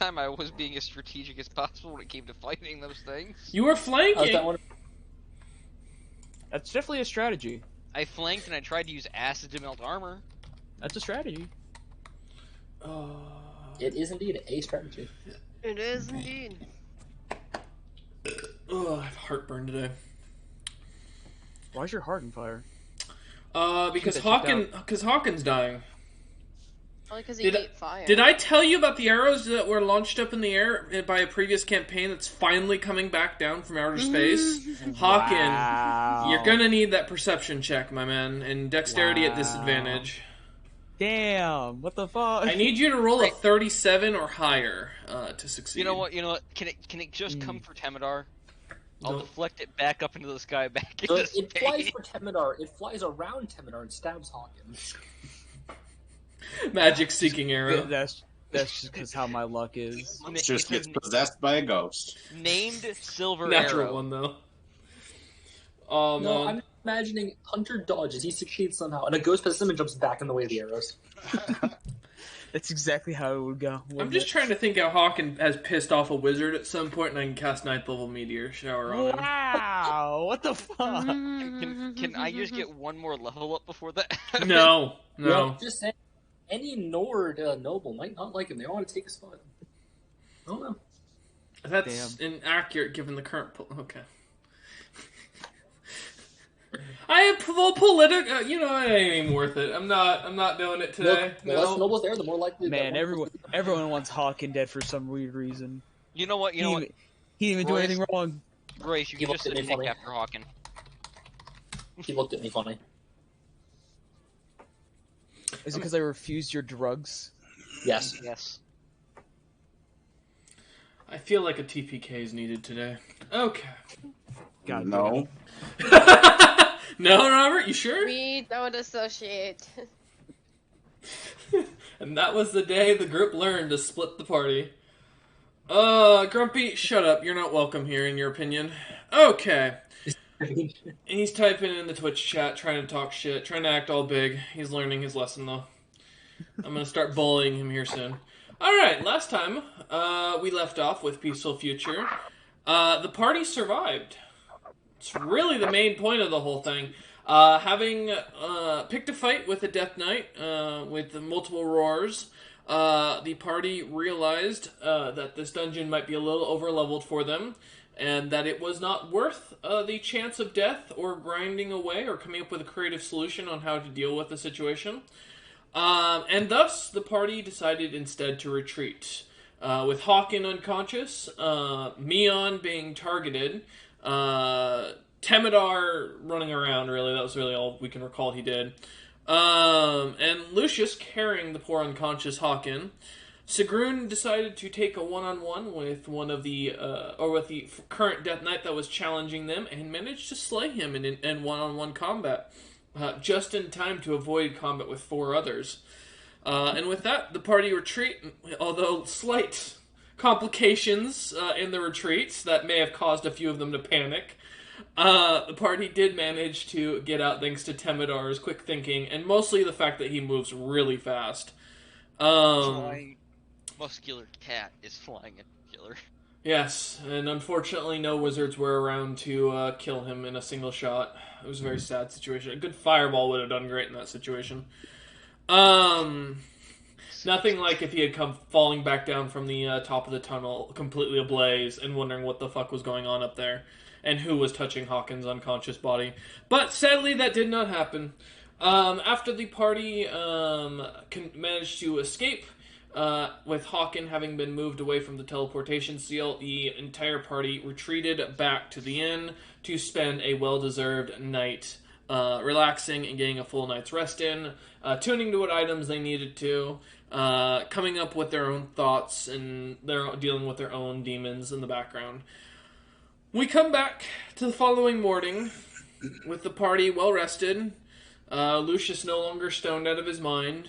time I was being as strategic as possible when it came to fighting those things. You were flanking. That's definitely a strategy. I flanked and I tried to use acid to melt armor. That's a strategy. It is indeed a strategy. It is indeed. Oh, I have heartburn today. Why is your heart on fire? Because Hawkins dying. Probably because he ate fire. Did I tell you about the arrows that were launched up in the air by a previous campaign that's finally coming back down from outer space? Hawken, you're gonna need that perception check, my man, and dexterity at disadvantage. Damn, what the fuck? I need you to roll a 37 or higher to succeed. You know what? Can it just come for Temidar? I'll deflect it back up into the sky, back into space. It flies for Temidar. It flies around Temidar and stabs Hawkins. Magic seeking arrow. That's just because how my luck is. It just gets possessed by a ghost. Named Silver Natural Arrow. one though. Oh man. No, I'm imagining Hunter dodges. He succeeds somehow, and a ghost possesses him and jumps back in the way of the arrows. That's exactly how it would go. I'm just trying to think how Hawken has pissed off a wizard at some point, and I can cast 9th level meteor shower on him. Wow! What the fuck? Can I just get one more level up before that? No. Well, just saying, any Nord noble might not like him. They want to take his spot. I don't know. That's inaccurate given the current. Okay. I have full political. It ain't even worth it. I'm not doing it today. The less nobles there, the more likely. Man, everyone wants Hawken dead for some weird reason. You know what? He didn't even do anything wrong. Grace, you can just sit Nick after Hawken. He looked at me funny. Is it because I refused your drugs? Yes. Yes. I feel like a TPK is needed today. Okay. God, no. No, Robert, you sure? We don't associate. And that was the day the group learned to split the party. Grumpy, shut up. You're not welcome here, in your opinion. Okay. He's typing in the Twitch chat, trying to talk shit, trying to act all big. He's learning his lesson, though. I'm gonna start bullying him here soon. Alright, last time, we left off with Peaceful Future. The party survived. It's really the main point of the whole thing. Having picked a fight with a Death Knight with multiple roars, the party realized that this dungeon might be a little over-leveled for them, and that it was not worth the chance of death or grinding away or coming up with a creative solution on how to deal with the situation. And thus, the party decided instead to retreat. With Hawken unconscious, Meon being targeted, Temidar running around, really. That was really all we can recall he did. And Lucius carrying the poor unconscious Hawken. Sigrun decided to take a one-on-one with with the current Death Knight that was challenging them, and managed to slay him in one-on-one combat. Just in time to avoid combat with 4 others. And with that, the party retreat, although slight complications in the retreats that may have caused a few of them to panic, the party did manage to get out thanks to Temidar's quick thinking, and mostly the fact that he moves really fast. My muscular cat is flying at the killer. Yes, and unfortunately no wizards were around to kill him in a single shot. It was a very sad situation. A good fireball would have done great in that situation. Nothing like if he had come falling back down from the top of the tunnel, completely ablaze, and wondering what the fuck was going on up there, and who was touching Hawkins' unconscious body. But sadly, that did not happen. After the party managed to escape, with Hawken having been moved away from the teleportation seal, the entire party retreated back to the inn to spend a well-deserved night relaxing and getting a full night's rest in, tuning to what items they needed to, coming up with their own thoughts, and they're dealing with their own demons in the background. We come back to the following morning with the party well rested, Lucius no longer stoned out of his mind,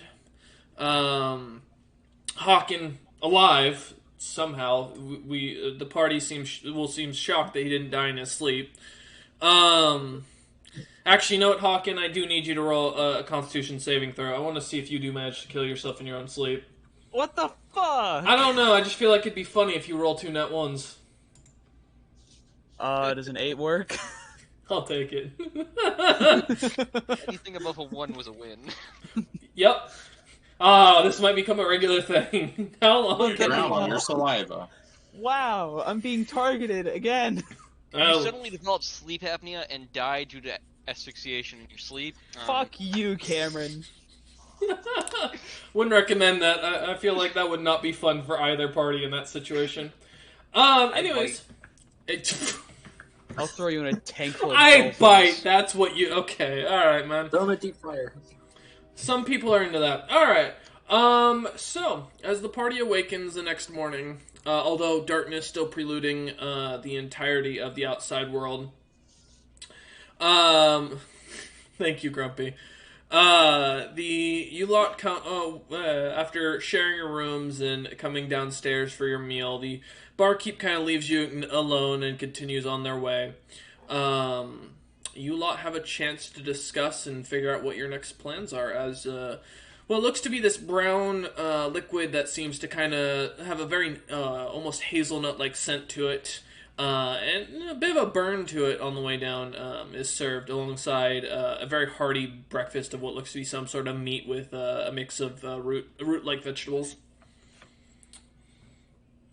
Hawken alive somehow. The party will seem shocked that he didn't die in his sleep. Actually, you know what, Hawken? I do need you to roll a Constitution saving throw. I want to see if you do manage to kill yourself in your own sleep. What the fuck? I don't know. I just feel like it'd be funny if you roll 2 net ones. Does an 8 work? I'll take it. Anything above a 1 was a win. Yep. Oh, this might become a regular thing. How long can Drown on you... your saliva. Wow, I'm being targeted again. You Oh, suddenly develop sleep apnea and die due to asphyxiation in your sleep. Fuck you, Cameron. wouldn't recommend that. I feel like that would not be fun for either party in that situation. Anyways. I'll throw you in a tank full of I dolphins. bite. That's what you... Okay, alright, man. Throw him in a deep fryer. Some people are into that. Alright. So, as the party awakens the next morning, although darkness still preluding the entirety of the outside world, thank you, Grumpy. You lot after sharing your rooms and coming downstairs for your meal, the barkeep kind of leaves you alone and continues on their way. You lot have a chance to discuss and figure out what your next plans are as, well, it looks to be this brown liquid that seems to kind of have a very almost hazelnut-like scent to it. And a bit of a burn to it on the way down is served alongside a very hearty breakfast of what looks to be some sort of meat with a mix of root-like vegetables.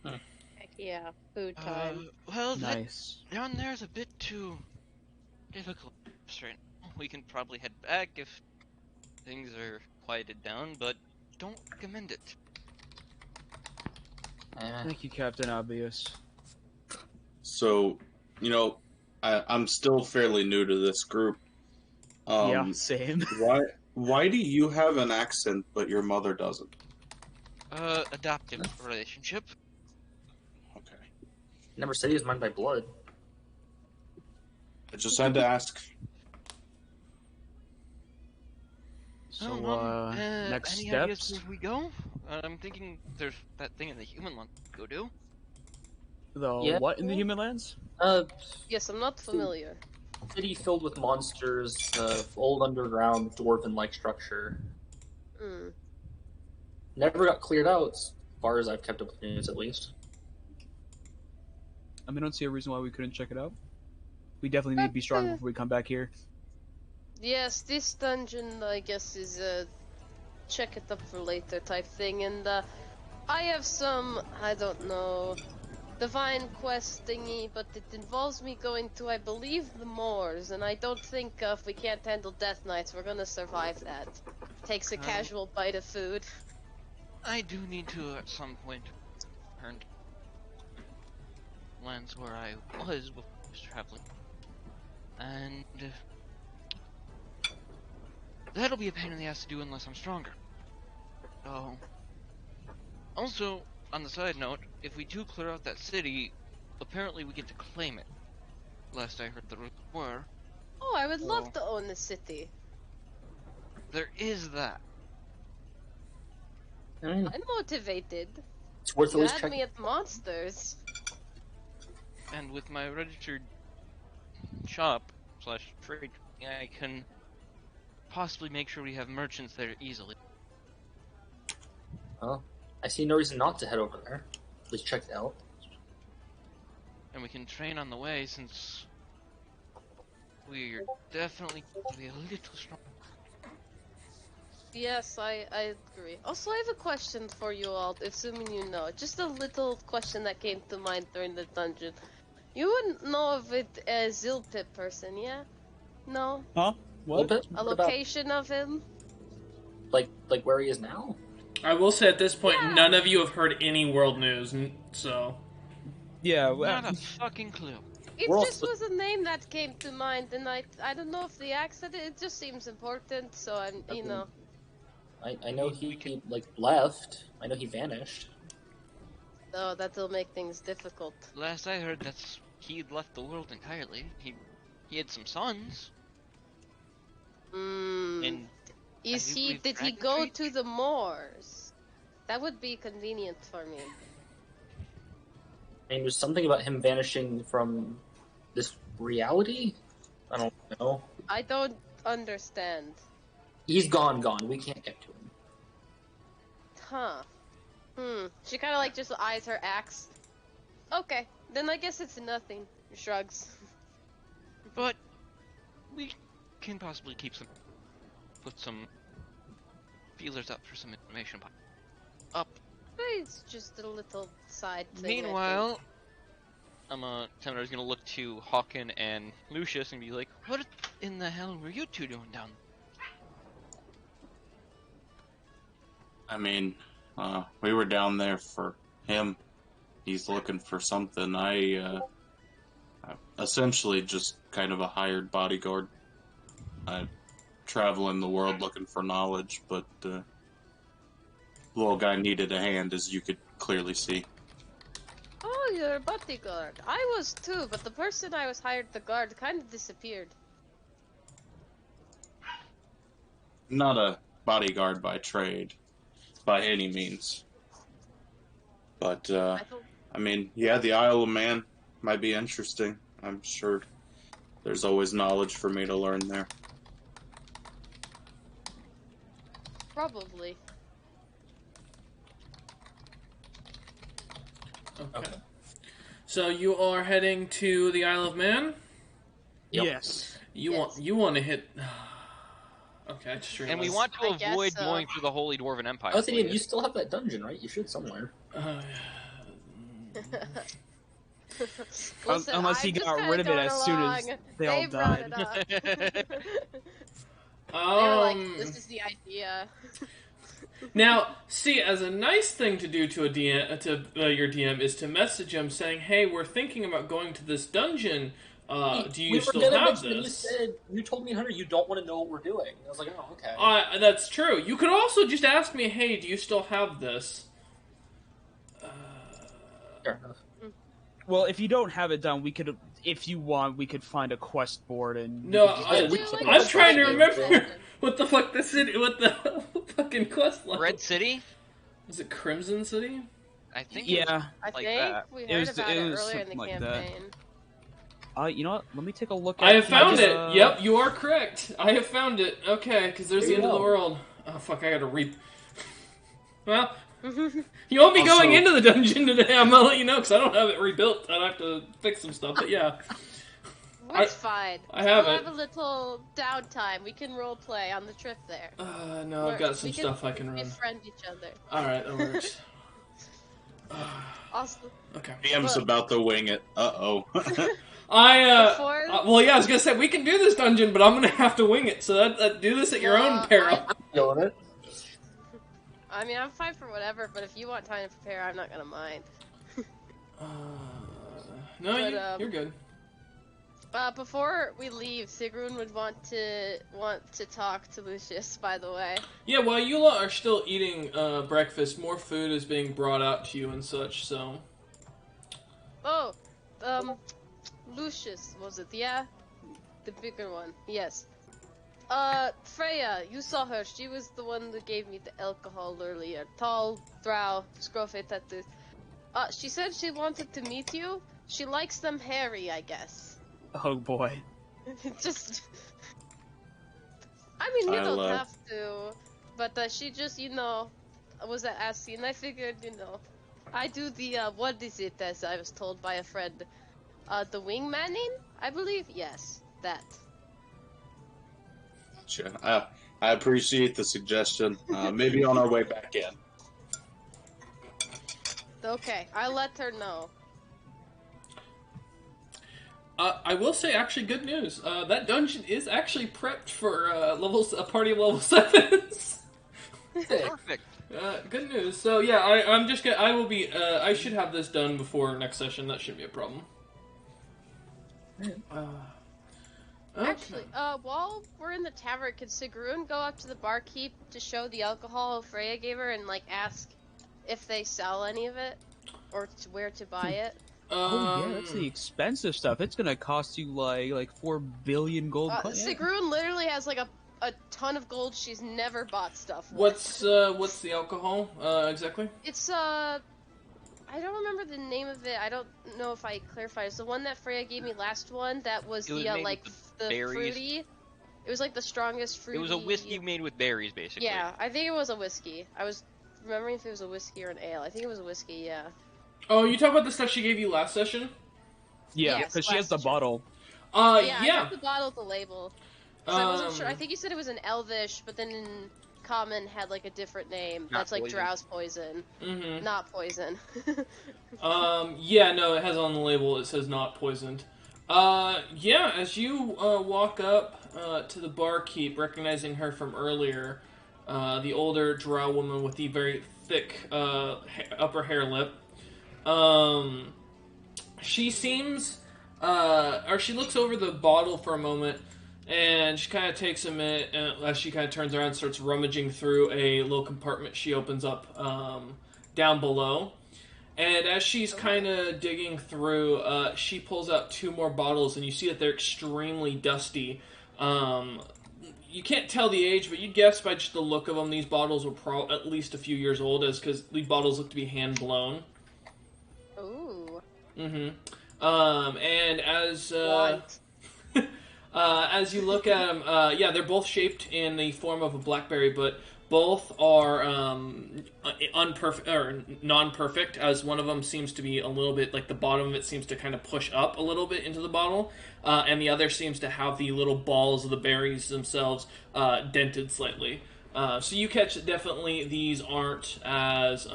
Heck yeah, food time. Well, Nice. that down there's a bit too difficult. Right now. We can probably head back if things are quieted down, but don't recommend it. Thank you, Captain Obvious. So, I'm still fairly new to this group. Yeah, same. Why do you have an accent but your mother doesn't? Adoptive relationship. Okay. Never said he was mine by blood. I just had to ask. So, next any ideas steps? where we go? I'm thinking there's that thing in the human land to go do. The what in the human lands? Yes, I'm not familiar. City filled with monsters, old underground dwarven-like structure. Mm. Never got cleared out, as far as I've kept up with news, at least. I don't see a reason why we couldn't check it out. We definitely need to be stronger before we come back here. Yes, this dungeon, I guess, is a check it up for later type thing, and I have some, I don't know, divine quest thingy, but it involves me going to, I believe, the moors, and I don't think if we can't handle Death Knights, we're gonna survive that. Takes a casual bite of food. I do need to, at some point, return to lands where I was before I was traveling. And that'll be a pain in the ass to do unless I'm stronger. So, also, on the side note, if we do clear out that city, apparently we get to claim it. Last I heard the rules were. Oh, I would love to own the city. There is that. I'm motivated. It's worth at You least had checking. me at monsters. And with my registered shop / trade, I can possibly make sure we have merchants there easily. Well, I see no reason not to head over there. At least check it out. And we can train on the way since we're definitely going to be a little strong. Yes, I agree. Also, I have a question for you all, assuming you know. Just a little question that came to mind during the dungeon. You wouldn't know of it as Zilpip person, yeah? No? Huh? What? What A location of him? Like where he is now? I will say at this point, Yeah. none of you have heard any world news, so... Yeah, Not a fucking clue. It We're all just was a name that came to mind, and I don't know if the accent, it just seems important, so I'm, you know. I know he like left. I know he vanished. Oh, that'll make things difficult. Last I heard, he'd left the world entirely. He had some sons, Hmm. and Did he go to the moors? That would be convenient for me. I mean, there's something about him vanishing from this reality. I don't know. I don't understand. He's gone. We can't get to him. Huh. She kind of like just eyes her axe. Okay, then I guess it's nothing. Shrugs. But we can possibly put some feelers up for some information up. It's just a little side thing. Meanwhile, Temenor's gonna look to Hawken and Lucius and be like, "What in the hell were you two doing down?" I mean, we were down there for him. He's looking for something. I'm essentially just kind of a hired bodyguard. I travel in the world looking for knowledge, but the little guy needed a hand, as you could clearly see. Oh, you're a bodyguard. I was too, but the person I was hired to guard kind of disappeared. Not a bodyguard by trade, by any means. But, I mean, yeah, the Isle of Man might be interesting. I'm sure there's always knowledge for me to learn there. Probably. Okay. So you are heading to the Isle of Man? Yep. Yes. You Yes. want to hit... Okay, I just realized. And we want to I guess avoid so. going through the Holy Dwarven Empire. Oh, Thadian, you still have that dungeon, right? You should somewhere. Listen, Unless he I just got kinda rid of it got as soon as along. they all brought died. it up. They were like, this is the idea. Now, see, as a nice thing to do to your DM is to message him saying, "Hey, we're thinking about going to this dungeon. Do you still have this?" You told me, Hunter, you don't want to know what we're doing. I was like, oh, okay. That's true. You could also just ask me, "Hey, do you still have this?" Fair enough. Well, if you don't have it done, we could, if you want, we could find a quest board and. No, we could just I- do We- something I'm like trying to that. remember what the fuck the city, what the fucking quest line. Red City? Is it Crimson City? I think. It was Yeah. I like think that. we It heard was- about it it was earlier in the something like that. campaign. You know what? Let me take a look. I have found just, it. Yep, you are correct. I have found it. Okay, because there's the There you end of the go. world. Oh fuck! I gotta read. Well, you won't be Also- going into the dungeon today. I'm gonna let you know because I don't have it rebuilt. I'd have to fix some stuff. But yeah, It's fine. I have we'll it. have a little downtime. We can role play on the trip there. no, I've got some We can stuff I can run. Befriend each other. All right, that works. Also, Okay. DM's Look. about to wing it. Uh-oh. Before- well, yeah, I was gonna say we can do this dungeon, but I'm gonna have to wing it. So do this at your own peril. Go with it. I mean, I'm fine for whatever, but if you want time to prepare, I'm not gonna mind. No, But, you're good. Before we leave, Sigrun would want to talk to Lucius. By the way, Yeah, while you lot are still eating breakfast, more food is being brought out to you and such. So. oh, Lucius was it? Yeah, the bigger one. Yes. Freya, you saw her. She was the one that gave me the alcohol earlier. Tall, drow, scruffy tattoos. She said she wanted to meet you. She likes them hairy, I guess. Oh boy. Just. I mean, you I don't love- have to. But she just, was asking. I figured, I do the, what is it, as I was told by a friend? The wingmanning, I believe? Yes, that. Gotcha. I appreciate the suggestion. Maybe on our way back in. Okay, I'll let her know. I will say, actually, good news. That dungeon is actually prepped for a party of level 7s. Perfect. Good news. So yeah, I'm just gonna. I will be. I should have this done before next session. That shouldn't be a problem. Okay. Actually, while we're in the tavern, could Sigrun go up to the barkeep to show the alcohol Freya gave her and, ask if they sell any of it? Or where to buy it? Oh yeah, that's the expensive stuff. It's gonna cost you like 4 billion gold coins. Sigrun literally has, a ton of gold she's never bought stuff with. What's the alcohol exactly? It's, I don't remember the name of it. I don't know if I clarified. It's the one that Freya gave me last one that was It was the, made like, with the berries. fruity. It was, the strongest fruity. It was a whiskey made with berries, basically. Yeah, I think it was a whiskey. I was remembering if it was a whiskey or an ale. I think it was a whiskey, yeah. Oh, you talk about the stuff she gave you last session? Yeah, Yes, because she has the last bottle. Yeah, I Yeah. got the bottle with the label. So I wasn't sure. I think you said it was an Elvish, but then in Common had like a different name. Not That's like poison. drowse poison, Mm-hmm. not poison. Yeah, no, it has on the label, it says not poisoned. Yeah, as you walk up to the barkeep, recognizing her from earlier, the older drow woman with the very thick upper hair lip, she seems, or she looks over the bottle for a moment, and she kind of takes a minute, as she kind of turns around and starts rummaging through a little compartment she opens up down below. And as she's kind of digging through, she pulls out 2 more bottles, and you see that they're extremely dusty. You can't tell the age, but you'd guess by just the look of them, these bottles were at least a few years old, because these bottles look to be hand-blown. Ooh. Mm-hmm. And as... Want. as you look at them, yeah, they're both shaped in the form of a blackberry, but both are unperfect or non-perfect. As one of them seems to be a little bit like the bottom of it seems to kind of push up a little bit into the bottle, and the other seems to have the little balls of the berries themselves dented slightly. So you catch that definitely these aren't as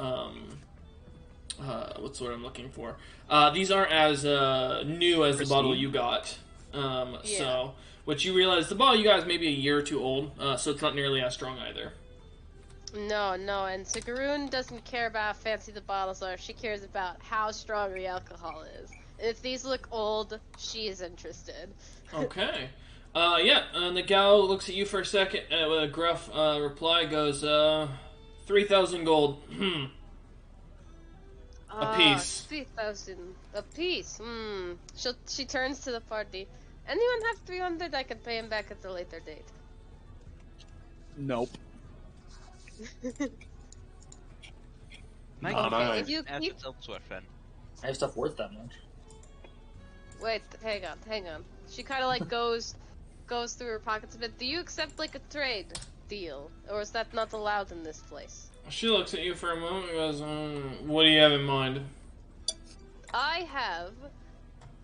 what's the word I'm looking for? These aren't as new as the bottle you got. So, which you realize the bottle you guys may be a year or 2 old, so it's not nearly as strong either. No, and Sigaroon doesn't care about how fancy the bottles are. She cares about how strong the alcohol is. And if these look old, she is interested. Okay. Yeah, and the gal looks at you for a second with a gruff reply, goes, 3,000 gold. A piece. 3,000 a piece. She turns to the party. Anyone have 300? I can pay him back at a later date. Nope. Mike, Not I. If you ask keep... elsewhere, friend. I have stuff worth that much. Wait, hang on. She kind of like goes through her pockets a bit. Do you accept like a trade deal, or is that not allowed in this place? She looks at you for a moment and goes, what do you have in mind? I have...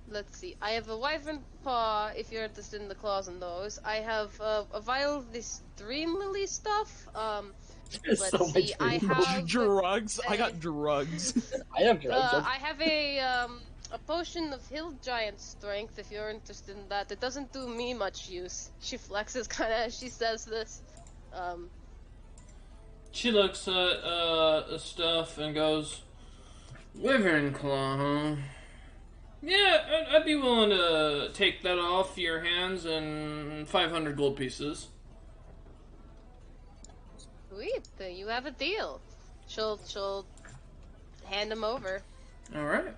Let's see. I have a wyvern paw, if you're interested in the claws and those. I have a vial of this dream lily stuff. There's Let's so see. much I food. have... Drugs. I got drugs. I have drugs. I have a potion of hill giant strength, if you're interested in that. It doesn't do me much use. She flexes kinda as she says this. She looks at the stuff and goes, Wyvern Claw, huh? Yeah, I'd be willing to take that off your hands and 500 gold pieces. Sweet, you have a deal. She'll hand him over. All right.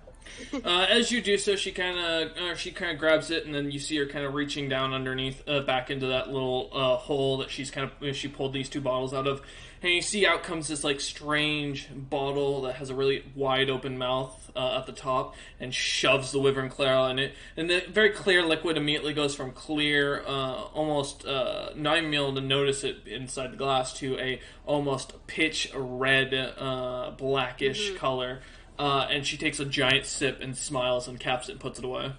As you do so, she kind of grabs it, and then you see her kind of reaching down underneath, back into that little hole that she pulled these 2 bottles out of, and you see out comes this like strange bottle that has a really wide open mouth at the top, and shoves the Wyvern Claw in it, and the very clear liquid immediately goes from clear, almost not even able to notice it inside the glass, to a almost pitch red, blackish color. And she takes a giant sip and smiles and caps it and puts it away.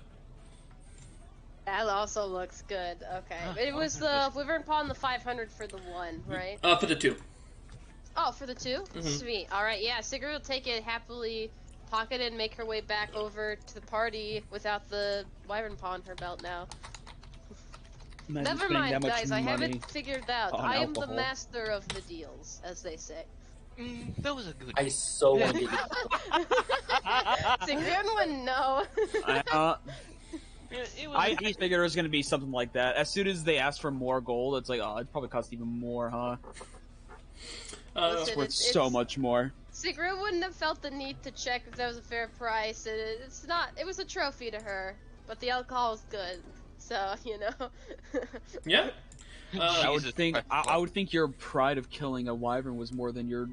That also looks good. Okay. It was the Wyvern Paw and the 500 for the one, right? For the 2. Oh, for the 2? Sweet. Alright, yeah, Sigrid will take it, happily pocket it, and make her way back over to the party without the Wyvern Paw on her belt now. Imagine Never spending mind, that much guys, I money haven't figured out. on I am the alcohol. master of the deals, as they say. That was a good I so want to get Sigrid wouldn't know. It was I figured it was going to be something like that. As soon as they asked for more gold, it's like, oh, it probably cost even more, huh? Listen, It's worth so much more. Sigrid wouldn't have felt the need to check if that was a fair price. It's not. It was a trophy to her, but the alcohol was good. So Yeah. I would Jesus think Christ. I would think your pride of killing a wyvern was more than your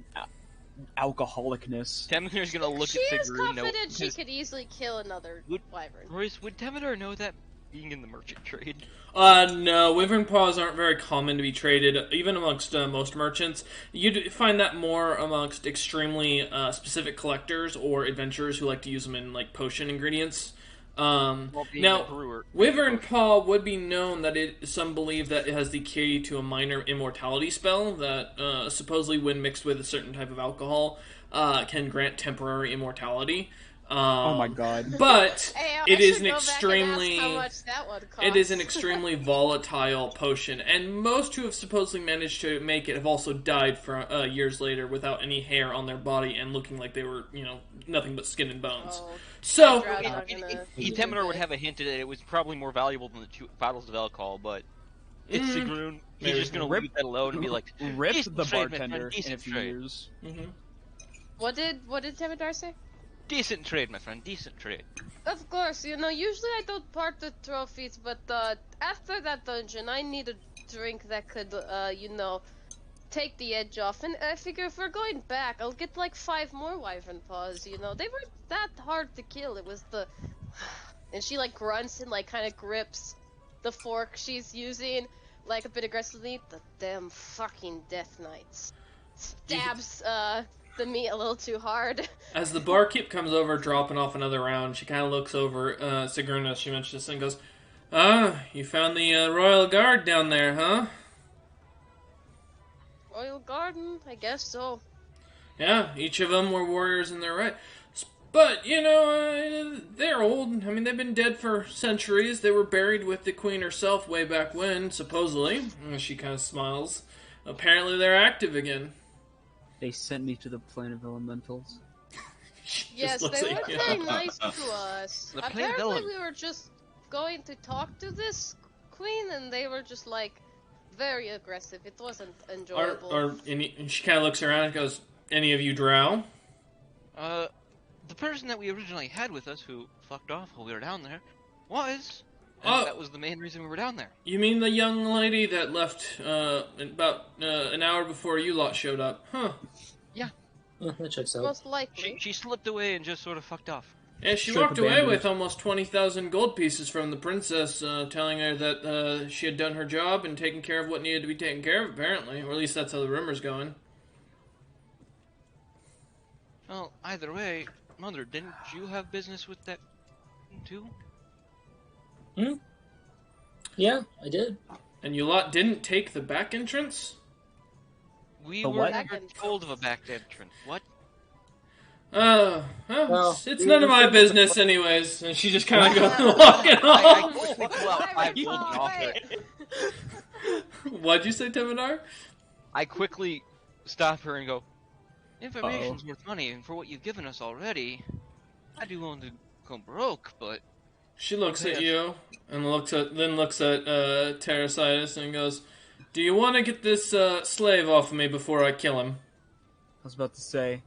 alcoholicness. Temenor's gonna look she at is Sigrid. confident she could easily kill another wyvern. Royce, would Temidor know that being in the merchant trade? No, wyvern paws aren't very common to be traded, even amongst most merchants. You'd find that more amongst extremely specific collectors or adventurers who like to use them in like potion ingredients. Well, being Now, a brewer, wyvern paw would be known that some believe that it has the key to a minor immortality spell that supposedly, when mixed with a certain type of alcohol, can grant temporary immortality. Oh my god. But Hey, I it is should an go back and ask extremely how much that one costs. it is an extremely volatile potion, and most who have supposedly managed to make it have also died for years later without any hair on their body and looking like they were, nothing but skin and bones. Oh, So, Drows aren't gonna do Temidor would that. have a hint that it was probably more valuable than the 2 bottles of alcohol, but it's Sigrun. He's maybe. just gonna leave that alone and be like, Rip decent the trade, my bartender friend, in a decent few trade. years. What did Temidar say? Decent trade, my friend, decent trade. Of course, usually I don't part the trophies, but after that dungeon, I need a drink that could, take the edge off. And I figure if we're going back, I'll get like 5 more wyvern paws. They weren't that hard to kill. It was the, and she like grunts and like kind of grips the fork she's using, like a bit aggressively. The damn fucking Death Knights stabs the meat a little too hard. as the barkeep comes over, dropping off another round, she kind of looks over Sigrun as she mentions this and goes, "Ah, you found the Royal Guard down there, huh?" Royal Garden, I guess so. Yeah, each of them were warriors in their right. But, they're old. I mean, they've been dead for centuries. They were buried with the queen herself way back when, supposedly. She kind of smiles. Apparently they're active again. They sent me to the plane of elementals. She Yes, just looks they at were you. very nice to us. The plain Apparently, element. we were just going to talk to this queen, and they were just like very aggressive. It wasn't enjoyable. And she kind of looks around and goes, "Any of you drow?" The person that we originally had with us who fucked off while we were down there was. And Oh. that was the main reason we were down there. You mean the young lady that left about an hour before you lot showed up? Huh. That checks out. Most likely. She slipped away and just sort of fucked off. Yeah, she Strip walked away abandoned. with almost 20,000 gold pieces from the princess, telling her that she had done her job and taken care of what needed to be taken care of, apparently. Or at least that's how the rumor's going. Well, either way, Mother, didn't you have business with that too? Yeah, I did. And you lot didn't take the back entrance? We The were what? never told of a back entrance. What? Well, Well, it's we none of were my thinking- business anyways. And she just kind of goes walking I off. quickly pull out 5 gold and offer it. What'd you say, Temidar? I quickly stop her and go, information's worth money, and for what you've given us already, I'd be willing to go broke, but... She looks Okay, at you and looks at Terrasitis and goes, "Do you want to get this slave off of me before I kill him?" I was about to say,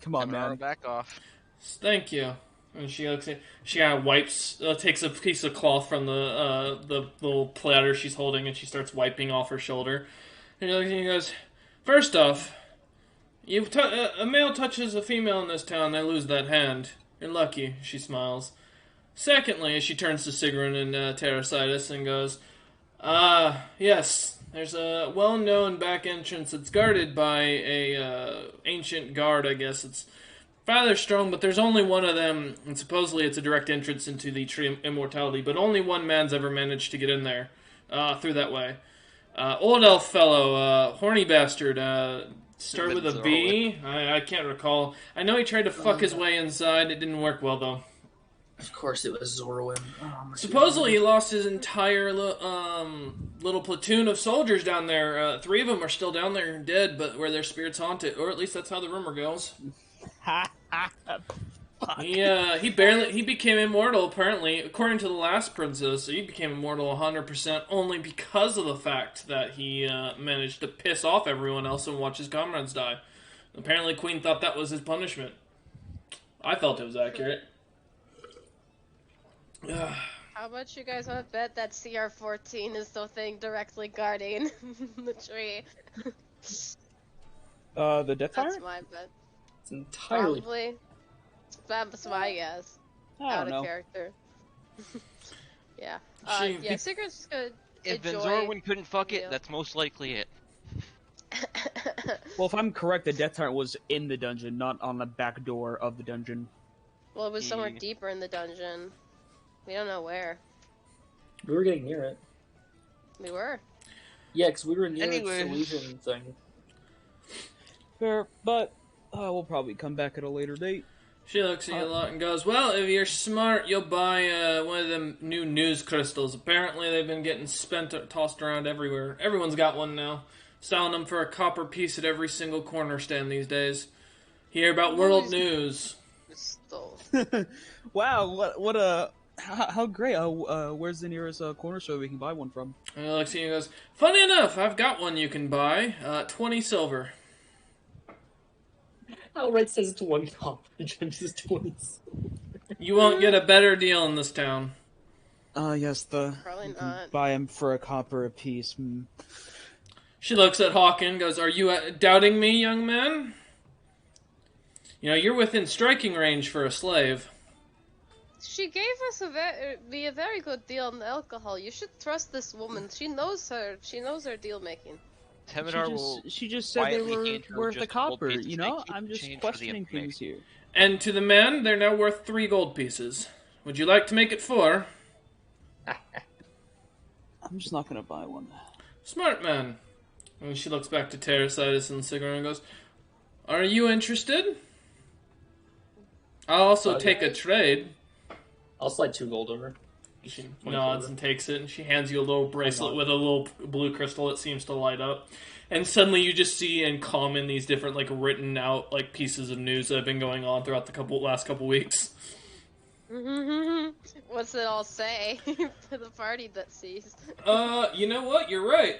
come on, Temidara, man. back off. Thank you. And she looks at, she kind of wipes, takes a piece of cloth from the little platter she's holding, and she starts wiping off her shoulder. And she looks at you and goes, "First off, a male touches a female in this town, they lose that hand. You're lucky." She smiles. Secondly, she turns to Sigrun and Terrasitis and goes, yes, there's a well-known back entrance that's guarded by a ancient guard, I guess. It's rather strong, but there's only one of them, and supposedly it's a direct entrance into the Tree of Immortality, but only one man's ever managed to get in there through that way. Old elf fellow, horny bastard, start with a B? I can't recall. I know he tried to fuck his way inside. It didn't work well, though. Of course, it was Zorwin. Oh, my Supposedly, he lost his entire little platoon of soldiers down there. 3 of them are still down there dead, but where their spirits haunt it, or at least that's how the rumor goes. He became immortal, apparently, according to the last princess. He became immortal 100% only because of the fact that he managed to piss off everyone else and watch his comrades die. Apparently, Queen thought that was his punishment. I felt it was accurate. How much you guys want to bet that CR-14 is the thing directly guarding the tree? The Deathfire? That's my bet. It's entirely. Probably. That's my guess. I Out don't of know. character. Yeah. She- Yeah, Sigurd's good. If Enjoy. Benzorwin couldn't fuck it, Yeah. that's most likely it. Well, if I'm correct, the Death Tyrant was in the dungeon, not on the back door of the dungeon. Well, it was somewhere He- deeper in the dungeon. We don't know where. We were getting near it. We were. Yeah, because we were near Anyway. the solution thing. Fair, but we'll probably come back at a later date. She looks at you a lot and goes, well, if you're smart, you'll buy one of them new news crystals. Apparently they've been getting spent or tossed around everywhere. Everyone's got one now. Selling them for a copper piece at every single corner stand these days. Hear about world news. Stole. Wow, what a how great! Where's the nearest corner store we can buy one from? And he looks at you and goes, funny enough, I've got one you can buy. 20 silver. Outright says it's one copper. James is 20. You won't get a better deal in this town. Yes, Probably you can not. buy them for a copper apiece. She looks at Hawken and goes, are you doubting me, young man? You know, you're within striking range for a slave. She gave us a very good deal on the alcohol. You should trust this woman. She knows her. She knows her deal making. Temidar will She just said they quietly were hand her worth a just a gold copper. piece You to know, keep I'm just change for the questioning things here. And to the man, they're now worth 3 gold pieces. Would you like to make it 4? I'm just not gonna buy one. Smart man. And she looks back to Terrasitis and Sigurd and goes, are you interested? I'll also take a trade. I'll slide 2 gold over. She nods and takes it, and she hands you a little bracelet with a little blue crystal that seems to light up. And suddenly you just see in common these different, like, written out, like, pieces of news that have been going on throughout the last couple weeks. What's it all say for the party that sees? You know what? You're right.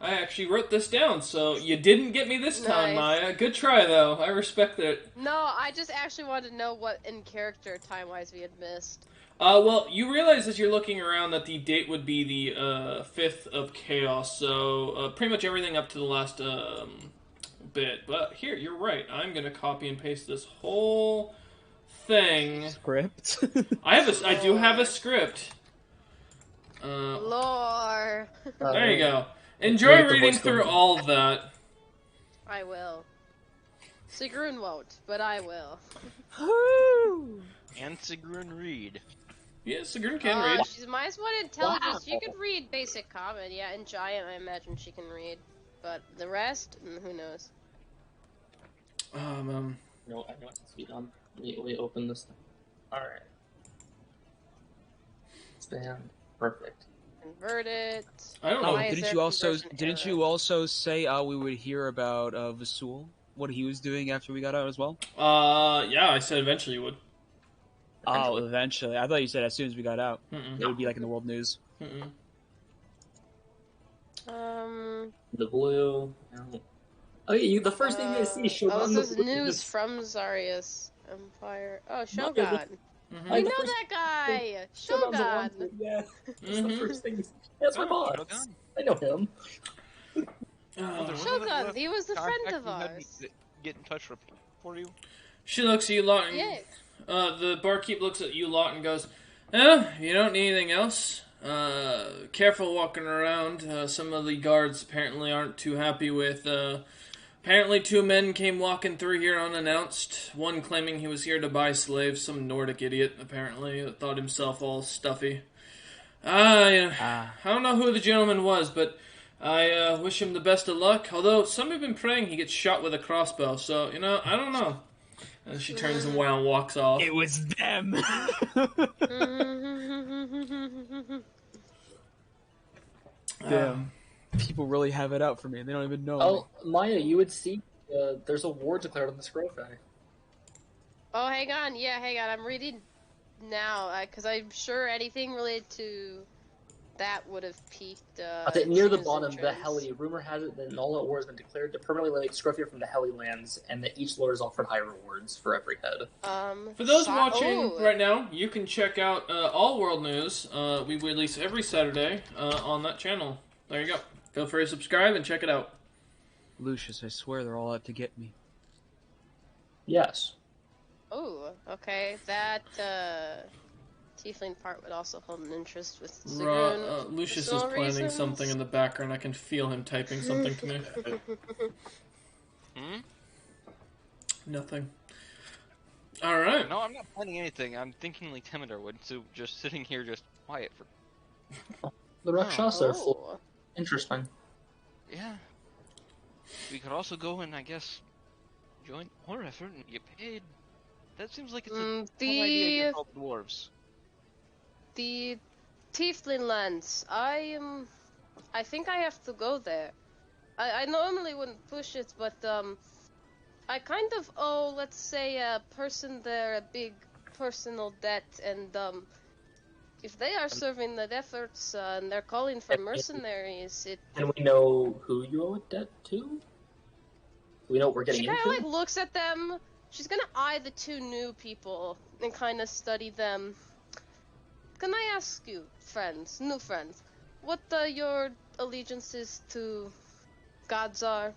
I actually wrote this down, so you didn't get me this time, Nice. Maya. Good try, though. I respect it. No, I just actually wanted to know what in character time-wise we had missed. Well, you realize as you're looking around that the date would be the 5th of Chaos, so pretty much everything up to the last bit. But here, you're right. I'm going to copy and paste this whole thing. Script. I do have a script. Lore. There you go. Enjoy Make the reading voice through go. all of that. I will. Sigrun won't, but I will. and Sigrun read. Yeah, Sigrun can read. She's minus 1 intelligence. She could read basic common. Yeah, and giant, I imagine she can read. But the rest, who knows? No, I know what needs to be done. We open this thing. Alright. Stand. Perfect. Convert it. I don't know. Oh, Why is didn't there you also conversion didn't error? you also say we would hear about Vasul, what he was doing after we got out as well? Yeah, I said eventually you would. Oh, eventually. I thought you said as soon as we got out. Mm-mm. It would be like in the world news. Mm-mm. The blue. No. Oh, yeah, the first thing you see is Shogun. this is news from Zarius Empire. Oh, Shogun. Mhm. We the know first- that guy! Shogun's a Shogun! wanted, yeah. That's the Mhm. first thing. That's my Oh, boss. Shogun. I know him. Shogun, he was the friend of Contact you had me ours. Get in touch for you. She looks at you lot and Yeah. the barkeep looks at you lot and goes, "Oh, you don't need anything else. Careful walking around. Some of the guards apparently aren't too happy with. Apparently, 2 men came walking through here unannounced. One claiming he was here to buy slaves. Some Nordic idiot, apparently, that thought himself all stuffy. I don't know who the gentleman was, but I wish him the best of luck. Although some have been praying he gets shot with a crossbow. So I don't know." And she turns and walks off. It was them. Damn. People really have it out for me. They don't even know. Oh, Maya, you would see there's a war declared on the Scroll Fact. Oh, hang on. Yeah, hang on. I'm reading now, because I'm sure anything related to that would have piqued. I think near the Shina's bottom, the interest. Heli. Rumor has it that an all-out war has been declared to permanently eliminate Scrofia from the Heli lands, and that each lord is offered high rewards for every head. For those So- watching oh. right now, you can check out all world news. We release every Saturday on that channel. There you go. Feel free to subscribe and check it out. Lucius, I swear they're all out to get me. Yes. Oh, okay. That tiefling part would also hold an interest with Ra- Sigrun. Lucius for is some planning reasons. something in the background. I can feel him typing something to me. Hmm? Nothing. Alright. No, I'm not planning anything. I'm thinking like Temidor would, so just sitting here just quiet for... The Rakshasa are full. Oh. Interesting. Yeah. We could also go and, I guess, join our effort and get paid. That seems like it's a cool idea against all the dwarves. The Tiefling lands. I think I have to go there. I normally wouldn't push it, but I kind of owe, let's say, a person there a big personal debt, and if they are serving the efforts and they're calling for mercenaries, it. And we know who you owe a debt to? We know what we're getting She into? kind of like looks at them. She's gonna eye the two new people and kind of study them. Can I ask you, new friends, what your allegiances to gods are?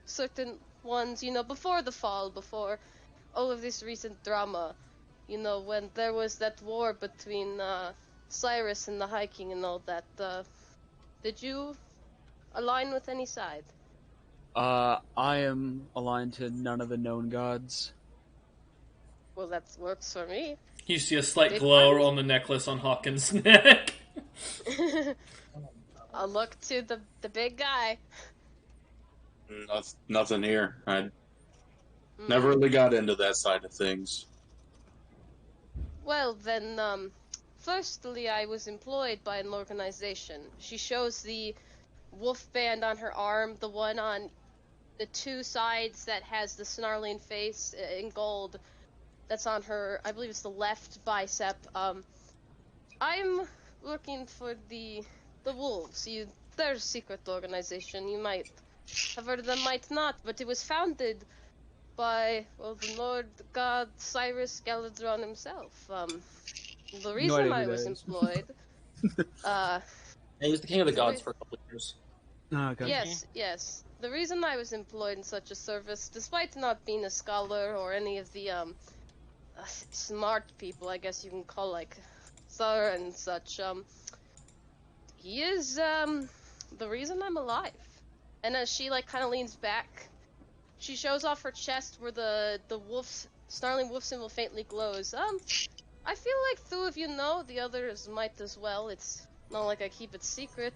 Certain ones, before the fall, before all of this recent drama, when there was that war between Cyrus and the High King and all that, did you align with any side? I am aligned to none of the known gods. Well, that works for me. You see a slight Big glow friends. on the necklace on Hawkins' neck. I'll look to the big guy. Nothing here. I never really got into that side of things. Well, then, firstly, I was employed by an organization. She shows the wolf band on her arm, the one on the two sides that has the snarling face in gold. That's on her, I believe it's the left bicep. I'm looking for the wolves. They're a secret organization. You might have heard of them, might not, but it was founded by, well, the Lord God Cyrus Galadron himself. The reason idea I who was that is. employed, And he was the king of the So gods we- for a couple of years. Oh, God. yes. The reason I was employed in such a service, despite not being a scholar or any of the smart people, I guess you can call, like Thor and such, he is the reason I'm alive. And as she kind of leans back, she shows off her chest where the snarling wolf symbol faintly glows. I feel like two of you know, the others might as well. It's not like I keep it secret.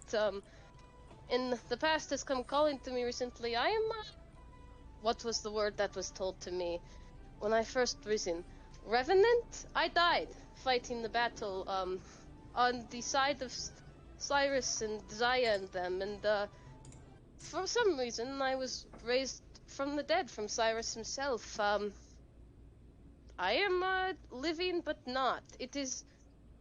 In the past has come calling to me recently. I am, what was the word that was told to me when I first risen? Revenant? I died fighting the battle, on the side of Cyrus and Zaya and them, and, for some reason I was raised from the dead, from Cyrus himself. I am, living but not. It is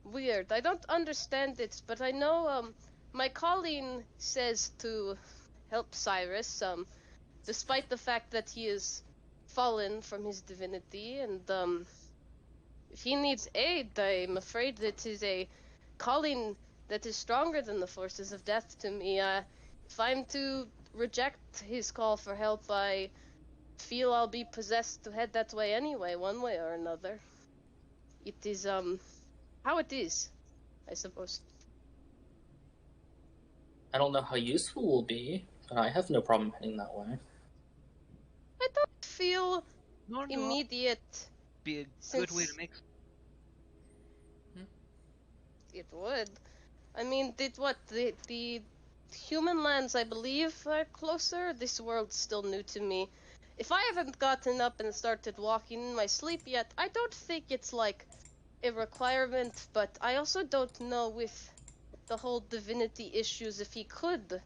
weird. I don't understand it, but I know, my calling says to help Cyrus, despite the fact that he is fallen from his divinity, and, if he needs aid, I'm afraid it is a calling that is stronger than the forces of death to me. If I'm to reject his call for help, I feel I'll be possessed to head that way anyway, one way or another. It is, how it is, I suppose. I don't know how useful it will be, but I have no problem heading that way. I don't feel No, immediate. be a good way to Since- make. It would. I mean, the human lands, I believe, are closer. This world's still new to me. If I haven't gotten up and started walking in my sleep yet, I don't think it's like a requirement, but I also don't know with the whole divinity issues if he could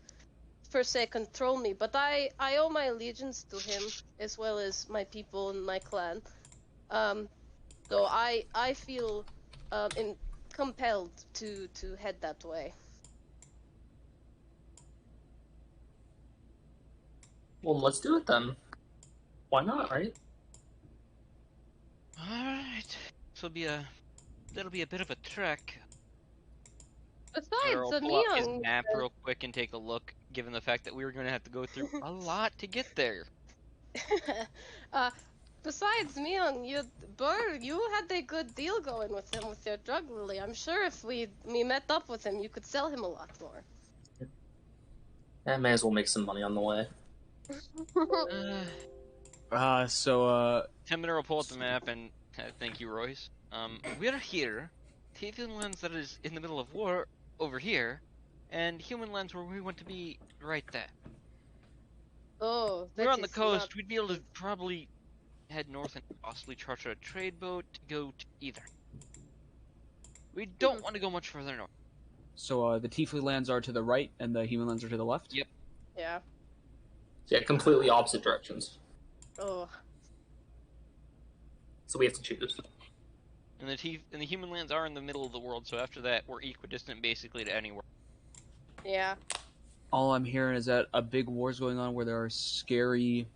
per se control me, but I owe my allegiance to him as well as my people and my clan. So I feel compelled to head that way. Well, let's do it then. Why not, right? Alright. That'll be a bit of a trek. Besides, I'll the pull out his Miyoung, map real quick and take a look, given the fact that we were going to have to go through a lot to get there. Besides, Mion, you had a good deal going with him with your drug lily. I'm sure if we met up with him, you could sell him a lot more. I may as well make some money on the way. Timber will pull up the map and thank you, Royce. We're here. Tiefling lands that is in the middle of war over here, and human lands where we want to be right there. Oh, that We're on the is coast. not- We'd be able to probably head north and possibly charter a trade boat to go to either. We don't want to go much further north. So the Tiefling lands are to the right, and the human lands are to the left? Yep. Yeah. Yeah, completely opposite directions. Oh. So we have to choose. And the human lands are in the middle of the world, so after that, we're equidistant basically to anywhere. Yeah. All I'm hearing is that a big war's going on where there are scary,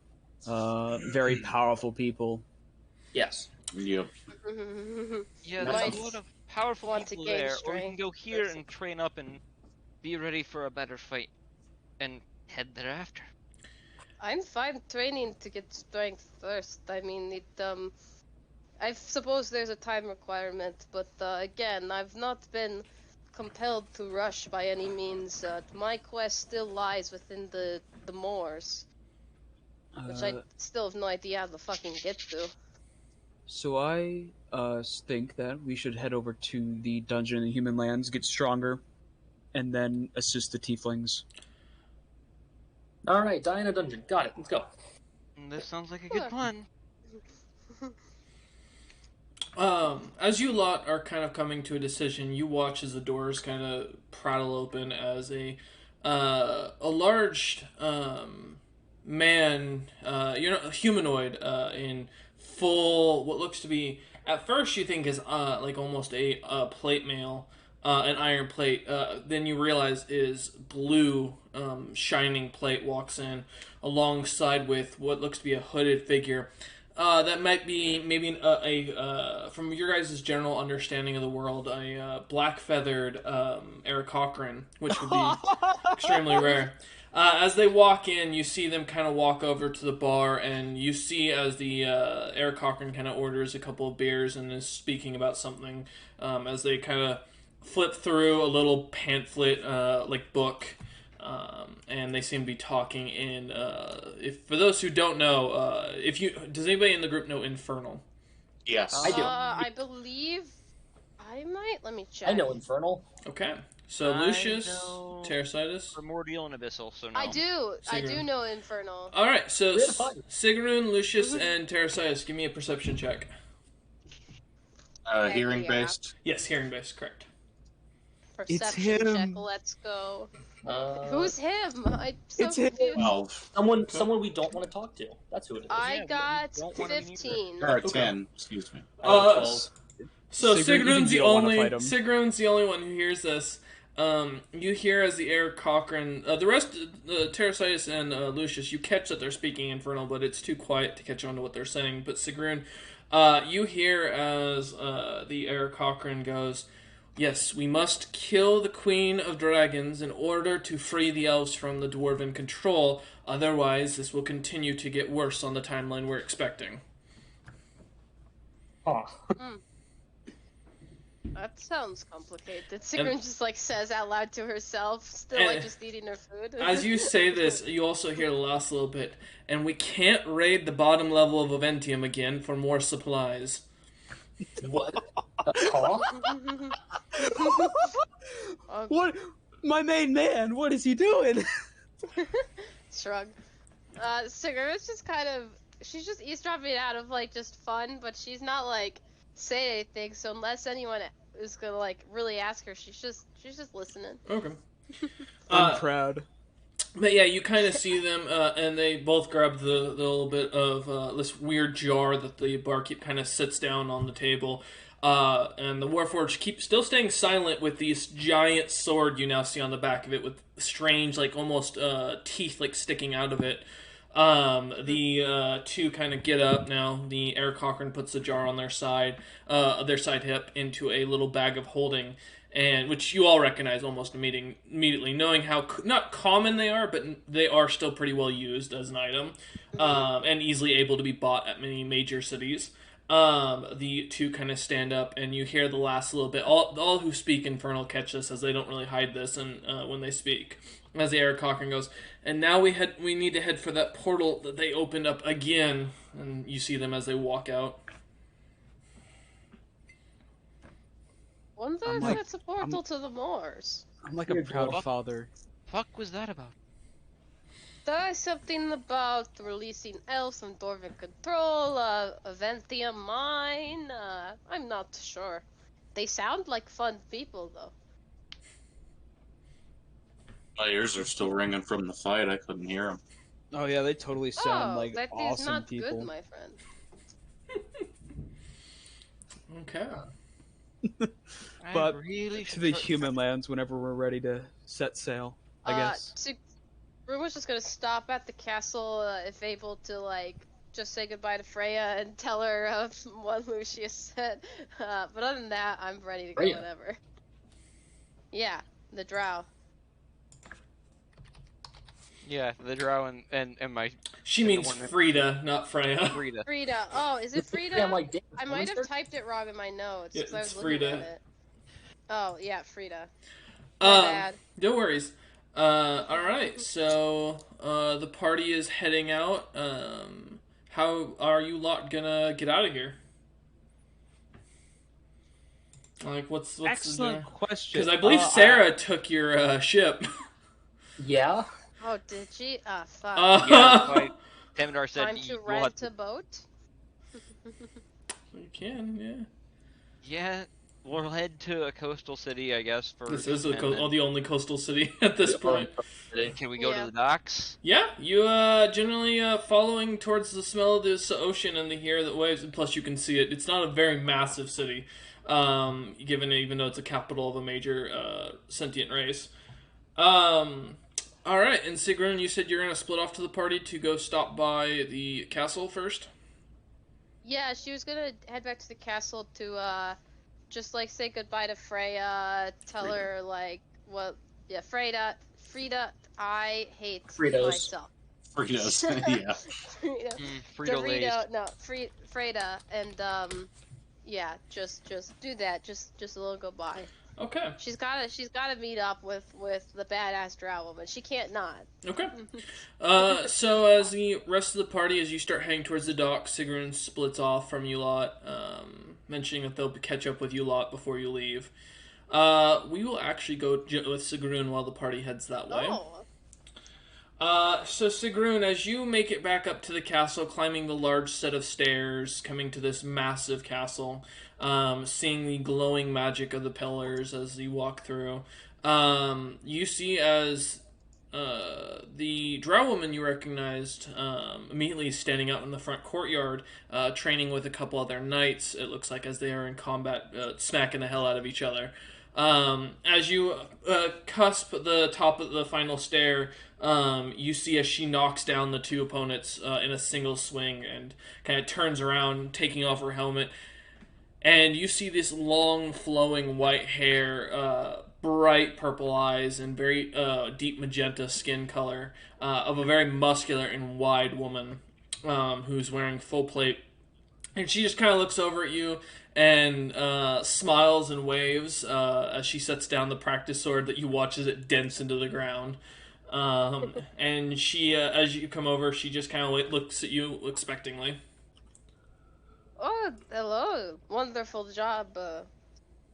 very powerful people. Yes. Yep. Yeah, Nice. there's a lot of powerful Want to people gain there, or we can strength go here versus- and train up and be ready for a better fight, and head thereafter. I'm fine training to get strength first. I mean, I suppose there's a time requirement, but again, I've not been compelled to rush by any means. My quest still lies within the moors, which I still have no idea how to fucking get to. So I think that we should head over to the dungeon in the human lands, get stronger, and then assist the tieflings. Alright, die in a dungeon. Got it. Let's go. This sounds like a good Sure. plan. As you lot are kind of coming to a decision, you watch as the doors kind of prattle open as a large man, humanoid, in full what looks to be at first you think is like almost a plate mail, an iron plate. Then you realize is blue, shining plate walks in alongside with what looks to be a hooded figure. That might be maybe from your guys' general understanding of the world, a black feathered Eric Cochran, which would be extremely rare. As they walk in, you see them kind of walk over to the bar, and you see as the Eric Cochran kind of orders a couple of beers and is speaking about something, as they kind of flip through a little pamphlet like book. And they seem to be talking in. If for those who don't know, does anybody in the group know Infernal? Yes. I do. I believe I might. Let me check. I know Infernal. Okay, so I Lucius, know- Terrasitis. Primordial and Abyssal, so no. I do. I do Sigrun. know Infernal. All right, so We had fun. Sigrun, Lucius, and Terrasitis, give me a perception check. Hearing yeah. based. Yes, hearing based, correct. Perception check. him. Let's go. Uh, Who's him? I'm so It's him. confused. 12. someone we don't want to talk to. That's who it is. I Yeah, got don't wanna be 15. Or 10, excuse me. So Sigrun, even Sigrun's you the don't wanna only fight him. Sigrun's the only one who hears this. You hear as the Eric Cochran, the rest, Terrasitis and Lucius, you catch that they're speaking Infernal, but it's too quiet to catch on to what they're saying. But Sigrun, you hear as the Eric Cochran goes, "Yes, we must kill the Queen of Dragons in order to free the elves from the dwarven control. Otherwise, this will continue to get worse on the timeline we're expecting." Huh. That sounds complicated. Sigrun just like says out loud to herself, still like And- just eating her food. As you say this, you also hear the last little bit, "And we can't raid the bottom level of Aventium again for more supplies." What? Huh? Oh, What? My main man, what is he doing? shrug. Sigrun's just kind of, she's just eavesdropping out of like just fun, but she's not like saying anything. So unless anyone is gonna like really ask her, she's just listening. Okay. I'm proud. But yeah, you kind of see them, and they both grab the little bit of this weird jar that the barkeep kind of sits down on the table. And the Warforged keeps still staying silent with this giant sword you now see on the back of it with strange, like almost teeth like sticking out of it. The two kind of get up now. The Eric Cochran puts the jar on their side hip into a little bag of holding. and which you all recognize almost immediately, knowing how not common they are, but they are still pretty well used as an item, and easily able to be bought at many major cities. The two kind of stand up, and you hear the last little bit. All who speak Infernal catch this, as they don't really hide this, and when they speak, as the Eric Cochran goes, and now we need to head for that portal that they opened up again, and you see them as they walk out. Wonder if it's a portal to the moors. I'm like a proud father. Fuck was that about? There's something about releasing elves from Dwarven control, Aventium mine, I'm not sure. They sound like fun people, though. My ears are still ringing from the fight. I couldn't hear them. Oh yeah, they totally sound like that awesome is not people. good, my friend. Okay. But really to the human lands whenever we're ready to set sail, I guess. Rumour's just gonna stop at the castle, if able to, like, just say goodbye to Freya and tell her what Lucius said. But other than that, I'm ready to go Freya? whenever. Yeah, the drow. Yeah, the drow and my She means Frida, not Freya. Frida. Frida. Oh, is it Frida? Yeah, I'm like, damn, I might have typed it wrong in my notes. Yeah, 'cause I it's was looking Frida. at it. Oh, yeah, Frida. My bad. No worries. Alright, so the party is heading out. How are you lot gonna get out of here? Like, what's Excellent question. Because I believe Sarah took your ship. Yeah? Oh, did she? Ah, fuck. Yeah, Tamdar said Time to we'll rent have to- a boat? You can, yeah. Yeah, we'll head to a coastal city, I guess. First, This is and then- the only coastal city at this point. Can we go Yeah. to the docks? Yeah, you generally following towards the smell of this ocean and the hear that waves, and plus you can see it. It's not a very massive city, even though it's a capital of a major sentient race. All right, and Sigrun, you said you're gonna split off to the party to go stop by the castle first. Yeah, she was gonna head back to the castle to, just, like, say goodbye to Freya, tell her, like, Frida, I hate Fritos. myself. Fritos, yeah. Frida. Frito-Lays. Dorito, no, Freda, and, yeah, just do that, just a little goodbye. Okay. She's gotta meet up with the badass drow woman. She can't not. Okay. So as the rest of the party, as you start heading towards the dock, Sigrun splits off from you lot, mentioning that they'll catch up with you lot before you leave. We will actually go with Sigrun while the party heads that way. Oh. So Sigrun, as you make it back up to the castle, climbing the large set of stairs, coming to this massive castle, seeing the glowing magic of the pillars as you walk through, you see as the drow woman you recognized immediately standing out in the front courtyard, training with a couple other knights, it looks like, as they are in combat, smacking the hell out of each other. As you cusp the top of the final stair, you see as she knocks down the two opponents in a single swing and kind of turns around, taking off her helmet. And you see this long, flowing white hair, bright purple eyes, and very deep magenta skin color of a very muscular and wide woman who's wearing full plate. And she just kind of looks over at you and smiles and waves as she sets down the practice sword that you watch as it dents into the ground. And she, as you come over, she just kind of looks at you expectingly. Oh, hello. Wonderful job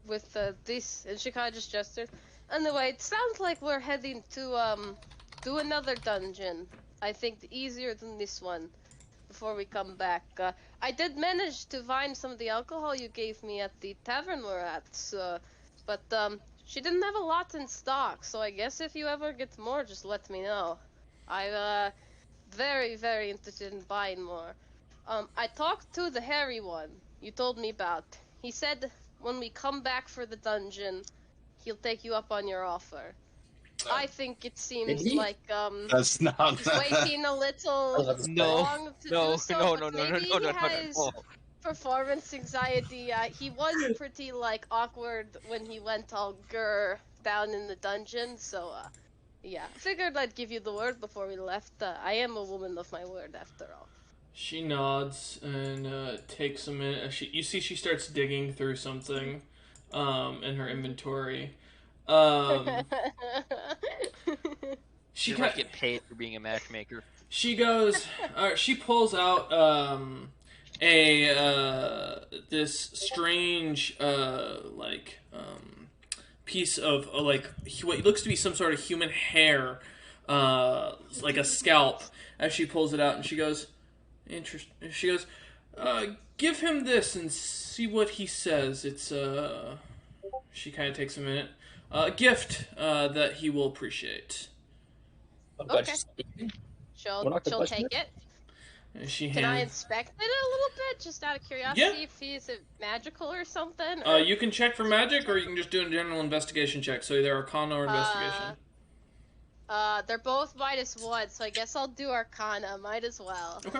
with this. And she kind of just gestured. Anyway, it sounds like we're heading to do another dungeon. I think easier than this one before we come back. I did manage to find some of the alcohol you gave me at the tavern we're at, but she didn't have a lot in stock, so I guess if you ever get more, just let me know. I'm very, very interested in buying more. I talked to the hairy one you told me about. He said when we come back for the dungeon, he'll take you up on your offer. I think it seems he? like That's not. he's waiting a little No, long to do so, but maybe he has performance anxiety. He was pretty like awkward when he went all grr down in the dungeon. So yeah, figured I'd give you the word before we left. I am a woman of my word, after all. She nods and takes a minute. You see she starts digging through something in her inventory. She You might get paid for being a matchmaker. She goes. She pulls out this strange piece of what looks to be some sort of human hair, like a scalp. As she pulls it out, and she goes, She goes, give him this and see what he says. It's She kind of takes a minute. A gift that he will appreciate. Okay. She'll take it. And she Can I hands. inspect it a little bit, just out of curiosity? Yeah. If is it magical or something? Or... You can check for magic, or you can just do a general investigation check. So either Arcana or investigation. They're both -1, so I guess I'll do Arcana. Might as well. Okay.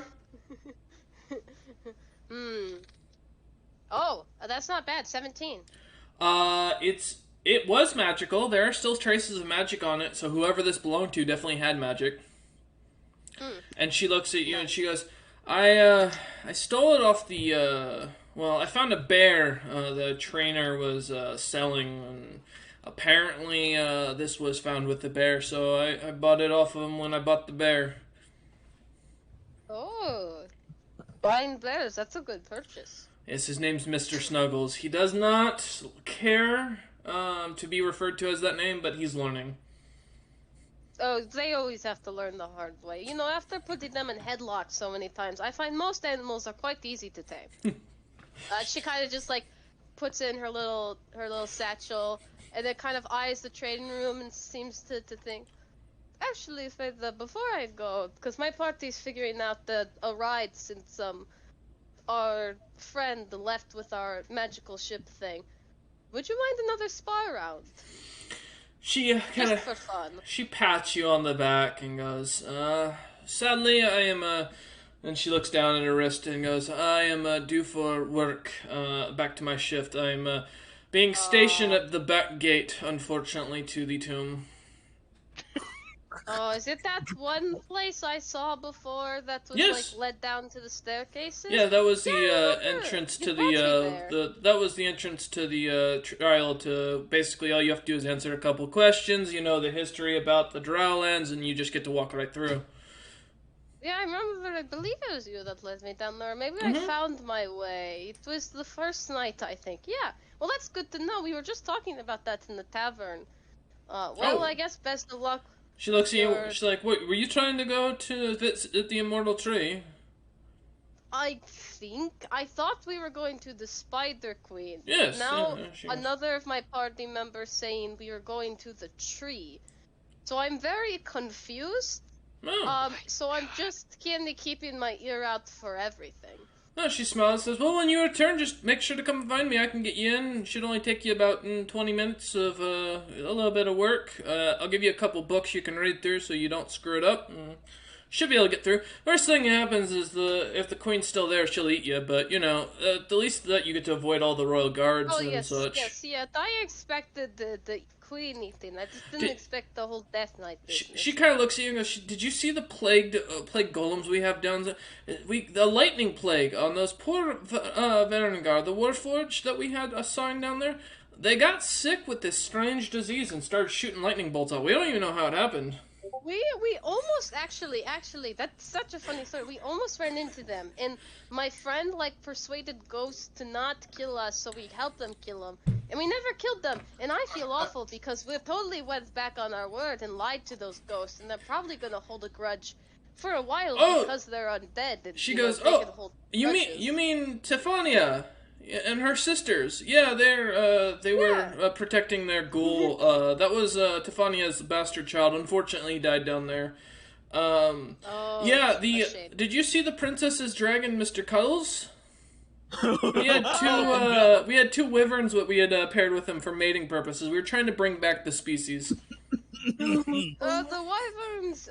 Oh, that's not bad. 17. It was magical. There are still traces of magic on it, so whoever this belonged to definitely had magic. And she looks at you and she goes, I stole it off the, I found a bear the trainer was selling, and apparently this was found with the bear, so I bought it off of him when I bought the bear. Oh, buying bears, that's a good purchase. Yes, his name's Mr. Snuggles. He does not care to be referred to as that name, but he's learning. Oh, they always have to learn the hard way. You know, after putting them in headlocks so many times, I find most animals are quite easy to tame. She kind of just like puts in her little satchel, and then kind of eyes the trading room and seems to think. Actually, before I go, because my party's figuring out a ride since our friend left with our magical ship thing. Would you mind another spy round? She kind Just for fun. She pats you on the back and goes, sadly I am, and she looks down at her wrist and goes, I am due for work, back to my shift. I'm being stationed at the back gate, unfortunately, to the tomb. Oh, is it that one place I saw before that was Yes. like led down to the staircases? Yeah, that was the Yeah, entrance you to brought me there. that was the entrance to the trial. To basically, all you have to do is answer a couple questions. You know the history about the Drownlands, and you just get to walk right through. Yeah, I remember. I believe it was you that led me down there. Maybe Mhm. I found my way. It was the first night, I think. Yeah. Well, that's good to know. We were just talking about that in the tavern. Oh. I guess best of luck. She looks at you. Sure. She's like, "Wait, were you trying to go to visit the Immortal Tree?" I thought we were going to the Spider Queen. Yes, Now yeah, she- another of my party members saying we were going to the tree. So I'm very confused. Oh. So I'm just kind of keeping my ear out for everything. No, she smiles and says, well, when you return, just make sure to come and find me. I can get you in. It should only take you about 20 minutes of a little bit of work. I'll give you a couple books you can read through so you don't screw it up. Should be able to get through. First thing that happens is if the queen's still there, she'll eat you. But, at least that you get to avoid all the royal guards Oh, and yes, such. yes, yeah. I expected the queen eating. I just didn't expect the whole death knight business. She kind of looks at you and goes, did you see the plague golems we have down there? The lightning plague on those poor Varangar, the Warforged that we had assigned down there? They got sick with this strange disease and started shooting lightning bolts out. We don't even know how it happened. We almost actually that's such a funny story. We almost ran into them, and my friend persuaded ghosts to not kill us, so we helped them kill them, and we never killed them. And I feel awful because we totally went back on our word and lied to those ghosts, and they're probably gonna hold a grudge for a while because they're undead. And, She you know, goes, they oh, can hold you grudges." mean Tefania and her sisters? Yeah, they were protecting their ghoul. That was Tefania's bastard child. Unfortunately, he died down there. Oh, Yeah, a shame. did you see the princess's dragon, Mr. Cuddles? We had two wyverns that we had paired with him for mating purposes. We were trying to bring back the species. The wyverns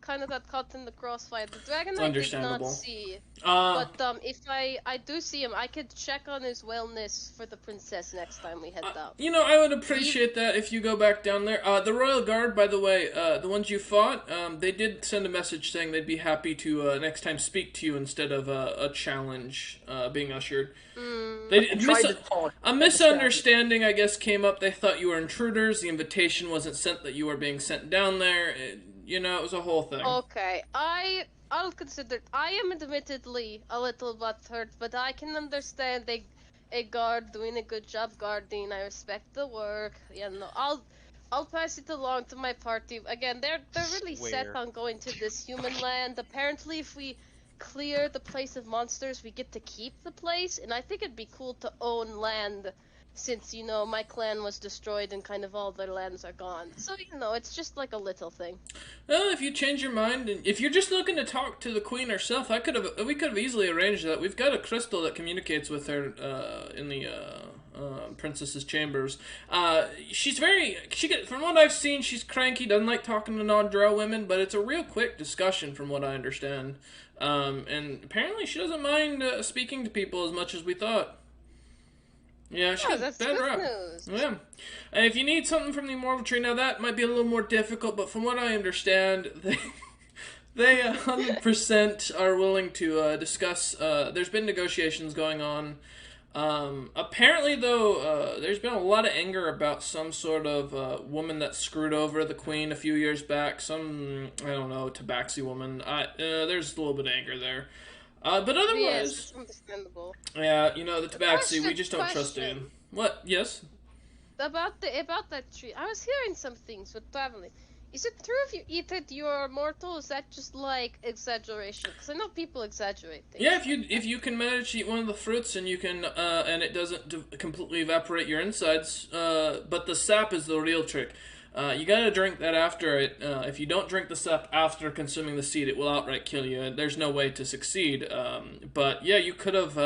kind of got caught in the crossfire. The dragon I did not see. But if I do see him, I could check on his wellness for the princess next time we head out. You know, I would appreciate that if you go back down there. The Royal Guard, by the way, the ones you fought, they did send a message saying they'd be happy to next time speak to you instead of a challenge being ushered. A misunderstanding, I guess, came up. They thought you were intruders. The invitation wasn't sent that you were being sent down there. It was a whole thing. Okay, I'll consider. I am admittedly a little butthurt, but I can understand a guard doing a good job guarding. I respect the work. I'll pass it along to my party. Again, they're really set on going to this human land. Apparently, if we clear the place of monsters, we get to keep the place, and I think it'd be cool to own land, since my clan was destroyed and kind of all their lands are gone. So it's just like a little thing. Well, if you change your mind, and if you're just looking to talk to the queen herself, we could have easily arranged that. We've got a crystal that communicates with her in the princess's chambers. From what I've seen, she's cranky, doesn't like talking to non-drow women, but it's a real quick discussion from what I understand. And apparently she doesn't mind speaking to people as much as we thought. Yeah, she that's good news. Yeah. And if you need something from the Immortal Tree, now that might be a little more difficult, but from what I understand, they 100% are willing to discuss. There's been negotiations going on. Apparently, though, there's been a lot of anger about some sort of woman that screwed over the queen a few years back. Some, I don't know, tabaxi woman. There's a little bit of anger there. But otherwise... Yes, it's understandable. Yeah, the tabaxi, we just don't trust him. What? Yes? About that tree, I was hearing some things with traveling. Is it true if you eat it, you're mortal? Is that just like exaggeration? Because I know people exaggerate things. Yeah, if you can manage to eat one of the fruits and you can and it doesn't completely evaporate your insides, but the sap is the real trick. You gotta drink that after it. If you don't drink the sap after consuming the seed, it will outright kill you. There's no way to succeed. But yeah, you could have.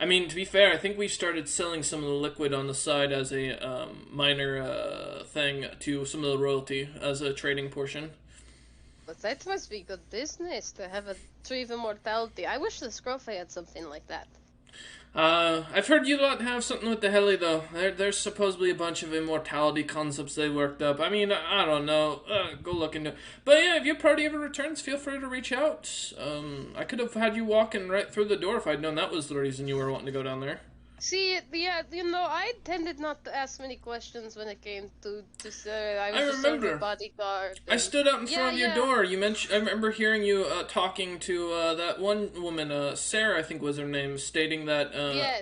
To be fair, I think we started selling some of the liquid on the side as a minor thing to some of the royalty as a trading portion. But that must be good business to have a tree of immortality. I wish the Scroffa had something like that. I've heard you lot have something with the heli, though. There's supposedly a bunch of immortality concepts they worked up. I don't know. Go look into it. But yeah, if your party ever returns, feel free to reach out. I could have had you walking right through the door if I'd known that was the reason you were wanting to go down there. See, yeah, I tended not to ask many questions when it came to I was just a bodyguard. I stood out in front of your door. I remember hearing you talking to that one woman, Sarah, I think was her name, stating that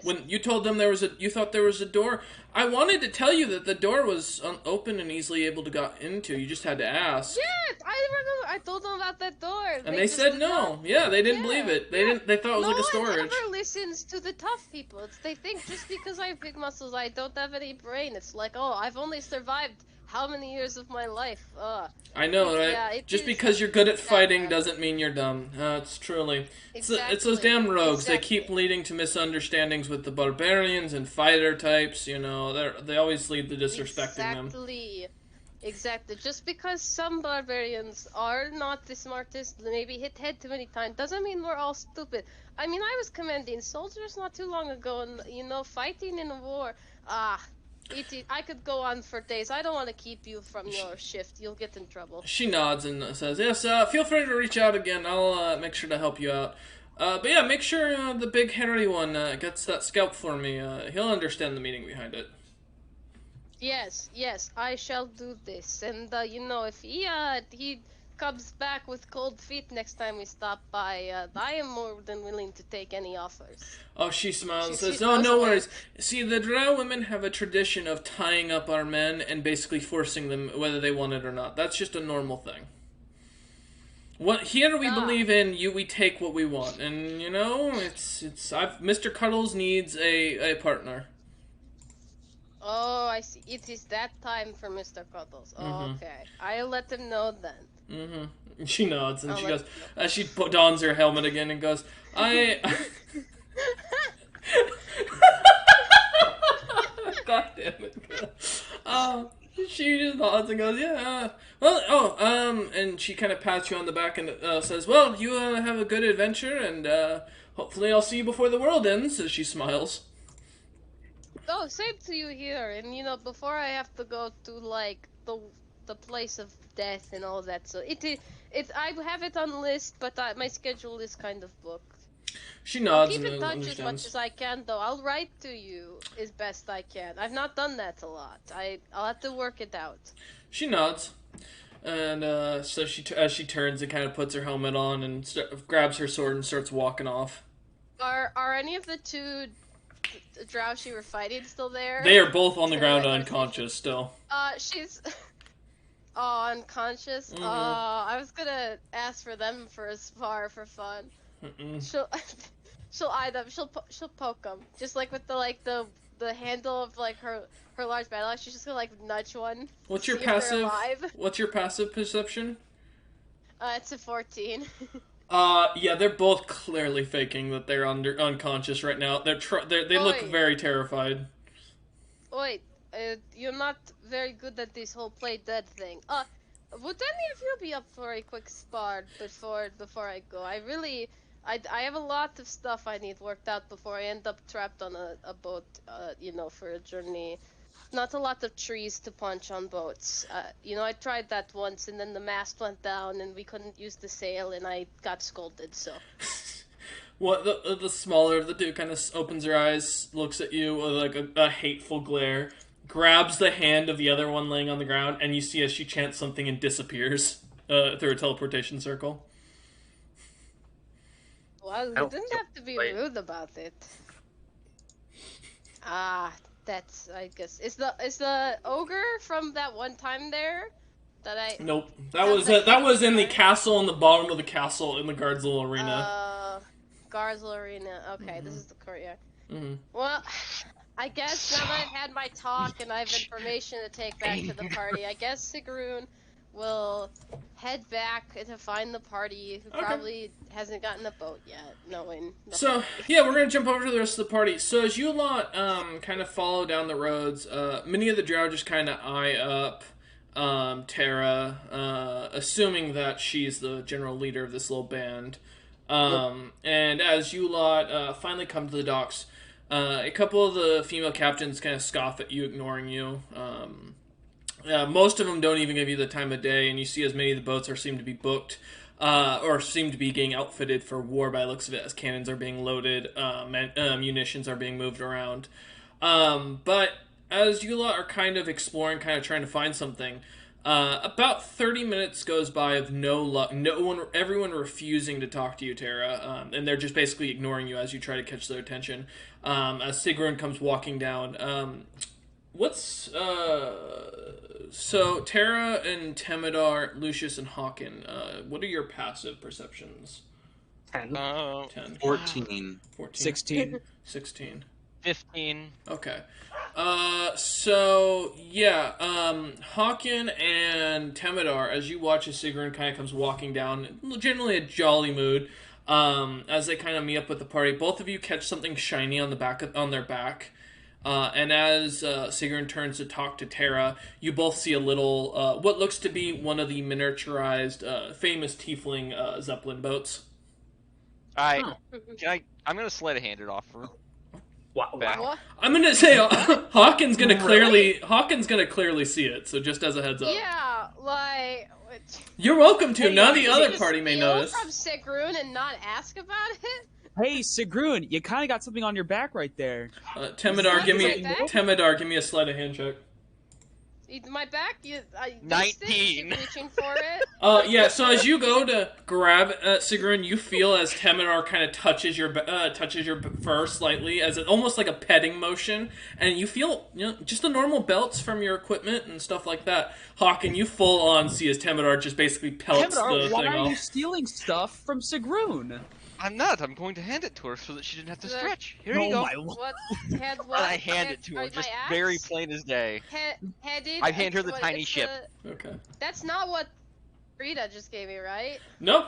when you told them you thought there was a door. I wanted to tell you that the door was open and easily able to get into. You just had to ask. Yeah, I remember. I told them about that door. And they said no. Yeah, they didn't believe it. They didn't. They thought it was like a storage. No one ever listens to the tough people. They think just because I have big muscles, I don't have any brain. It's like, oh, I've only survived how many years of my life? I know, right? Yeah, just because you're good at fighting doesn't mean you're dumb. It's truly... Exactly. It's those damn rogues. Exactly. They keep leading to misunderstandings with the barbarians and fighter types, They always lead to disrespecting them. Exactly. Just because some barbarians are not the smartest, maybe hit head too many times, doesn't mean we're all stupid. I was commanding soldiers not too long ago, and, fighting in a war, I could go on for days. I don't want to keep you from your shift. You'll get in trouble. She nods and says, yes, feel free to reach out again. I'll make sure to help you out. But yeah, make sure the big hairy one gets that scalp for me. He'll understand the meaning behind it. Yes, I shall do this. And, if he comes back with cold feet next time we stop by, I am more than willing to take any offers. Oh, she smiles and says, no worries. See, the Drow women have a tradition of tying up our men and basically forcing them whether they want it or not. That's just a normal thing. Here we believe in we take what we want. And, Mr. Cuddles needs a partner. Oh, I see. It is that time for Mr. Cuddles. Oh, okay. I'll let him know then. Mm-hmm. She nods and she goes, as she dons her helmet again and goes, God damn it. She just nods and goes, yeah, and she kind of pats you on the back and says, well, you have a good adventure, and hopefully I'll see you before the world ends, as she smiles. Oh, same to you here. And before I have to go to like the place of death and all that, so I have it on the list, but my schedule is kind of booked. She I'll nods keep in and touch understands. as much as I can, though. I'll write to you as best I can. I've not done that a lot. I'll have to work it out. She nods, and so as she turns and kind of puts her helmet on and grabs her sword and starts walking off. Are any of the two drow she were fighting still there? They are both on the ground unconscious still. She's unconscious. Mhm. I was gonna ask for them for a spar for fun. She'll eye them. She'll poke them, just like with the handle of like her large battle axe. She's just gonna like nudge one. What's your see if they're passive? alive. What's your passive perception? It's a 14. Yeah, they're both clearly faking that they're unconscious right now. They look Oi. very terrified. Wait, you're not very good at this whole play dead thing. Would any of you be up for a quick spar before I go? I have a lot of stuff I need worked out before I end up trapped on a boat, for a journey. Not a lot of trees to punch on boats. I tried that once, and then the mast went down, and we couldn't use the sail, and I got scolded, so... What the smaller of the two kind of opens her eyes, looks at you with like a hateful glare, grabs the hand of the other one laying on the ground, and you see as she chants something and disappears through a teleportation circle. Well, you didn't have to be rude about it. That's, I guess, is the ogre from that one time there? Nope, that was in the castle, in the bottom of the castle in the Gardzil Arena. Gardzil Arena. Okay, This is the courtyard. Mm-hmm. Well, I guess now that I've had my talk and I have information to take back to the party, I guess Sigrun will head back to find the party who probably hasn't gotten a boat yet, knowing... So, yeah, we're going to jump over to the rest of the party. So as you lot kind of follow down the roads, many of the drow just kind of eye up Terra, assuming that she's the general leader of this little band. And as you lot finally come to the docks, a couple of the female captains kind of scoff at you, ignoring you. Most of them don't even give you the time of day, and you see as many of the boats seem to be booked, or seem to be getting outfitted for war by the looks of it, as cannons are being loaded, munitions are being moved around. But as you lot are kind of exploring, kind of trying to find something, about 30 minutes goes by of no luck, everyone refusing to talk to you, Terra, and they're just basically ignoring you as you try to catch their attention. As Sigrun comes walking down, so Terra and Temidar, Lucius and Hawken, what are your passive perceptions? 10. 10. 14. 16. 16. 15. Okay. So, yeah, Hawken and Temidar, as you watch as Sigrun kind of comes walking down, generally a jolly mood, as they kind of meet up with the party, both of you catch something shiny on their back. And as Sigrun turns to talk to Terra, you both see a little, what looks to be one of the miniaturized, famous tiefling Zeppelin boats. I'm gonna sleight of hand it off her. Wow. What? I'm gonna say Hawken's gonna clearly see it. So just as a heads up. Yeah, like... You're welcome to. None of the Did other you party may steal notice. from Sigrun and not ask about it? Hey, Sigrun, you kind of got something on your back right there. Temidar, give me Back? a sleight of hand check. My back? 19. Reaching for it? Yeah. So as you go to grab Sigrun, you feel as Temidar kind of touches your fur slightly, as almost like a petting motion, and you feel just the normal belts from your equipment and stuff like that. Hawken, you full on see as Temidar just basically pelts Temidar, the why thing are you off. stealing stuff from Sigrun? I'm not. I'm going to hand it to her so that she didn't have to Look. stretch. Here you go. my lord. What? Head what? And I hand it to her, my just axe? very plain as day. Headed? I hand her the What, tiny it's ship. Okay. That's not what Rita just gave me, right? Nope.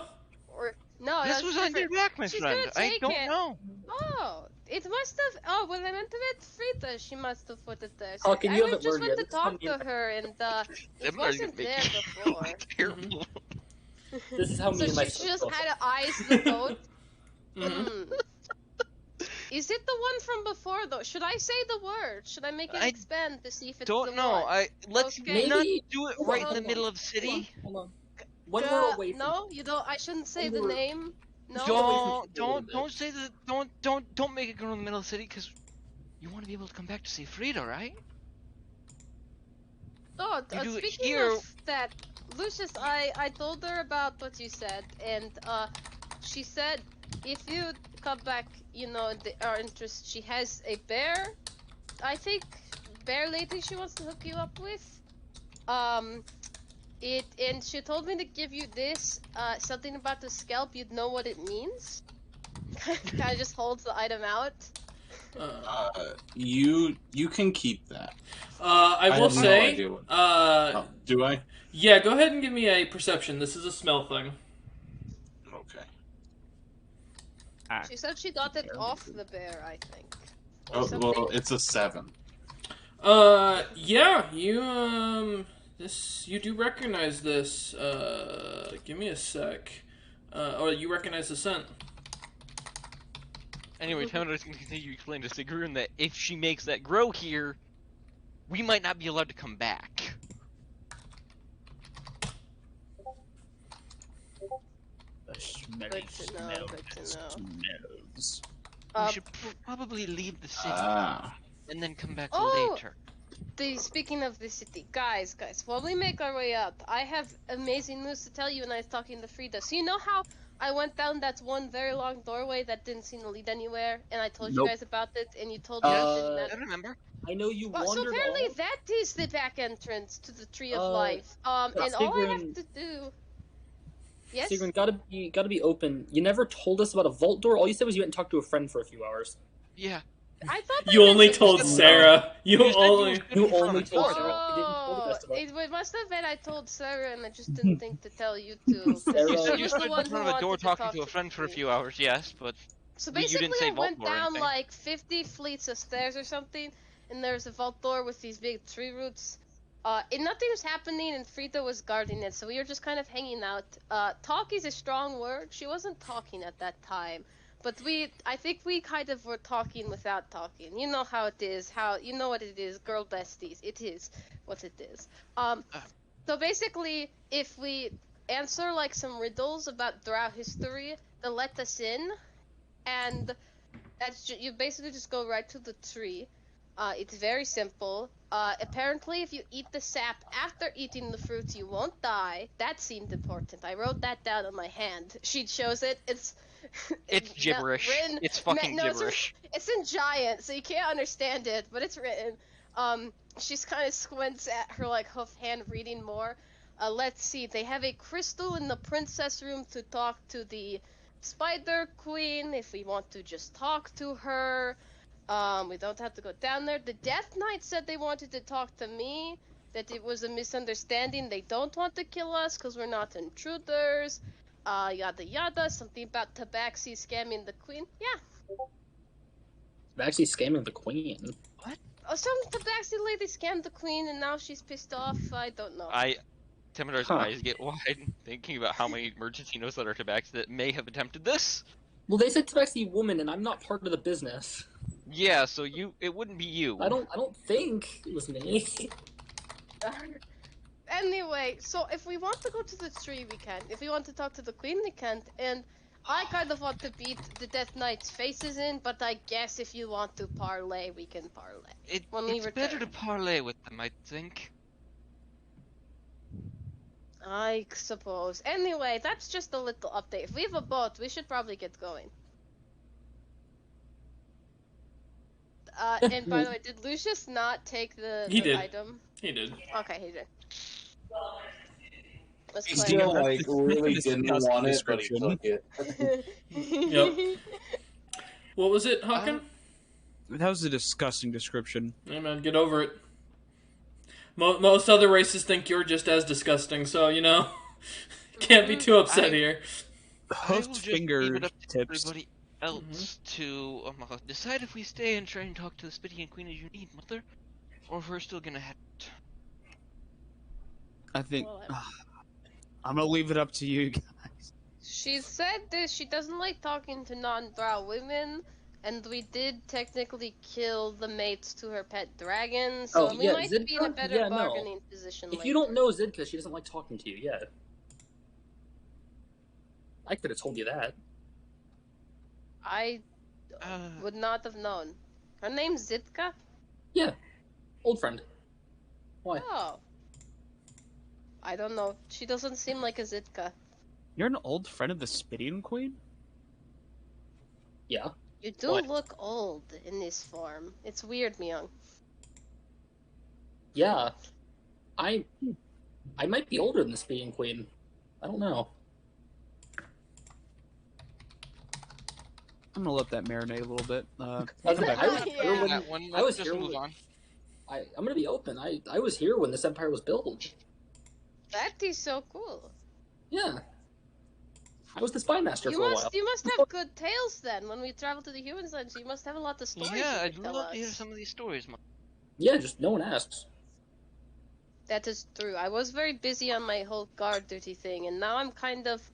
Or No, This that's was on your different. back, my She's friend. gonna I take don't it. know. Oh, it must have. Oh, when I went to meet Frida, she must have put it there. How can I you haven't just learned went yet? to talk to her, and it That might wasn't make there you before. terrible. This is how me So and my she just sister- had to ice the boat. Mhm. Is it the one from before though? Should I say the word? Should I make it I expand to see if it's Don't the know. one? Let's Okay. not Maybe- do it hold right on, in the hold middle on. of city. Hold on. When we're away from No, you don't. I shouldn't say When the we're- name. No. Don't say the don't make it go in the middle of the city because you want to be able to come back to see Frida, right? Oh, You do it speaking here- of that, Lucius, I told her about what you said, and she said if you come back, you know, our interest. She has a bear. I think bear lady she wants to hook you up with. And she told me to give you this. Something about the scalp. You'd know what it means. Kind of just holds the item out. You can keep that. I will have no say, idea what- uh, Do I? yeah, go ahead and give me a perception. This is a smell thing. Okay. She said she got it off the bear. I think. Or Oh, something. well, it's a 7. Yeah, you do recognize this. Give me a sec. Or you recognize the scent. Anyway, Tamara's going to continue to explain to Sigrun that if she makes that grow here, we might not be allowed to come back. Good to know. Good to know. Smells. We should probably leave the city Ah. and then come back Oh! later. Speaking of the city, guys, while we make our way out, I have amazing news to tell you. And I was talking to Frida. So you know how I went down that one very long doorway that didn't seem to lead anywhere, and I told you Nope. guys about it, and you told me it didn't I matter. remember. I know you Well, so wandered apparently off. that is the back entrance to the Tree of Uh, Life. And all I have Sigrun- to do. Yes. Sigrun, gotta be open. You never told us about a vault door. All you said was you went and talked to a friend for a few hours. Yeah. I thought I You only mentioned told this. Sarah. You You said you only. was You gonna be only from told Florida. Sarah. You didn't tell the Oh, rest of us. it must have been I told Sarah, and I just didn't think to tell you two. 'Cause Sarah- You she said you was stood the in one front who of a door wanted to talking talk to a friend for a me. few hours, yes, but So You didn't basically, say I vault went door or down anything. like 50 fleets of stairs or something, and there's a vault door with these big tree roots. And nothing was happening, and Frida was guarding it, so we were just kind of hanging out. Talk is a strong word. She wasn't talking at that time, but I think we kind of were talking without talking. You know how it is. You know what it is, girl besties. It is what it is. So basically, if we answer like some riddles about Drow history, they'll let us in, and you basically just go right to the tree. It's very simple. Apparently, if you eat the sap after eating the fruit, you won't die. That seemed important. I wrote that down on my hand. She shows it. It's gibberish. written- It's fucking no, gibberish. It's in giant, so you can't understand it, but it's written. She's kind of squints at her like hoof hand, reading more. Let's see. They have a crystal in the princess room to talk to the Spider Queen if we want to just talk to her. We don't have to go down there. The Death Knight said they wanted to talk to me, that it was a misunderstanding. They don't want to kill us because we're not intruders. Yada yada. Something about Tabaxi scamming the queen. Yeah. I'm actually scamming the queen. Oh, some Tabaxi lady scammed the queen and now she's pissed off. I don't know. Timadar's Huh. eyes get wide, thinking about how many merchants he knows that are Tabaxi that may have attempted this. Well, they said Tabaxi woman, and I'm not part of the business. Yeah, so it wouldn't be you. I don't think it was me. Anyway, so if we want to go to the tree, we can. If we want to talk to the queen, we can't. And I kind of want to beat the Death Knight's faces in, but I guess if you want to parlay, we can parlay. When we It's better to return. parlay with them, I think. I suppose. Anyway, that's just a little update. If we have a boat, we should probably get going. And by the way, did Lucius not take the did. item? He did. Okay, he did. Let's He play. still like really This didn't disgusting want it, but he description. took it. Yep. What was it, Hakan? That was a disgusting description. Hey man, get over it. Most other races think you're just as disgusting, so you know, can't be too upset here. I will hoofed just leave it up to fingertips. everybody else to decide if we stay and try and talk to the Spitty and Queen as you need, Mother, or if we're still gonna head out. I think Well, I'm gonna leave it up to you guys. she said this. She doesn't like talking to non-drow women, and we did technically kill the mates to her pet dragon, so Oh, we yeah, might be in a Zidka? better Yeah, no. bargaining position If later. you don't know Zidka, she doesn't like talking to you. Yeah, I could have told you that. I would not have known. Her name's Zitka? Yeah, old friend. Why? Oh. I don't know. She doesn't seem like a Zitka. You're an old friend of the Spitting Queen? Yeah. You do What? look old in this form. It's weird, Myung. Yeah. I might be older than the Speeding Queen. I don't know. I'm gonna let that marinate a little bit. I Come back. was Yeah. here when That one, I was let's just here move when- on. I'm gonna be open. I was here when this empire was built. That is so cool. Yeah. I was the spy master You for a while. must have good tales then. When we travel to the humans, then you must have a lot of stories. Yeah, you I'd could tell love to hear us. some of these stories, Mother. Yeah, just no one asks. That is true. I was very busy on my whole guard duty thing, and now I'm kind of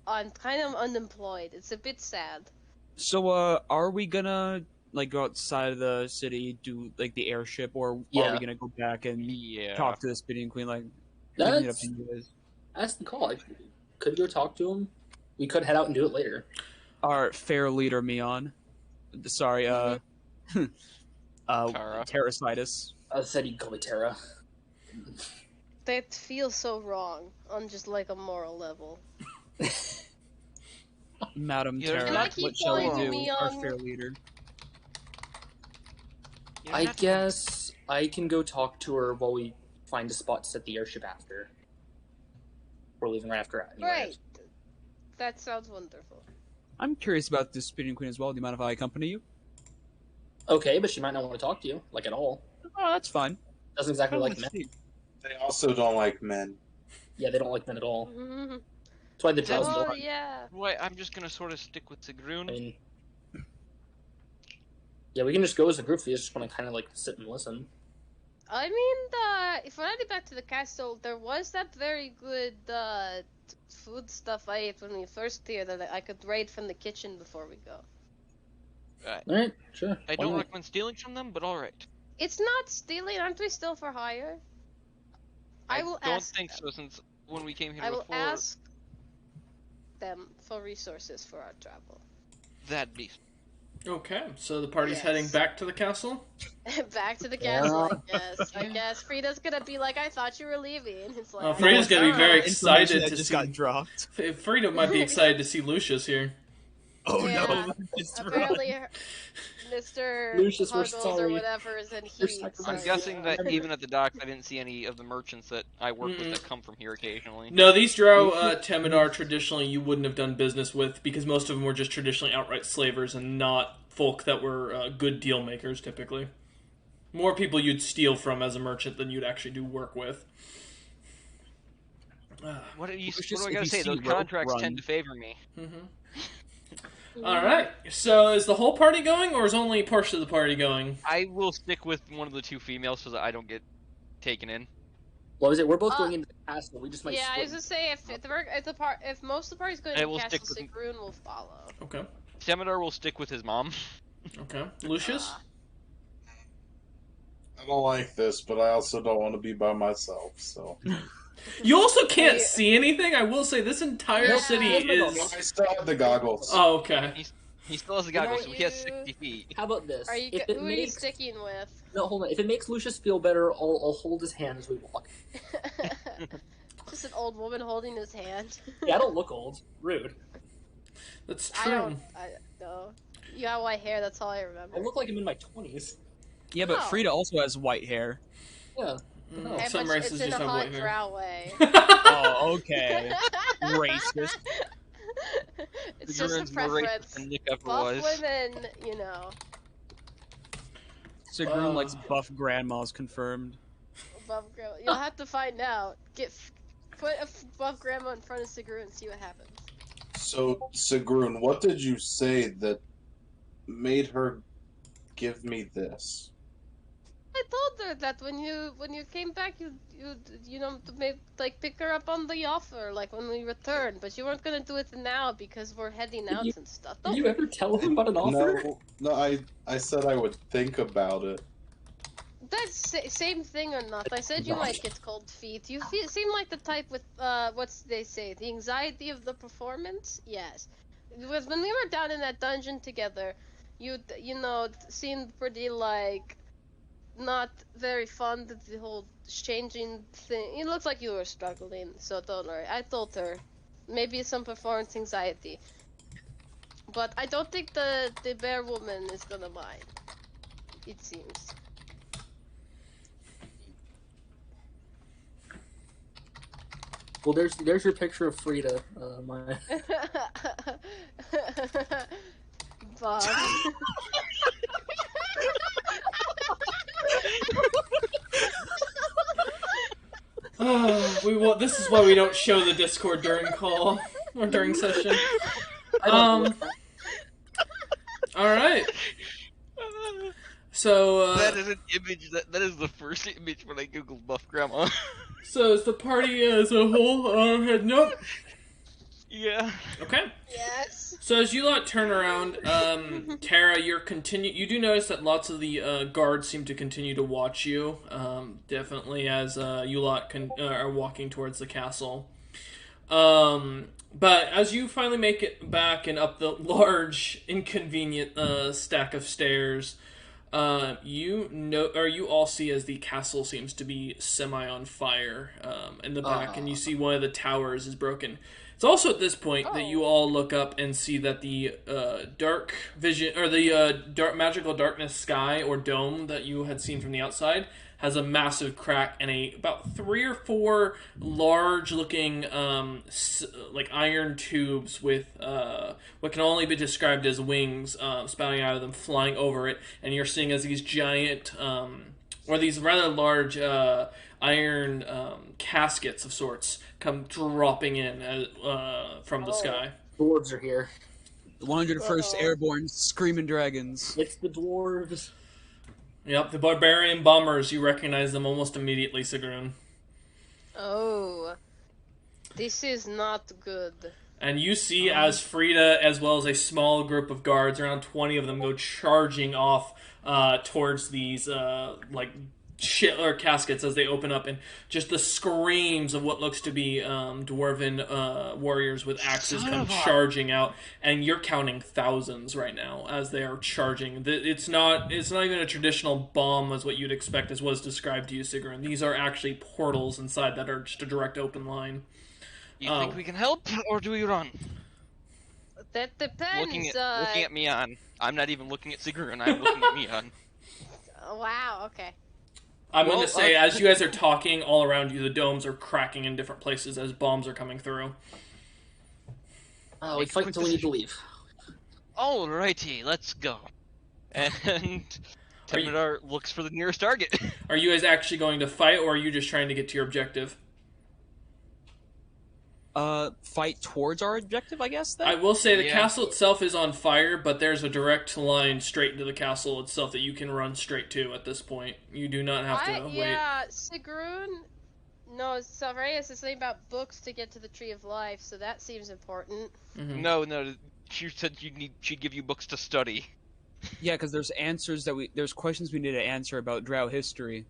unemployed. It's a bit sad. So, are we gonna like go outside of the city, do like the airship, or are Yeah. we gonna go back and Yeah. talk to the Spitting Queen? Like, leaving it up That's to you guys. that's the call. I could go talk to him. We could head out and do it later. Our fair leader, Mion. Sorry, Tara. Terracitus. I said he'd call me Terra. That feels so wrong on just like a moral level. Madam You're Terra, not what shall we calling do? me Our young. fair leader. You're I not- guess I can go talk to her while we find a spot to set the airship after. We're leaving right after. Anyways. Right. That sounds wonderful. I'm curious about this Spitting Queen as well. Do you mind if I accompany you? Okay, but she might not want to talk to you, like at all. Oh, that's fine. Doesn't exactly like men. They also don't like men. Yeah, they don't like men at all. Mhm. That's why the Drows Oh don't. yeah. Wait, I'm just gonna sort of stick with I Sigrun. mean, yeah, we can just go as a group if you just want to kind of like sit and listen. I mean, if we're heading back to the castle, there was that very good food stuff I ate when we first here that I could raid from the kitchen before we go. All right, sure. I why don't not? recommend stealing from them, but alright. It's not stealing, aren't we still for hire? I will don't ask think them. so, since when we came here I will before, ask them for resources for our travel. that beast. Okay, so the party's Yes. heading back to the castle. Back to the Yeah. castle, I guess. I guess Frida's gonna be like, I thought you were leaving. It's like, Oh, Frida's gonna be very Information excited that to just see. got dropped. Frida might be excited to see Lucius here. Oh Yeah. no! It's apparently, Mr. Lucius, we're Huggles or sorry. whatever is in You're heat. sacrificing- I'm so, guessing yeah. that even at the docks, I didn't see any of the merchants that I work with Mm-mm. that come from here occasionally. No, these Drow Temidar traditionally you wouldn't have done business with because most of them were just traditionally outright slavers and not folk that were good deal makers typically. More people you'd steal from as a merchant than you'd actually do work with. What do you? It's What just do I if gotta you say? see Those rope contracts run. tend to favor me. All right. So is the whole party going, or is only a portion of the party going? I will stick with one of the two females so that I don't get taken in. What was it? We're both Uh, going into the castle. We just might Yeah, I was split. just say if most of the party's going I to will the castle, stick with- Sigrun will follow. Okay. Temidar will stick with his mom. Okay. Lucius. I don't like this, but I also don't want to be by myself. So You also can't I- see anything. I will say this entire Yeah. city Yeah. is. I still have the goggles. Oh, okay. He still has the You know, goggles, so he has you- 60 feet. How about this? Are you? If Who it are you makes sticking with? no, hold on. If it makes Lucius feel better, I'll hold his hand as we walk. Just an old woman holding his hand. Yeah, I don't look old. Rude. That's I true. don't. I no. You have white hair. That's all I remember. I look like I'm in my 20s. Yeah, but Oh. Frida also has white hair. Yeah. Mm, Hey, some but races it's in just a have hot white hair. drow way. Oh, okay. Racist. It's just a Sigrun's more racist preference. than Nick ever Buff was. women, you know. Sigrun likes buff grandmas confirmed. Buff grandma. You'll have to find out. Put a buff grandma in front of Sigrun and see what happens. So, Sigrun, what did you say that made her give me this? I told her that when you came back, you know, to like pick her up on the offer, like when we return. But you weren't gonna do it now because we're heading out and stuff. Did you ever tell him about an offer? No, I said I would think about it. That's same thing or not. I said you might get cold feet. You seem like the type with what's they say, the anxiety of the performance. Yes, because when we were down in that dungeon together, you know seemed pretty like not very fond of the whole changing thing. It looks like you were struggling, so don't worry. I told her maybe some performance anxiety, but I don't think the bear woman is gonna mind. It seems. Well, there's your picture of Frida, Maya. Bob. This is why we don't show the Discord during call or during session. All right. So that is an image that is the first image when I googled buff grandma. So is the party as a whole heading up? Yeah. Okay. Yes. So as you lot turn around, Tara, you do notice that lots of the guards seem to continue to watch you. Definitely as you lot are walking towards the castle. But as you finally make it back and up the large, inconvenient stack of stairs, you all see as the castle seems to be semi on fire in the back, and you see one of the towers is broken. It's also at this point that you all look up and see that the dark vision, or the magical darkness sky or dome that you had seen from the outside has a massive crack and about 3 or 4 large-looking like iron tubes with what can only be described as wings spouting out of them, flying over it, and you're seeing as these giant or these rather large iron caskets of sorts come dropping in from the sky. Dwarves are here. The 101st Airborne Screaming Dragons. It's the dwarves. Yep, the barbarian bombers. You recognize them almost immediately, Sigrun. Oh, this is not good. And you see as Frida, as well as a small group of guards, around 20 of them, go charging off towards these caskets as they open up, and just the screams of what looks to be dwarven warriors with axes come charging out, and you're counting thousands right now as they are charging. It's not even a traditional bomb as what you'd expect, as was described to you, Sigrun. These are actually portals inside that are just a direct open line. You think we can help, or do we run? That depends. Looking at Mian. I'm not even looking at Sigrun, I'm looking at Mian. Wow, okay. I'm going to say, as you guys are talking, all around you, the domes are cracking in different places as bombs are coming through. We fight until we need to leave. Alrighty, let's go. And Temnadar looks for the nearest target. Are you guys actually going to fight, or are you just trying to get to your objective? Fight towards our objective, I guess, then? I will say the castle itself is on fire, but there's a direct line straight into the castle itself that you can run straight to at this point. You do not have to wait. Yeah, Sigrun... No, Salvarius is saying about books to get to the Tree of Life, so that seems important. Mm-hmm. No, she said she'd give you books to study. Yeah, because there's there's questions we need to answer about Drow history.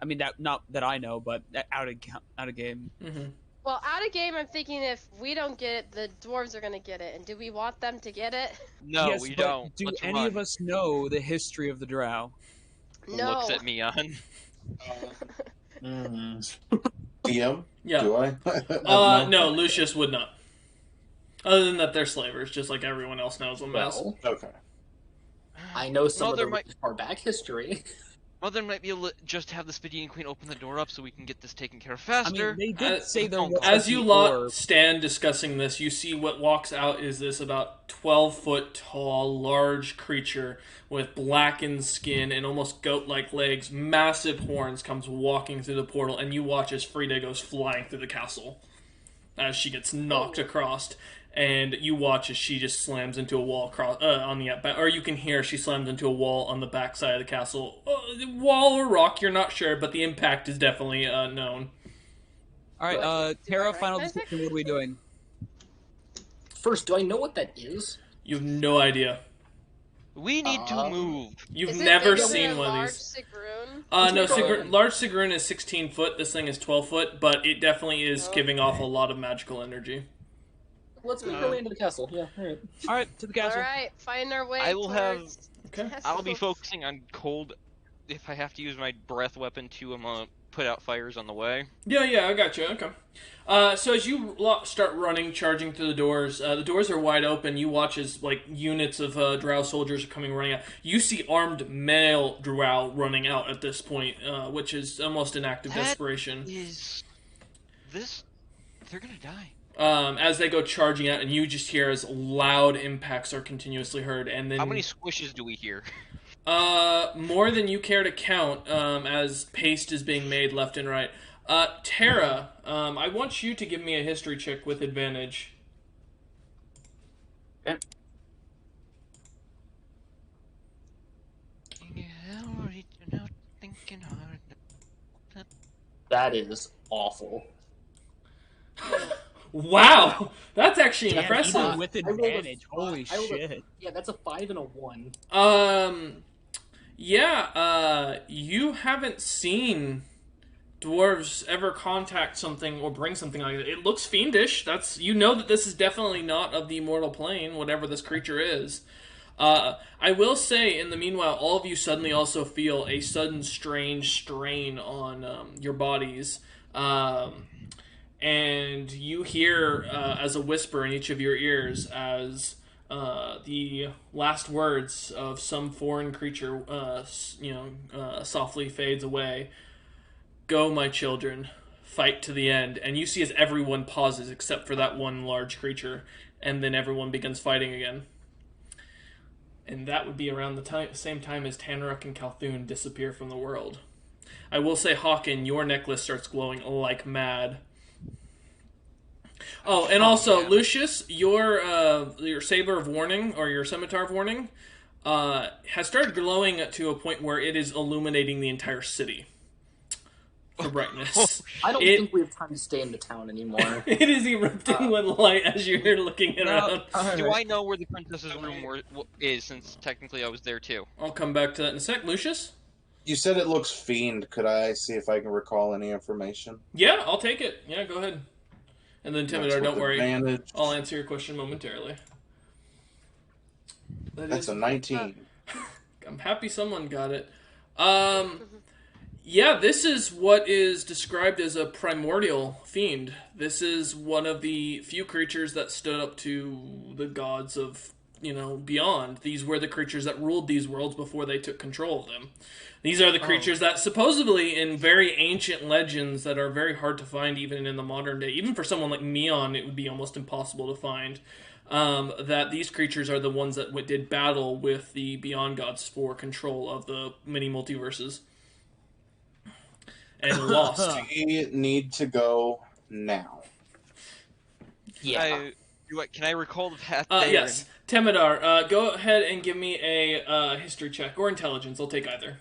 I mean, not that I know, but out of game. Mm-hmm. Well, out of game, I'm thinking if we don't get it, the dwarves are gonna get it, and do we want them to get it? No, yes, we but don't. Do Let's any run. of us know the history of the Drow? No. Looks at Mian. DM? Yeah. Do I? No, Lucius would not. Other than that, they're slavers, just like everyone else knows them as. Well, Okay. I know some of Mother the might- far back history. Mother might be able to just have the Spadian Queen open the door up so we can get this taken care of I faster. mean, they did say there was As you the lot orb. stand discussing this, you see what walks out is this about 12-foot tall, large creature with blackened skin and almost goat-like legs, massive horns, comes walking through the portal, and you watch as Frida goes flying through the castle. as she gets knocked across, and you watch as she just slams into a wall on the or you can hear she slams into a wall on the back side of the castle. Wall or rock, you're not sure, but the impact is definitely known. All right, Terra, final decision. What are we doing? First, do I know what that is? You have no idea. We need to move. You've never seen one of large these. Sigrun? No, large Sigrun is 16 foot. This thing is 12 foot, but it definitely is giving off a lot of magical energy. Let's make our way into the castle. Yeah, alright. Alright, to the castle. Alright, find our way I will have. towards Okay. castle. I'll be focusing on cold. If I have to use my breath weapon to put out fires on the way. Yeah, I got you. Okay. So as you start running, charging through the doors are wide open. You watch as units of Drow soldiers are coming running out. You see armed male Drow running out at this point, which is almost an act of desperation. They're gonna die. As they go charging out, and you just hear as loud impacts are continuously heard, and then how many squishes do we hear? More than you care to count, as paste is being made left and right. Terra, I want you to give me a history check with advantage. Okay. That is awful. Wow, that's actually Damn, impressive. even with advantage, holy shit. Yeah, that's a 5 and a 1. You haven't seen dwarves ever contact something or bring something like that. It looks fiendish. You know that this is definitely not of the immortal plane, whatever this creature is. I will say, in the meanwhile, all of you suddenly also feel a sudden strange strain on your bodies. And you hear, as a whisper in each of your ears, as the last words of some foreign creature, softly fades away. Go, my children, fight to the end. And you see as everyone pauses, except for that one large creature, and then everyone begins fighting again. And that would be around the same time as Tanaruk and Calthun disappear from the world. I will say, Hawken, your necklace starts glowing like mad. Oh, and also, Lucius, your Saber of Warning, or your Scimitar of Warning, has started glowing to a point where it is illuminating the entire city for brightness. I don't think we have time to stay in the town anymore. It is erupting with light as you're looking around. Do I know where the princess's room is, since technically I was there too? I'll come back to that in a sec. Lucius? You said it looks fiend. Could I see if I can recall any information? Yeah, I'll take it. Yeah, go ahead. And then Timidar, don't worry. Advantage. I'll answer your question momentarily. That's a 19. I'm happy someone got it. Yeah, this is what is described as a primordial fiend. This is one of the few creatures that stood up to the gods of, beyond. These were the creatures that ruled these worlds before they took control of them. These are the creatures that supposedly, in very ancient legends that are very hard to find even in the modern day, even for someone like Meon, it would be almost impossible to find, that these creatures are the ones that did battle with the Beyond Gods for control of the many multiverses. And lost. We need to go now. Yeah. Can I recall the path there? Yes. Temidar, go ahead and give me a history check, or intelligence. I'll take either.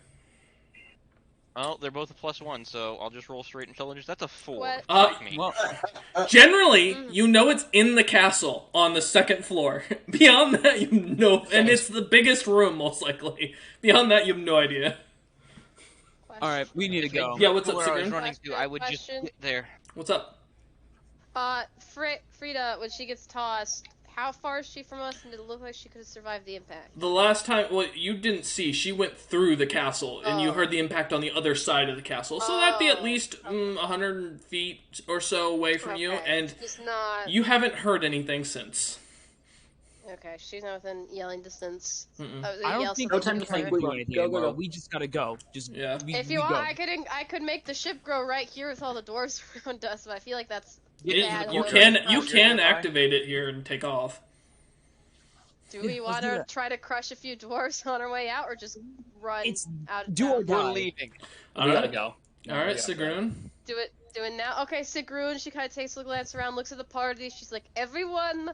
Well, they're both a +1, so I'll just roll straight intelligence. That's a 4. What? Fuck me. Well, Generally, you know it's in the castle on the second floor. Beyond that, and it's the biggest room, most likely. Beyond that, you have no idea. alright, we need to go. Yeah, what's up, Where I was Sigrun? running to, I would just get there. What's up? Frida, when she gets tossed, how far is she from us, and did it look like she could have survived the impact? The last time, you didn't see. She went through the castle, and you heard the impact on the other side of the castle. So that'd be at least 100 feet or so away from you, and you haven't heard anything since. Okay, she's not within yelling distance. I don't think No time to we think. can do anything Go, anymore. go. We just gotta go. Yeah. If you want, I could make the ship grow right here with all the doors around us, but I feel like that's bad. You can activate it here and take off. Do we Let's want do to that. try to crush a few dwarves on our way out, or just run It's out of do town? or die. We're leaving. We gotta go. All right, Sigrun. Do it now. Okay, Sigrun, she kind of takes a glance around, looks at the party. She's like, everyone,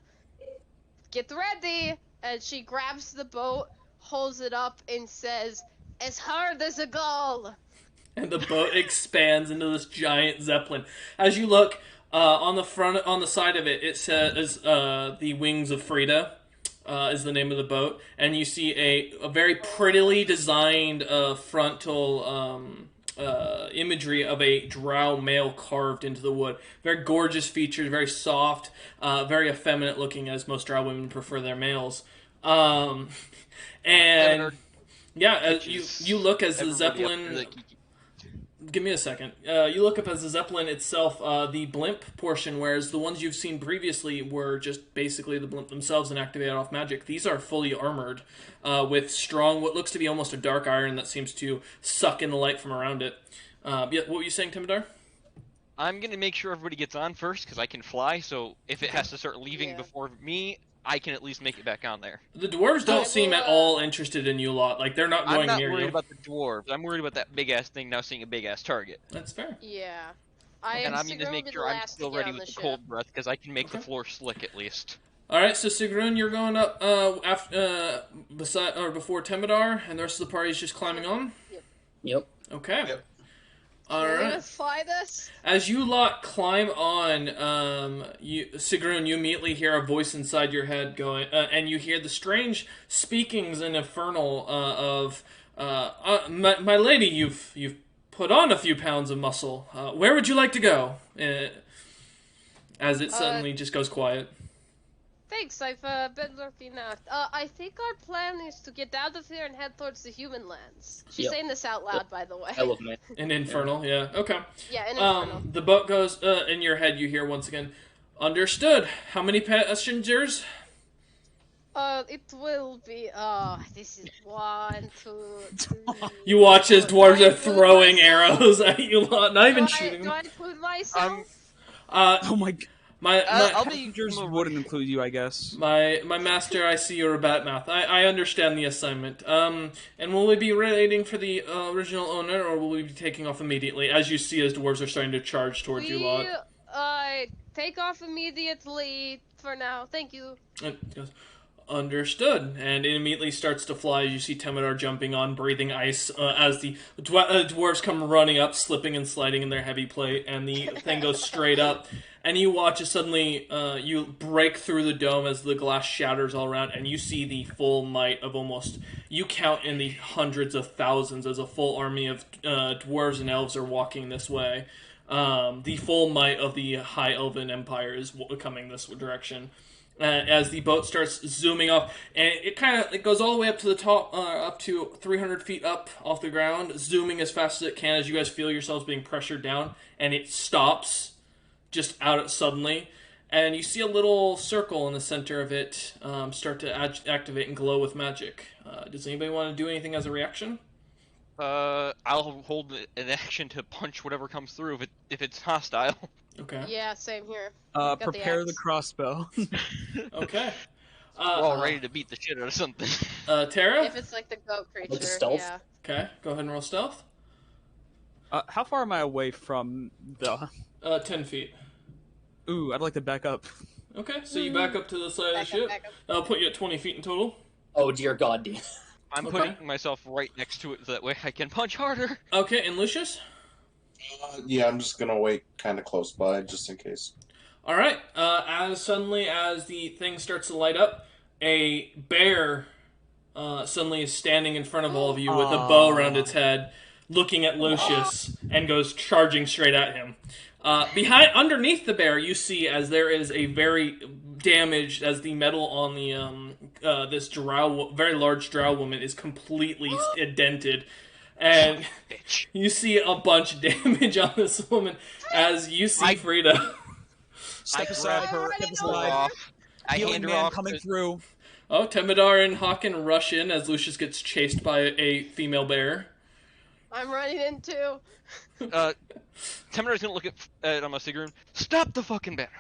get ready. And she grabs the boat, holds it up, and says, as hard as a gull. And the boat expands into this giant zeppelin. As you look on the side of it, it says "The Wings of Frida" is the name of the boat, and you see a very prettily designed frontal imagery of a drow male carved into the wood. Very gorgeous features, very soft, very effeminate looking, as most drow women prefer their males. And yeah, you look as the zeppelin. Give me a second. You look up as the zeppelin itself, the blimp portion, whereas the ones you've seen previously were just basically the blimp themselves and activated off magic. These are fully armored with strong, what looks to be almost a dark iron that seems to suck in the light from around it. Yeah, what were you saying, Timidar? I'm going to make sure everybody gets on first, because I can fly, so if it has to start leaving before me, I can at least make it back on there. The dwarves don't seem at all interested in you lot. Like, they're not going near you. I'm not worried about the dwarves. I'm worried about that big-ass thing now seeing a big-ass target. That's fair. Yeah. And I'm going to make sure I'm still ready with the cold breath, because I can make the floor slick at least. Alright, so Sigrun, you're going up before Temidar, and the rest of the party is just climbing on? Yep. Okay. Yep. Alright. Fly this? As you lot climb on, Sigrun, you immediately hear a voice inside your head going, and you hear the strange speakings in Infernal of, my lady, you've put on a few pounds of muscle. Where would you like to go? As it suddenly just goes quiet. Thanks, I've been looking out. I think our plan is to get out of here and head towards the human lands. She's saying this out loud, by the way. I love it. In Infernal, yeah. Okay. Yeah, in Infernal. The boat goes, in your head you hear once again, understood. How many passengers? It will be, this is 1, 2, 3... You watch as dwarves are throwing arrows at you lot, not even shooting Do them. I include myself? Oh my god. I'll be Passengers wouldn't include you, I guess. My master, I see you're a Batmouth. I understand the assignment. And will we be waiting for the original owner, or will we be taking off immediately? As you see, as dwarves are starting to charge towards you lot. Take off immediately for now. Thank you. And he goes, understood. And it immediately starts to fly as you see Temidar jumping on, breathing ice, as the dwarves come running up, slipping and sliding in their heavy plate, and the thing goes straight up. And you watch as suddenly you break through the dome as the glass shatters all around, and you see the full might of almost, you count in the hundreds of thousands as a full army of dwarves and elves are walking this way. The full might of the High Elven Empire is coming this direction. As the boat starts zooming off, and it goes all the way up to the top, up to 300 feet up off the ground, zooming as fast as it can as you guys feel yourselves being pressured down, and it stops just out suddenly, and you see a little circle in the center of it start to activate and glow with magic. Does anybody want to do anything as a reaction? I'll hold an action to punch whatever comes through if it's hostile. Okay. Yeah, same here. Prepare the crossbow. Okay. We're all ready to beat the shit out of something. Tara? If it's like the goat creature, Like stealth? yeah. Okay, go ahead and roll stealth. How far am I away from the... 10 feet. Ooh, I'd like to back up. Okay, so you back up to the side of the ship. Back up. That'll put you at 20 feet in total. Oh dear God, dear. I'm Okay. putting myself right next to it so that way I can punch harder. Okay, and Lucius? Yeah, I'm just gonna wait kind of close by just in case. Alright, as suddenly as the thing starts to light up, a bear suddenly is standing in front of all of you with a bow around its head, looking at Lucius, and goes charging straight at him. Underneath the bear, you see as there is a very damaged, as the metal on the this very large drow woman is completely dented, and you see a bunch of damage on this woman as you see Frida. Step aside, step aside. I Healing hand her man off. coming through. Oh, Temidar and Hawken rush in as Lucius gets chased by a female bear. I'm running in too. Temedar's gonna look at Sigrun. Stop the fucking bear!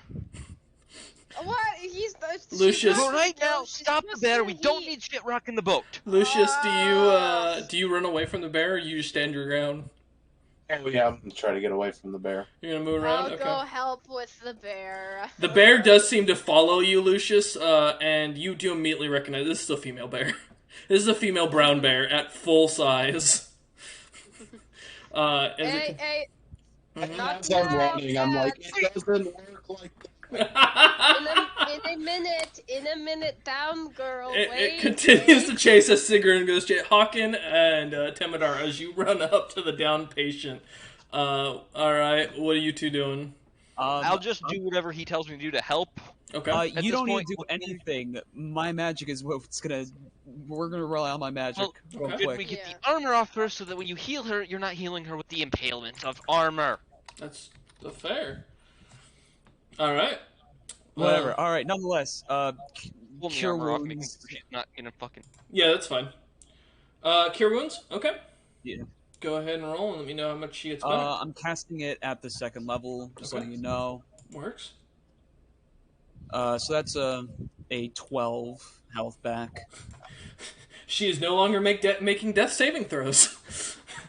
What? He's Lucius. Go right now. Stop the bear. We don't need shit rocking the boat. Lucius, do you run away from the bear, or you just stand your ground? Oh yeah, I'm gonna try to get away from the bear. You're gonna move around? I'll Okay. go help with the bear. The bear does seem to follow you, Lucius, and you do immediately recognize this is a female bear. This is a female brown bear at full size. Hey, Mhm. not As I'm now, running, I'm like, Dad. it doesn't work like In a minute, down, girl. It Wait, continues wait. to chase as Sigrun goes Hawken and Temidar as you run up to the down patient. Alright, what are you two doing? I'll just do whatever he tells me to do to help. Okay. At You this don't need point, to do anything. My magic is what's gonna. We're gonna rely on my magic Well, real okay. Good, quick. we get Yeah. the armor off first, so that when you heal her, you're not healing her with the impalement of armor. That's fair. Alright. Whatever. All right. Nonetheless, Pull the cure armor off, making wounds. sure she's not gonna fucking. Yeah, that's fine. Cure wounds? Okay. Yeah. Go ahead and roll and let me know how much she gets better. I'm casting it at the second level, just Okay. letting you know. Works. So that's a 12 health back. She is no longer making death saving throws.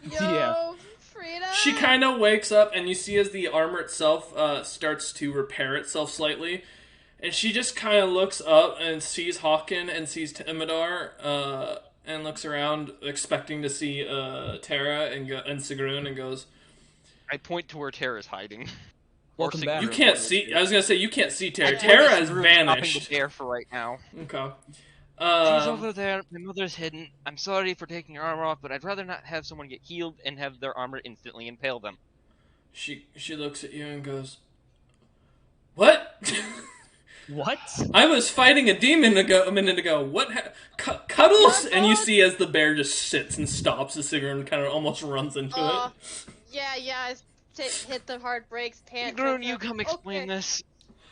Yo, Yeah. Frida. She kind of wakes up, and you see as the armor itself starts to repair itself slightly, and she just kind of looks up and sees Hawken and sees Temidar, and looks around expecting to see Terra and Sigrun, and goes, I point to where Terra's hiding. Welcome Or back. "You Sigrun, can't one of the see." two. I was gonna say you can't see Terra. I Terra point to has Sigrun stopping vanished. the bear for right now. Okay. She's over there. My mother's hidden. I'm sorry for taking her armor off, but I'd rather not have someone get healed and have their armor instantly impale them. She looks at you and goes, "What?" What? I was fighting a demon a minute ago. What? Cuddles? And you see as the bear just sits and stops as Sigrun kind of almost runs into it. Yeah, I hit the hard brakes. Can't. Sigrun, you come explain Okay. this.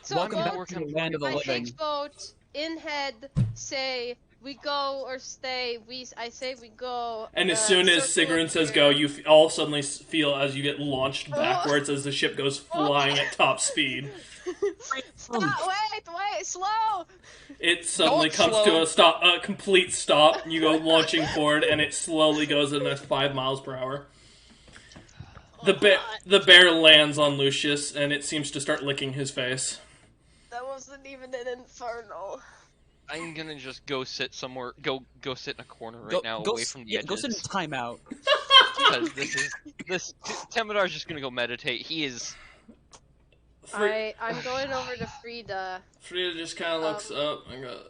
So Welcome vote, back to the land of the I living. take vote in head. Say we go or stay. I say we go. And as soon as circle Sigrun says appear. go, you all suddenly feel as you get launched backwards as the ship goes flying at top speed. Stop! Wait! Slow! It suddenly Don't comes to slow. a complete stop. You go launching forward, and it slowly goes in at 5 miles per hour. The bear lands on Lucius, and it seems to start licking his face. That wasn't even an inferno. I'm gonna just go sit somewhere. Go sit in a corner right Go, now, go, away from the yeah, edges. go sit in timeout. Because this Temidar's just gonna go meditate. He is. I'm going over to Frida. Frida just kind of looks up and goes,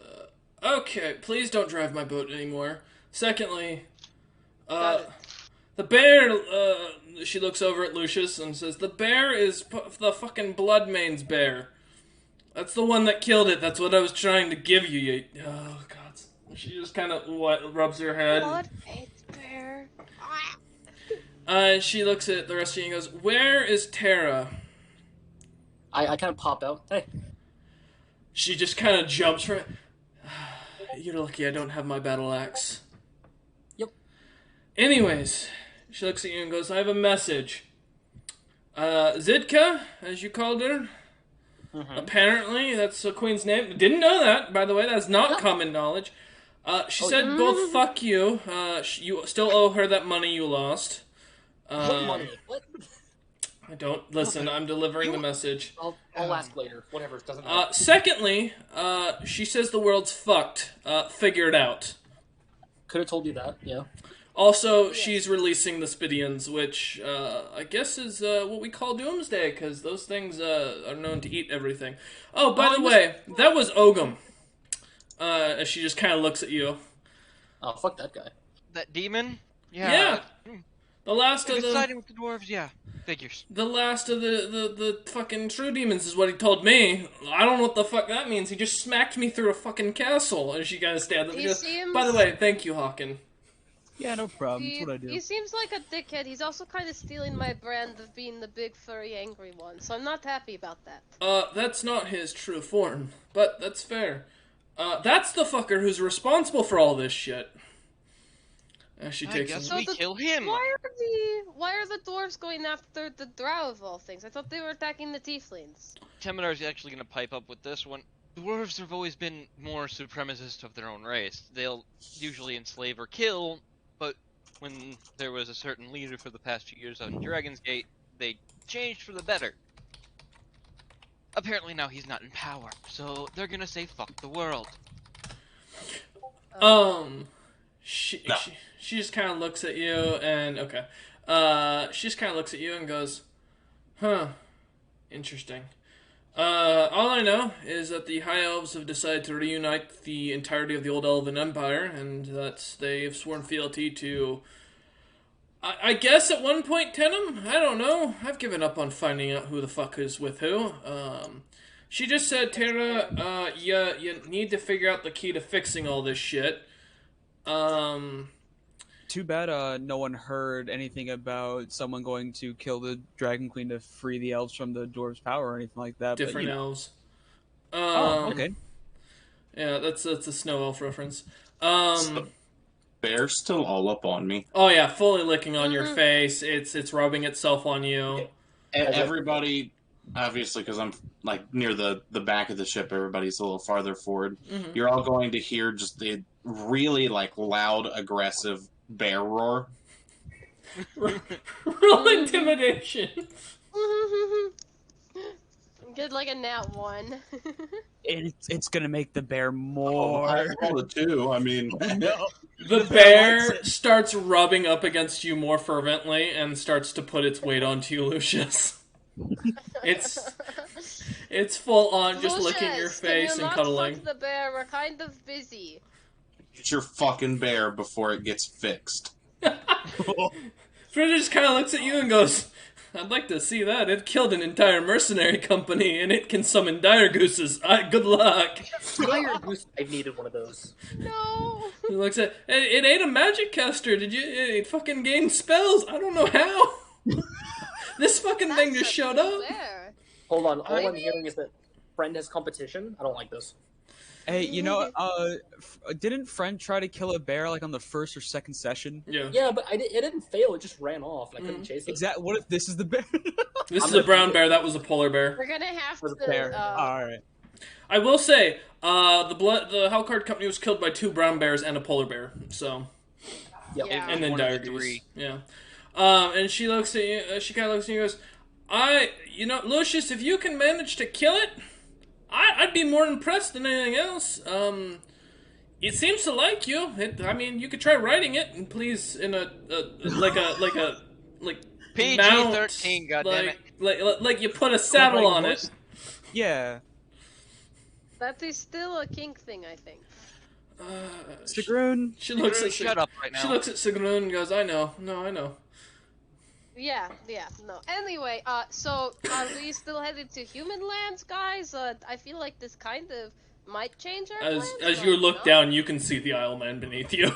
"Okay, please don't drive my boat anymore." Secondly, Got it. the bear. She looks over at Lucius and says, "The bear is the fucking Bloodmane's bear. That's the one that killed it. That's what I was trying to give you." Oh God. She just kind of rubs her head. Blood Faith Bear. She looks at the rest of you and goes, "Where is Terra?" I kind of pop out. Hey, She just kind of jumps from it. "You're lucky I don't have my battle axe." Yep. Anyways, she looks at you and goes, "I have a message. Zidka, as you called her. Apparently, that's the queen's name. Didn't know that, by the way. That's not common knowledge. She said both fuck you. You still owe her that money you lost. what money? What? I don't listen. I'm delivering the message. I'll ask later. Whatever. It doesn't matter. Secondly, she says the world's fucked. Figure it out. Could have told you that. Yeah. Also, she's releasing the Spidians, which I guess is what we call Doomsday, because those things are known to eat everything. Oh, by the way, that was Ogum. As she just kind of looks at you. Oh, fuck that guy. That demon? Yeah. The last of Siding the with the dwarves, yeah. Figures. the fucking true demons is what he told me. I don't know what the fuck that means. He just smacked me through a fucking castle. And she kind of stands up and He goes, seems- "By the way, thank you, Hawken." Yeah, no problem. That's what I do. He seems like a dickhead. He's also kind of stealing my brand of being the big furry angry one, so I'm not happy about that. That's not his true form, but that's fair. That's the fucker who's responsible for all this shit. She I takes guess him. we kill him. Why are the dwarves going after the drow of all things? I thought they were attacking the tieflings. Temidar's actually gonna pipe up with this one. Dwarves have always been more supremacist of their own race. They'll usually enslave or kill, but when there was a certain leader for the past few years on Dragon's Gate, they changed for the better. Apparently now he's not in power, so they're gonna say fuck the world. She No. she just kind of looks at you and she just kind of looks at you and goes, "Huh, interesting. All I know is that the High Elves have decided to reunite the entirety of the Old Elven Empire, and that they have sworn fealty to, I guess at one point, Tenem? I don't know. I've given up on finding out who the fuck is with who. She just said, Tara, you need to figure out the key to fixing all this shit. Too bad no one heard anything about someone going to kill the Dragon Queen to free the elves from the dwarves' power or anything like that. Different elves. Oh, okay. Yeah, that's a snow elf reference. So, bear's still all up on me. Oh yeah, fully licking on your face. It's rubbing itself on you. Everybody, obviously, because I'm like near the back of the ship, everybody's a little farther forward. Mhm. You're all going to hear just the really like loud, aggressive bear roar. Roll intimidation. Get like a nat 1. It's gonna make the bear more. I rolled a 2. I mean, No. The bear starts rubbing up against you more fervently and starts to put its weight onto you, Lucius. It's full on just licking your Lucius, face can you and not cuddling. fuck the bear? We're kind of busy. get your fucking bear before it gets fixed. Fred just kind of looks at you and goes, I'd like to see that. It killed an entire mercenary company, and it can summon dire gooses. Good luck. Dire goose. I needed one of those. No. He looks at it. Ain't a magic caster. It fucking gained spells. I don't know how. This fucking thing That's just a showed cool up. bear. Hold on. All I'm hearing is that friend has competition. I don't like this. Hey, you know, didn't Friend try to kill a bear like on the first or second session? Yeah. Yeah, but it didn't fail. It just ran off, and I couldn't chase it. Exactly. What if this is the bear? This is a brown bear. That was a polar bear. We're gonna have For the to. bear. All right. I will say, the Hellcard Company was killed by 2 brown bears and a polar bear. So, Yep. Yeah. and then One of dire the goose. 3. Yeah. And she looks at you. She kind of looks at you and goes, Lucius, if you can manage to kill it, I'd be more impressed than anything else. It seems to like you. You could try writing it, and please, in a PG-13, goddammit. like you put a saddle on it. Yeah. That is still a kink thing, I think. Sigrun. She looks at Shut up right now. She looks at Sigrun and goes, I know. Yeah, no. Anyway, so are we still headed to human lands, guys? I feel like this kind of might change our As plans. you but look no. down, you can see the Isle Man beneath you.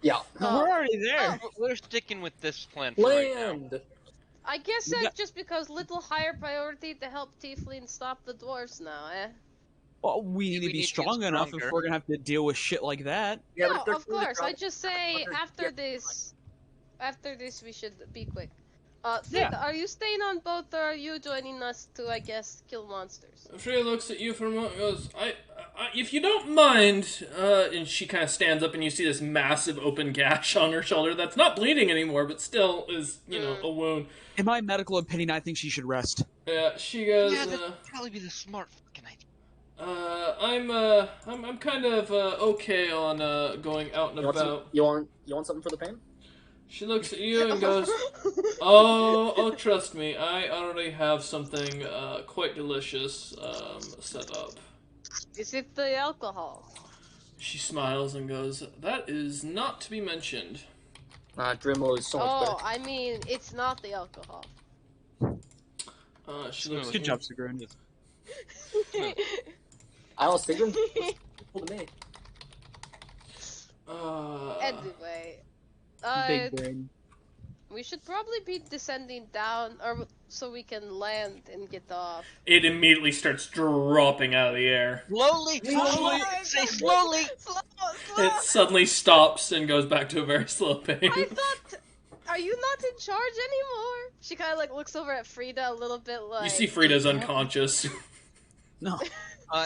Yeah. Oh, We're already there. We're sticking with this plan for right now. Land. I guess We got- just because little higher priority to help Tiefling stop the dwarves now, eh? Well, we need to We be need to get strong enough if stronger. we're gonna have to deal with shit like that. Yeah, No, but if they're of truly course. strong- I just say after this we should be quick. Frida, Yeah. are you staying on boat or are you joining us to, I guess, kill monsters? Freya looks at you for a moment and goes, if you don't mind, and she kind of stands up and you see this massive open gash on her shoulder that's not bleeding anymore, but still is, a wound. In my medical opinion, I think she should rest. Yeah, she goes, Yeah, that'd probably be the smart fucking idea. I'm kind of, okay on, going out and You want, some, about. you want something for the pain? She looks at you and goes, oh, trust me, I already have something, quite delicious, set up. Is it the alcohol? She smiles and goes, that is not to be mentioned. Dremel is so much Oh, better. I mean, it's not the alcohol. She looks Good at job, Sigrun. I don't think it's cool to me. Anyway, Big brain. we should probably be descending down, or so we can land and get off. It immediately starts dropping out of the air. Slowly! Say slowly! It suddenly stops and goes back to a very slow pace. I thought, are you not in charge anymore? She kind of like looks over at Frida a little bit like. You see Frida's unconscious. No.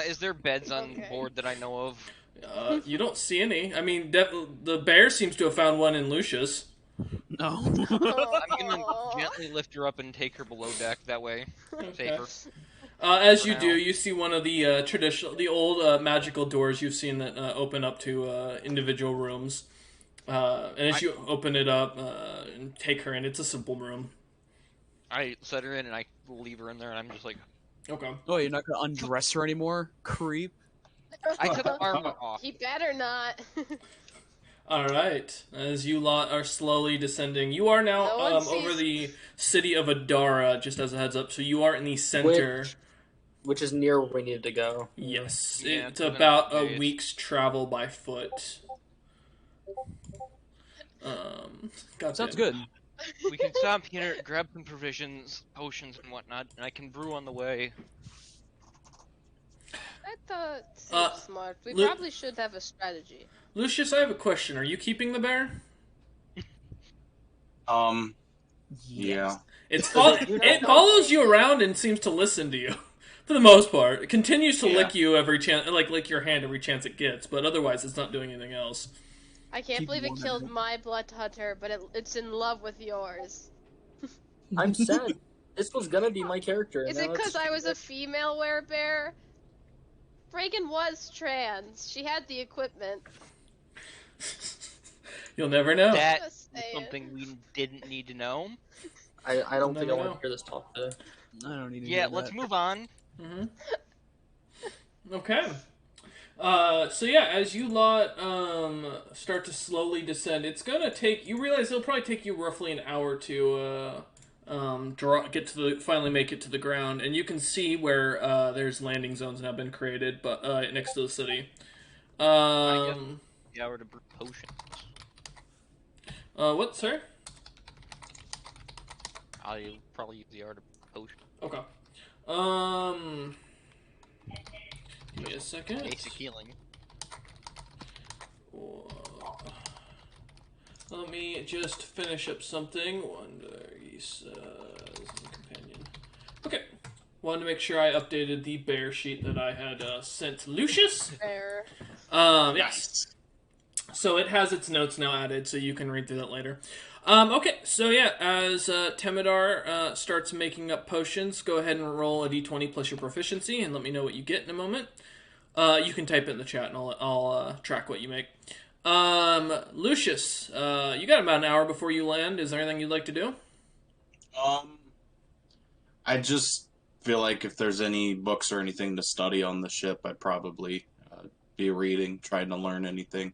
Is there beds on Okay. board that I know of? You don't see any. I mean, the bear seems to have found one in Lucius. No. I'm gonna gently lift her up and take her below deck. That way, safer. As For you now. do, you see one of the the old magical doors you've seen that open up to individual rooms. And as you open it up and take her in, it's a simple room. I set her in and I leave her in there, and I'm just like, Okay. Oh, you're not gonna undress her anymore, creep. I took the armor off. He better not. All right. As you lot are slowly descending, you are now No one over sees- the city of Adara. Just as a heads up, so you are in the center. Which is near where we needed to go. Yes, Yeah, it's within about a a days. week's travel by foot. Sounds goddamn. good. We can stop here, grab some provisions, potions, and whatnot, and I can brew on the way. I thought seemed smart. We Lu- probably should have a strategy. Lucius, I have a question. Are you keeping the bear? Yeah. It follows you around and seems to listen to you, for the most part. It continues to lick you every chance, lick your hand every chance it gets, but otherwise it's not doing anything else. I can't Keep believe it one killed of my blood hunter, but it's in love with yours. I'm sad. This was gonna be my character. Is now it because it's- I was a female werebear? Reagan was trans. She had the equipment. You'll never know. That Just is saying. something we didn't need to know. I don't think I Never want know. to hear this talk today. I don't need to Yeah, hear let's that. move on. Okay. So yeah, as you lot start to slowly descend, it's gonna take. You realize it'll probably take you roughly an hour to finally make it to the ground, and you can see where there's landing zones now been created, but next to the city. The hour to brew potions. What, sir? I'll probably use the hour to brew potions. Okay. Give me a second. Basic healing. Let me just finish up something. Wonder companion. Okay. Wanted to make sure I updated the bear sheet that I had sent to Lucius. Bear. Yes. So it has its notes now added, so you can read through that later. Okay, so yeah, as Temidar starts making up potions, go ahead and roll a d20 plus your proficiency, and let me know what you get in a moment. You can type it in the chat, and I'll track what you make. Lucius, you got about an hour before you land. Is there anything you'd like to do? I just feel like if there's any books or anything to study on the ship, I'd probably be reading, trying to learn anything.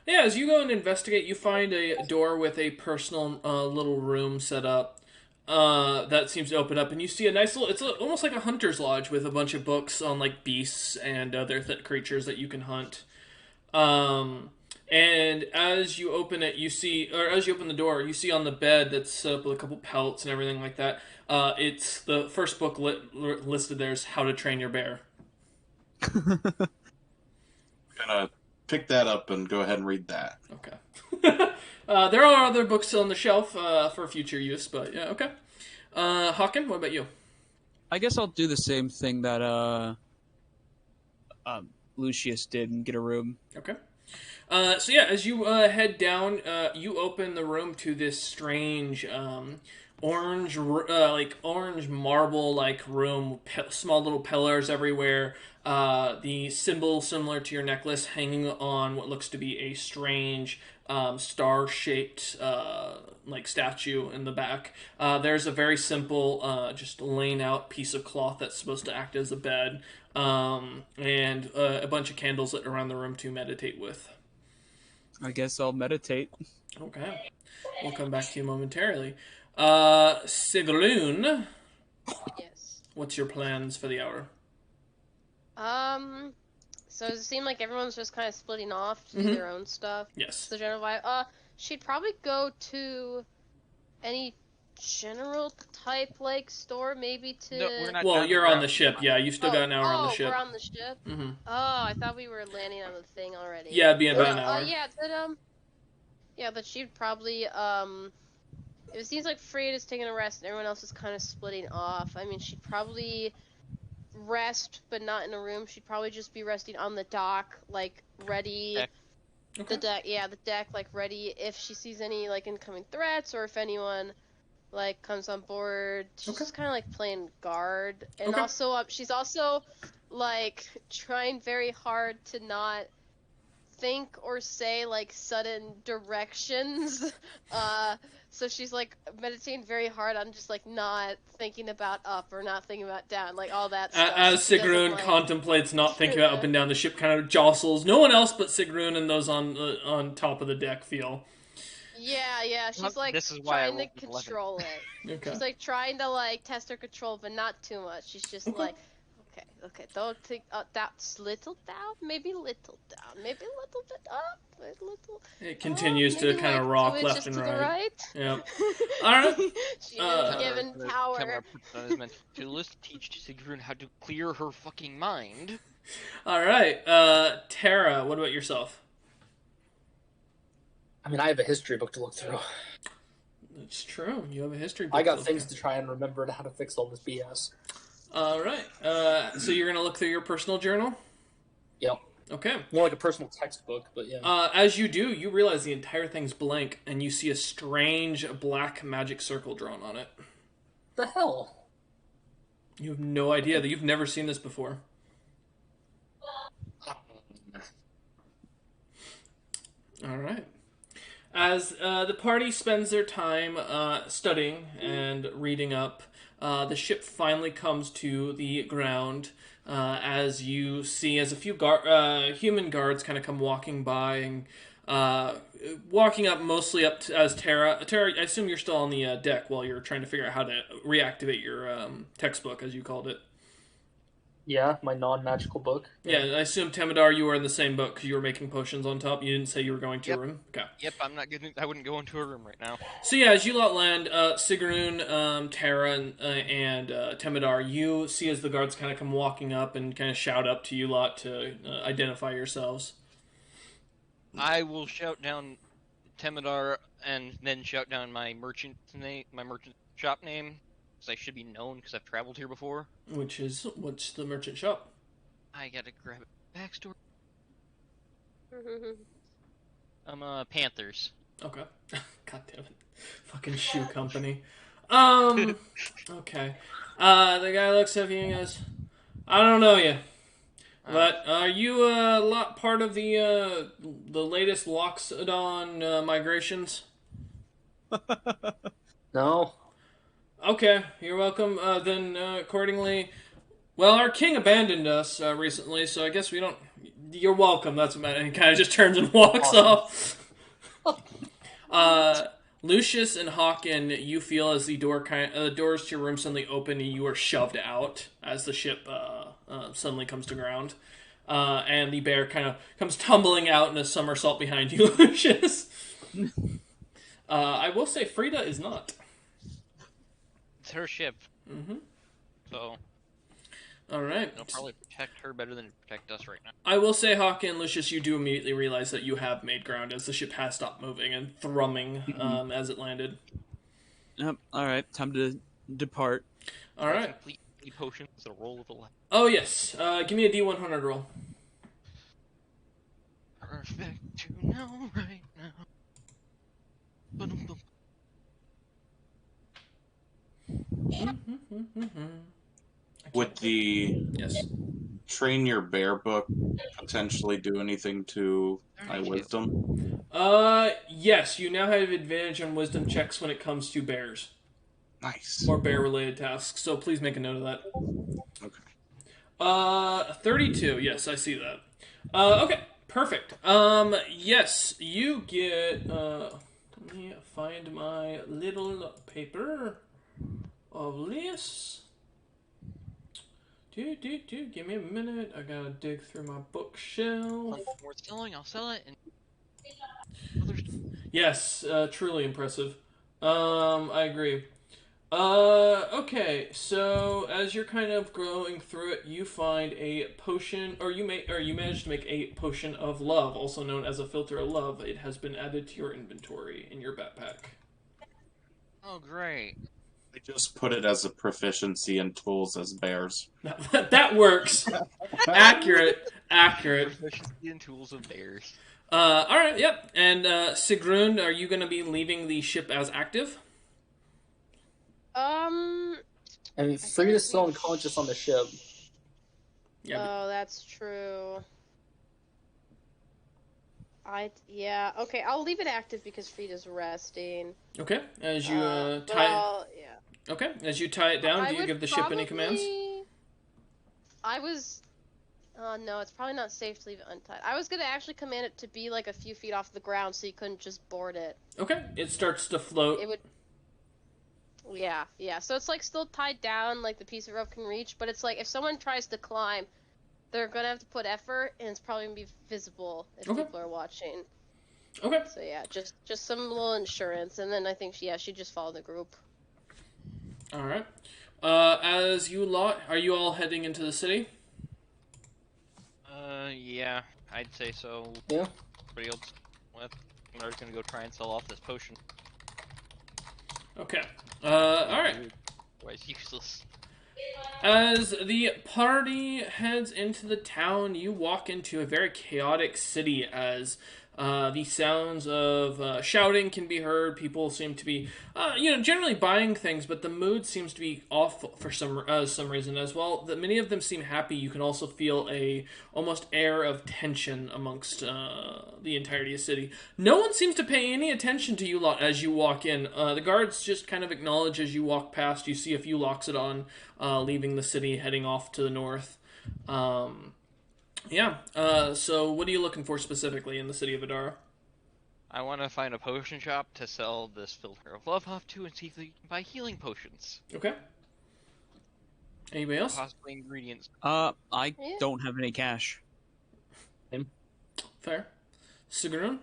Yeah, as you go and investigate, you find a door with a personal little room set up that seems to open up, and you see a nice little. It's almost like a hunter's lodge with a bunch of books on like beasts and other creatures that you can hunt. And as you open it, you see, or as you open the door, you see on the bed that's set up with a couple pelts and everything like that. It's the first book listed there is How to Train Your Bear. Gonna pick that up and go ahead and read that. Okay. There are other books still on the shelf for future use, but yeah, okay. Hawken, what about you? I guess I'll do the same thing that Lucius did and get a room. Okay. So yeah, as you head down, you open the room to this strange orange marble like room, small little pillars everywhere. The symbol similar to your necklace hanging on what looks to be a strange star-shaped like statue in the back. There's a very simple just laying out piece of cloth that's supposed to act as a bed, and a bunch of candles lit around the room to meditate with. I guess I'll meditate. Okay. We'll come back to you momentarily. Sigrun, Yes. what's your plans for the hour? So does it seem like everyone's just kind of splitting off to do their own stuff? Yes. The general vibe. She'd probably go to any general type like store, maybe to. No, we're not. Well, down you're the on ground. the ship. Yeah, you've still got an hour on the ship. We're on the ship. Mm-hmm. Oh, I thought we were landing on the thing already. Yeah, it'd be about an hour. Yeah, but she'd probably it seems like Freyd is taking a rest and everyone else is kind of splitting off. I mean, she'd probably rest, but not in a room. She'd probably just be resting on the dock, like ready Okay. the deck like ready if she sees any like incoming threats or if anyone like comes on board. She's Okay. just kind of like playing guard, and Okay. also she's also like trying very hard to not think or say like sudden directions. So she's like meditating very hard on just like not thinking about up or not thinking about down, like all that stuff. As She doesn't, Sigrun like- contemplates not thinking about up and down, the ship kind of jostles. No one else but Sigrun and those on top of the deck feel. Yeah, she's like This is why I trying to rolled an 11. control it. Okay. She's like trying to like test her control, but not too much. She's just like, okay, don't think that's little down, maybe little down, maybe a little bit up, a little. It continues to maybe, kind of like, rock 2 left inches and to the right. right. Yeah. All right. She is given power. Tamara puts on his mental list to teach Sigrun how to clear her fucking mind. All right. Tara, what about yourself? I mean, I have a history book to look through. It's true. You have a history book. I got look things at. to try and remember how to fix all this BS. All right. So you're gonna look through your personal journal. Yep. Okay. More like a personal textbook, but yeah. As you do, you realize the entire thing's blank, and you see a strange black magic circle drawn on it. The hell? You have no idea that you've never seen this before. All right. As the party spends their time studying and reading up, the ship finally comes to the ground. As you see, as a few human guards kind of come walking by and walking up, mostly up to, as Tara. Tara, I assume you're still on the deck while you're trying to figure out how to reactivate your textbook, as you called it. Yeah, my non-magical book. Yeah, I assume Temidar, you were in the same boat because you were making potions on top. You didn't say you were going to Yep. a room. Okay. Yep, I wouldn't go into a room right now. So yeah, as you lot land, Sigrun, Tara, and Temidar, you see as the guards kind of come walking up and kind of shout up to you lot to identify yourselves. I will shout down Temidar and then shout down my merchant shop name, because I should be known because I've traveled here before. What's the merchant shop? I gotta grab a backstory. Panthers. Okay. God damn it. Fucking shoe company. Okay. The guy looks at you and goes, I don't know you. But are you part of the latest Loxodon migrations? No. Okay, you're welcome. Then accordingly, well, our king abandoned us recently, so I guess we don't. You're welcome. That's what. And he kind of just turns and walks off. Lucius and Hawken, you feel as the doors to your room suddenly open and you are shoved out as the ship suddenly comes to ground. And the bear kind of comes tumbling out in a somersault behind you, Lucius. I will say Frida is not. It's her ship. Mm-hmm. So All right. it'll probably protect her better than protect us right now. I will say, Hawken and Lucius, you do immediately realize that you have made ground as the ship has stopped moving and thrumming as it landed. Yep. All right. Time to depart. All right. Complete potions, a roll of 11. Oh, yes. Give me a D100 roll. Perfect to know right now. Ba-dum-bum. Would the Yes. train your bear book potentially do anything to my wisdom? Yes. You now have advantage on wisdom checks when it comes to bears Nice. or bear-related tasks. So please make a note of that. Okay. 32. Yes, I see that. Okay. Perfect. Yes, you get. Let me find my little paper of this. Give me a minute. I gotta dig through my bookshelf. If worth selling, I'll sell it. And Yes, truly impressive. I agree. Okay, so as you're kind of going through it, you find a potion, or you manage to make a potion of love, also known as a filter of love. It has been added to your inventory in your backpack. oh, great. I just put it as a proficiency in tools as bears. That works. Accurate. Proficiency in tools of bears. Alright, yep. And, Sigrun, are you going to be leaving the ship as active? I mean, Frida's still unconscious on the ship. Yeah. Oh, that's true. Yeah, okay, I'll leave it active because Frida's resting. Okay, as you, But tie... yeah. Okay, as you tie it down, I do you would give the ship any commands? No, it's probably not safe to leave it untied. I was gonna actually command it to be like a few feet off the ground so you couldn't just board it. Okay, it starts to float. It would. Yeah. So it's like still tied down, like the piece of rope can reach, but it's like if someone tries to climb, they're gonna have to put effort, and it's probably gonna be visible if people are watching. Okay. So yeah, just some little insurance, and then I think she just followed the group. All right. As you lot, are you all heading into the city? Yeah, I'd say so. Yeah. Pretty else with. I'm just gonna go try and sell off this potion. Okay. All right. Why it's useless. As the party heads into the town, you walk into a very chaotic city as the sounds of shouting can be heard. People seem to be, generally buying things, but the mood seems to be off for some reason as well. That many of them seem happy. You can also feel a almost air of tension amongst the entirety of the city. No one seems to pay any attention to you lot as you walk in. The guards just kind of acknowledge as you walk past. You see a few Loxodon leaving the city, heading off to the north. So what are you looking for specifically in the city of Adara? I want to find a potion shop to sell this filter of love off to and see if they can buy healing potions. Okay. Anybody else? Possibly ingredients. I don't have any cash. Fair. Sigrun?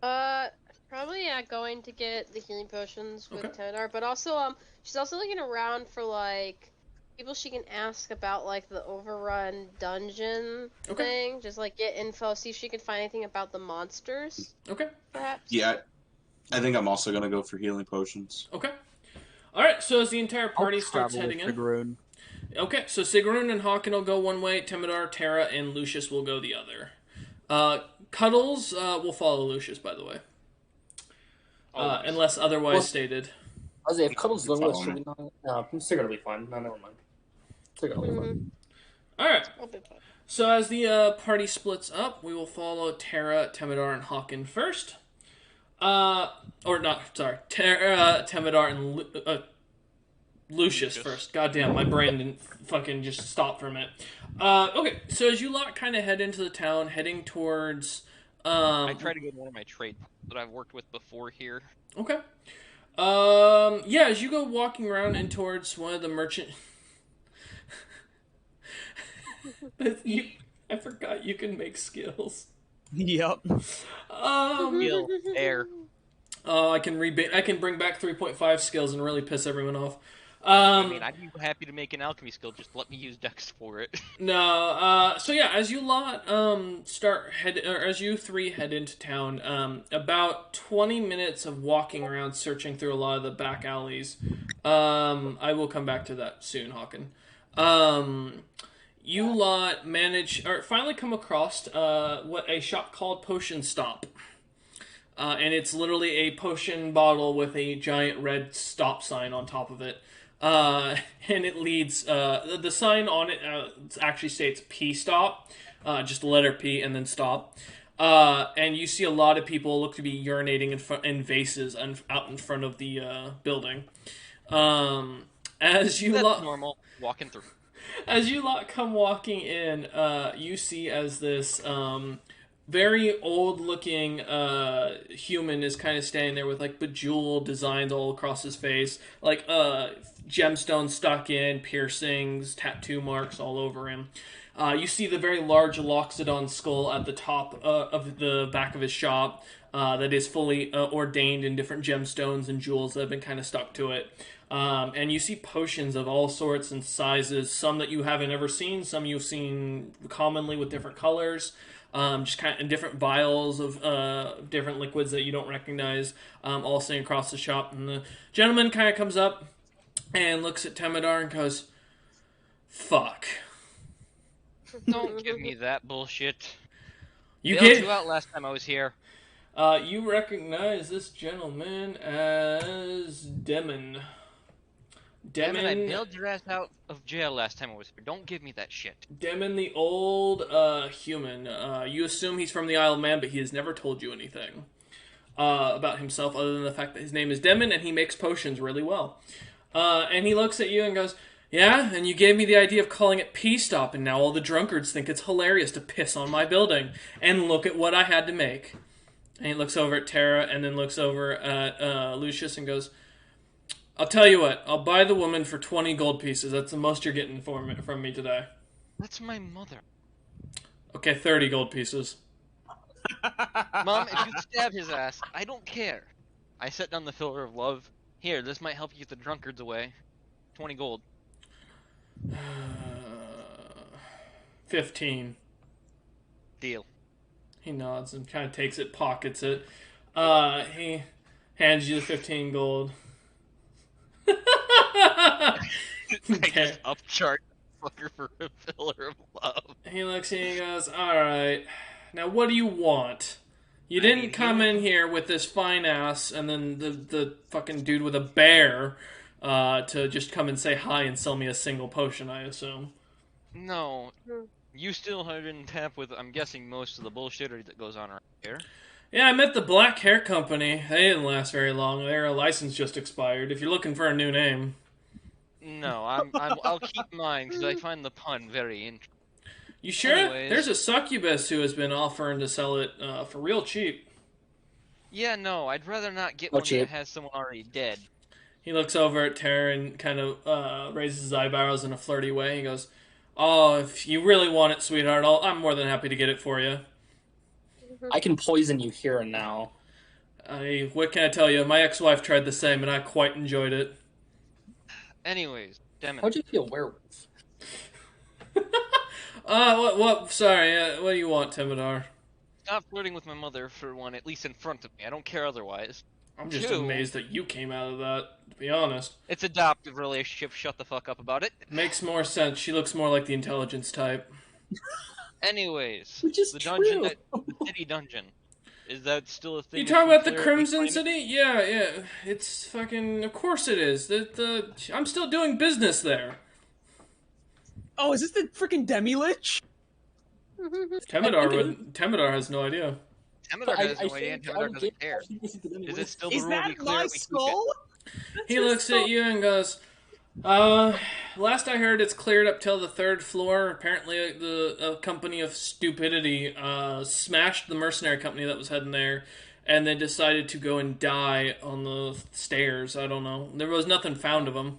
Probably going to get the healing potions with Temidar, but also she's also looking around for like people she can ask about like the overrun dungeon thing. Just like get info, see if she can find anything about the monsters. Okay. Perhaps. Yeah, I think I'm also gonna go for healing potions. Okay. All right. So as the entire party starts heading in. Sigrun. Okay. So Sigrun and Hawken will go one way. Temidar, Terra, and Lucius will go the other. Cuddles will follow Lucius, by the way. Unless otherwise stated. I was like, if Cuddles going with us, should we not? No, I'm still gonna be fine. No, never mind. Still gonna be fine. Alright. I'll be fine. So as the party splits up, we will follow Terra, Temidar, and Hawken first. Terra, Temidar, and Lucius first. Goddamn, my brain didn't fucking just stop for a minute. Okay, so as you lot kind of head into the town, heading towards... I try to go to one of my trade that I've worked with before here. Okay. As you go walking around and towards one of the merchant... I forgot you can make skills. Yep. Skill, air. I can bring back 3.5 skills and really piss everyone off. I'd be happy to make an alchemy skill. Just let me use Dex for it. No. As you lot as you three head into town, about 20 minutes of walking around, searching through a lot of the back alleys. I will come back to that soon, Hawken. You lot finally come across what a shop called Potion Stop. And it's literally a potion bottle with a giant red stop sign on top of it. And it leads, the sign on it actually states P stop, just the letter P and then stop. And you see a lot of people look to be urinating in vases out in front of the building. That's normal. Walking through. As you lot come walking in, you see as this very old-looking human is kind of standing there with like bejeweled designs all across his face, like gemstones stuck in, piercings, tattoo marks all over him. You see the very large Loxodon skull at the top of the back of his shop that is fully ordained in different gemstones and jewels that have been kind of stuck to it. And you see potions of all sorts and sizes, some that you haven't ever seen, some you've seen commonly with different colors, just kind of in different vials of different liquids that you don't recognize, all sitting across the shop. And the gentleman kind of comes up and looks at Temidar and goes, "Fuck." Don't give me that bullshit. You Bailed get you out last time I was here. you recognize this gentleman as Demon. Damn it, I bailed your ass out of jail last time I was here. Don't give me that shit. Demon, the old human. You assume he's from the Isle of Man, but he has never told you anything about himself other than the fact that his name is Demon and he makes potions really well. And he looks at you and goes, "Yeah, and you gave me the idea of calling it P-Stop, and now all the drunkards think it's hilarious to piss on my building. And look at what I had to make." And he looks over at Tara and then looks over at Lucius and goes, "I'll tell you what, I'll buy the woman for 20 gold pieces. That's the most you're getting from me today." That's my mother. Okay, 30 gold pieces. Mom, if you stab his ass, I don't care. I set down the filler of love. Here, this might help you get the drunkards away. 20 gold. 15. Deal. He nods and kind of takes it, pockets it. He hands you the 15 gold. I just upchart fucker for a filler of love. He looks at you and he goes, "Alright, now what do you want? You didn't come in here with this fine ass and then the fucking dude with a bear to just come and say hi and sell me a single potion, I assume." No. You still have been tapped with, I'm guessing, most of the bullshittery that goes on around here. Yeah, I met the Black Hair Company. They didn't last very long. Their license just expired. If you're looking for a new name. No, I'll keep mine because I find the pun very interesting. You sure? Anyways. There's a succubus who has been offering to sell it for real cheap. Yeah, no, I'd rather not get Oh, one cheap. that has someone already dead. He looks over at Tara and kind of raises his eyebrows in a flirty way. He goes, "Oh, if you really want it, sweetheart, I'm more than happy to get it for you." I can poison you here and now. What can I tell you? My ex-wife tried the same, and I quite enjoyed it. Anyways, damn it. How'd you feel werewolf? What? Sorry, what do you want, Timidar? Stop flirting with my mother, for one, at least in front of me. I don't care otherwise. I'm just Two. amazed that you came out of that, to be honest. It's adoptive relationship, shut the fuck up about it. Makes more sense. She looks more like the intelligence type. Anyways, Which is the dungeon, true. the city dungeon. Is that still a thing? You if talking about the clear it, Crimson reclaim it? City? Yeah. It's fucking... Of course it is. I'm still doing business there. Oh, is this the freaking Demi-Lich? Temidar has no idea. Temidar has no idea, and Temidar doesn't care. Is it still the Is rule that we clear my it, we keep skull? He looks at you and goes, last I heard it's cleared up till the 3rd floor. Apparently the company of stupidity smashed the mercenary company that was heading there, and they decided to go and die on the stairs. I don't know. There was nothing found of them.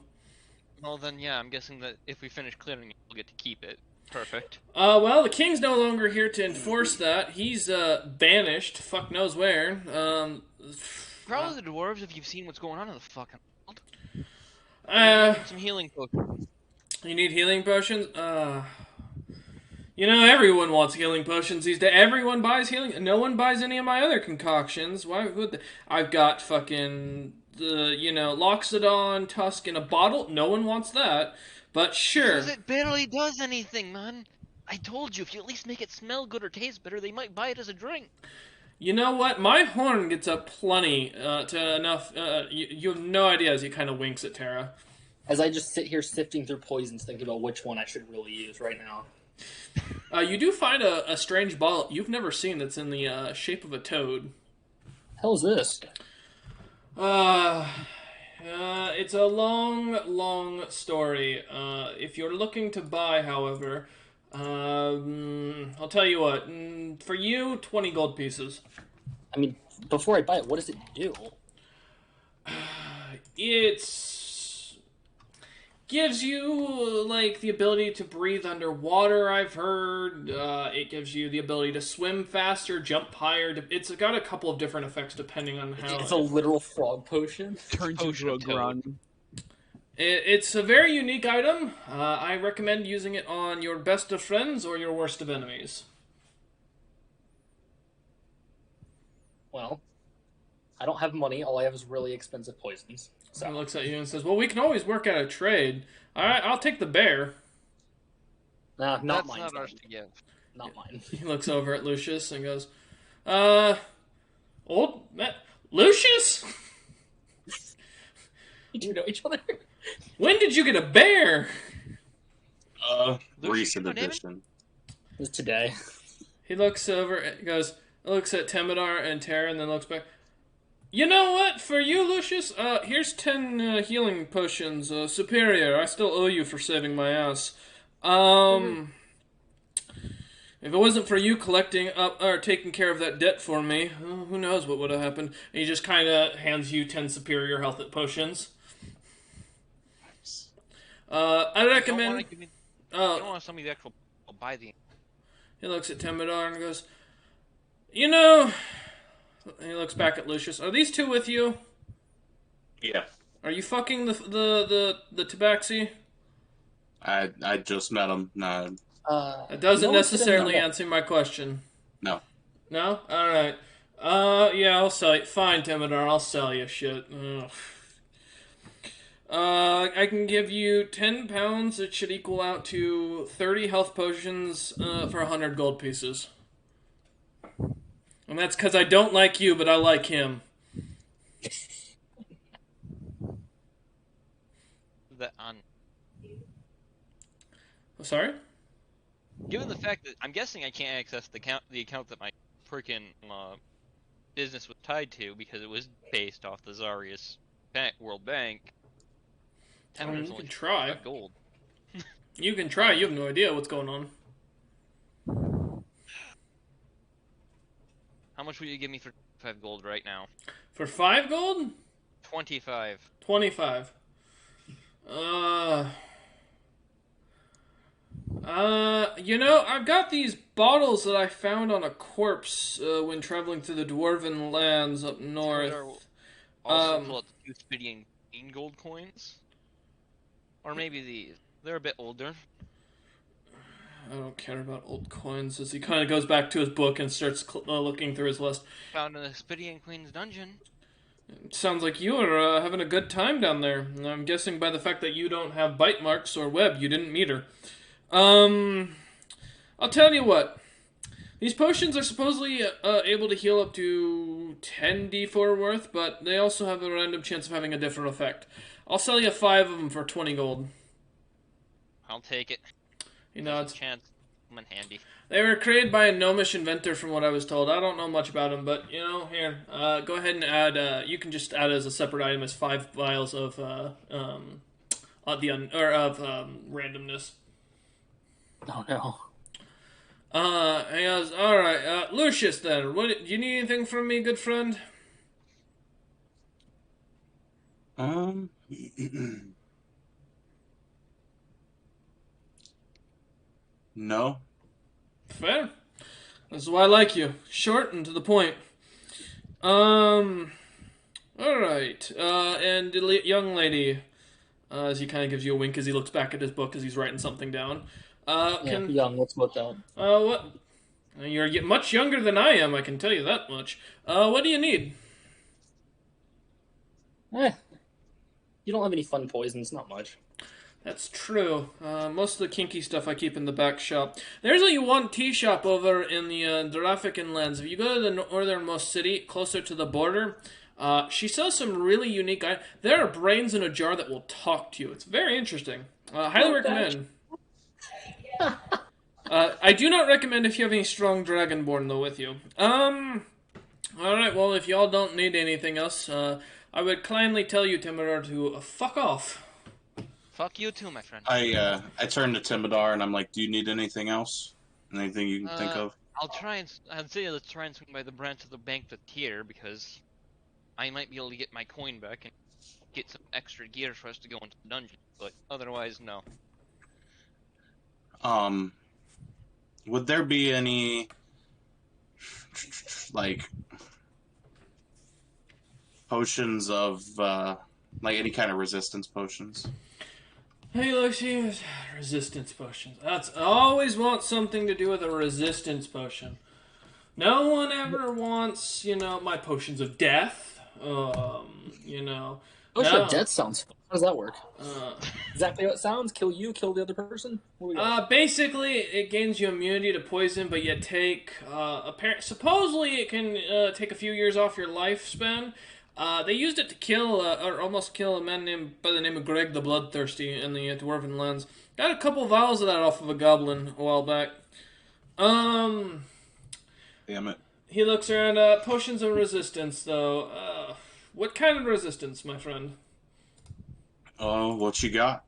Well then, yeah, I'm guessing that if we finish clearing it, we'll get to keep it. Perfect. Well, the king's no longer here to enforce that. He's banished, fuck knows where. Probably the dwarves if you've seen what's going on in the fucking world. Some healing potions. You need healing potions? You know, everyone wants healing potions these days. Everyone buys healing. No one buys any of my other concoctions. Why would they? I've got fucking Loxodon Tusk in a bottle. No one wants that. But sure. Because it barely does anything, man. I told you, if you at least make it smell good or taste better, they might buy it as a drink. You know what? My horn gets up plenty to enough. You have no idea as he kind of winks at Tara. As I just sit here sifting through poisons, thinking about which one I should really use right now. You do find a strange ball you've never seen that's in the shape of a toad. Hell's this? It's a long story. If you're looking to buy, however, I'll tell you what. For you, 20 gold pieces. I mean, before I buy it, what does it do? It's gives you like the ability to breathe underwater. I've heard. It gives you the ability to swim faster, jump higher. It's got a couple of different effects depending on how. It's a literal frog potion. Turns into a grun. It's a very unique item. I recommend using it on your best of friends or your worst of enemies. Well, I don't have money. All I have is really expensive poisons. So He looks at you and says, "Well, we can always work out a trade. All right, I'll take the bear." nah, not That's mine. not ours to give. not mine. He looks over at Lucius and goes, Lucius? You two know each other? When did you get a bear? Recent you know edition. It was today. He looks over and looks at Temidar and Terra and then looks back. You know what? For you, Lucius, here's 10 healing potions. Superior, I still owe you for saving my ass. If it wasn't for you collecting up or taking care of that debt for me, who knows what would have happened. And he just kind of hands you 10 superior health potions. I recommend. You don't want somebody that will buy the. He looks at Temidar and goes, you know. He looks back at Lucius. Are these two with you? Yeah. Are you fucking the tabaxi? I just met him. No. It doesn't no, necessarily no. answer my question. No. No? Alright. Yeah, I'll sell you. Fine, Temidar, I'll sell you shit. Ugh. I can give you 10 pounds. It should equal out to 30 health potions for 100 gold pieces. And that's because I don't like you, but I like him. Sorry? Given the fact that I'm guessing I can't access the account that my freaking business was tied to because it was based off the Zarius World Bank. I mean, you only can try. 5 gold. You can try. You have no idea what's going on. How much will you give me for 5 gold right now? For 5 gold? 25. 25. You know, I've got these bottles that I found on a corpse when traveling through the Dwarven lands up north. Also pull out the 2 Spidian gold coins. Or maybe these. They're a bit older. I don't care about old coins. As he kind of goes back to his book and starts looking through his list. Found in the Spidian Queen's dungeon. It sounds like you are having a good time down there. I'm guessing by the fact that you don't have bite marks or web, you didn't meet her. I'll tell you what. These potions are supposedly able to heal up to 10 d4 worth, but they also have a random chance of having a different effect. I'll sell you 5 of them for 20 gold. I'll take it. You know, There's a chance I'm in handy. They were created by a gnomish inventor, from what I was told. I don't know much about them, but, you know, here, go ahead and add, you can just add as a separate item as 5 vials of, randomness. Oh no. He goes, alright, Lucius then, do you need anything from me, good friend? No. Fair. That's why I like you. Short and to the point. Alright, and the young lady, as he kind of gives you a wink as he looks back at his book as he's writing something down. Young, let's look out. What? You're much younger than I am, I can tell you that much. What do you need? You don't have any fun poisons, not much. That's true. Most of the kinky stuff I keep in the back shop. There's a Yuan tea shop over in the Darafican lands. If you go to the northernmost city, closer to the border, she sells some really unique items. There are brains in a jar that will talk to you. It's very interesting. Highly recommend. I do not recommend if you have any strong dragonborn, though, with you. Alright, well, if y'all don't need anything else, I would kindly tell you, Temidar, to fuck off. Fuck you too, my friend. I turn to Temidar and I'm like, do you need anything else? Anything you can think of? I'd say let's try and swing by the branch of the bank that's here, because I might be able to get my coin back and get some extra gear for us to go into the dungeon, but otherwise, no. Would there be any, like, potions of, like, any kind of resistance potions? Hey, Lucy, resistance potions. I always want something to do with a resistance potion. No one ever wants, my potions of death. Potion of death sounds How does that work? Uh, Exactly how it sounds. Kill you, kill the other person. What do we got? Basically, it gains you immunity to poison, but you take supposedly it can take a few years off your lifespan. They used it to kill or almost kill a man named by the name of Greg the Bloodthirsty in the Dwarven lands. Got a couple vials of that off of a goblin a while back. Damn it. He looks around. Potions of resistance, though. What kind of resistance, my friend? What you got?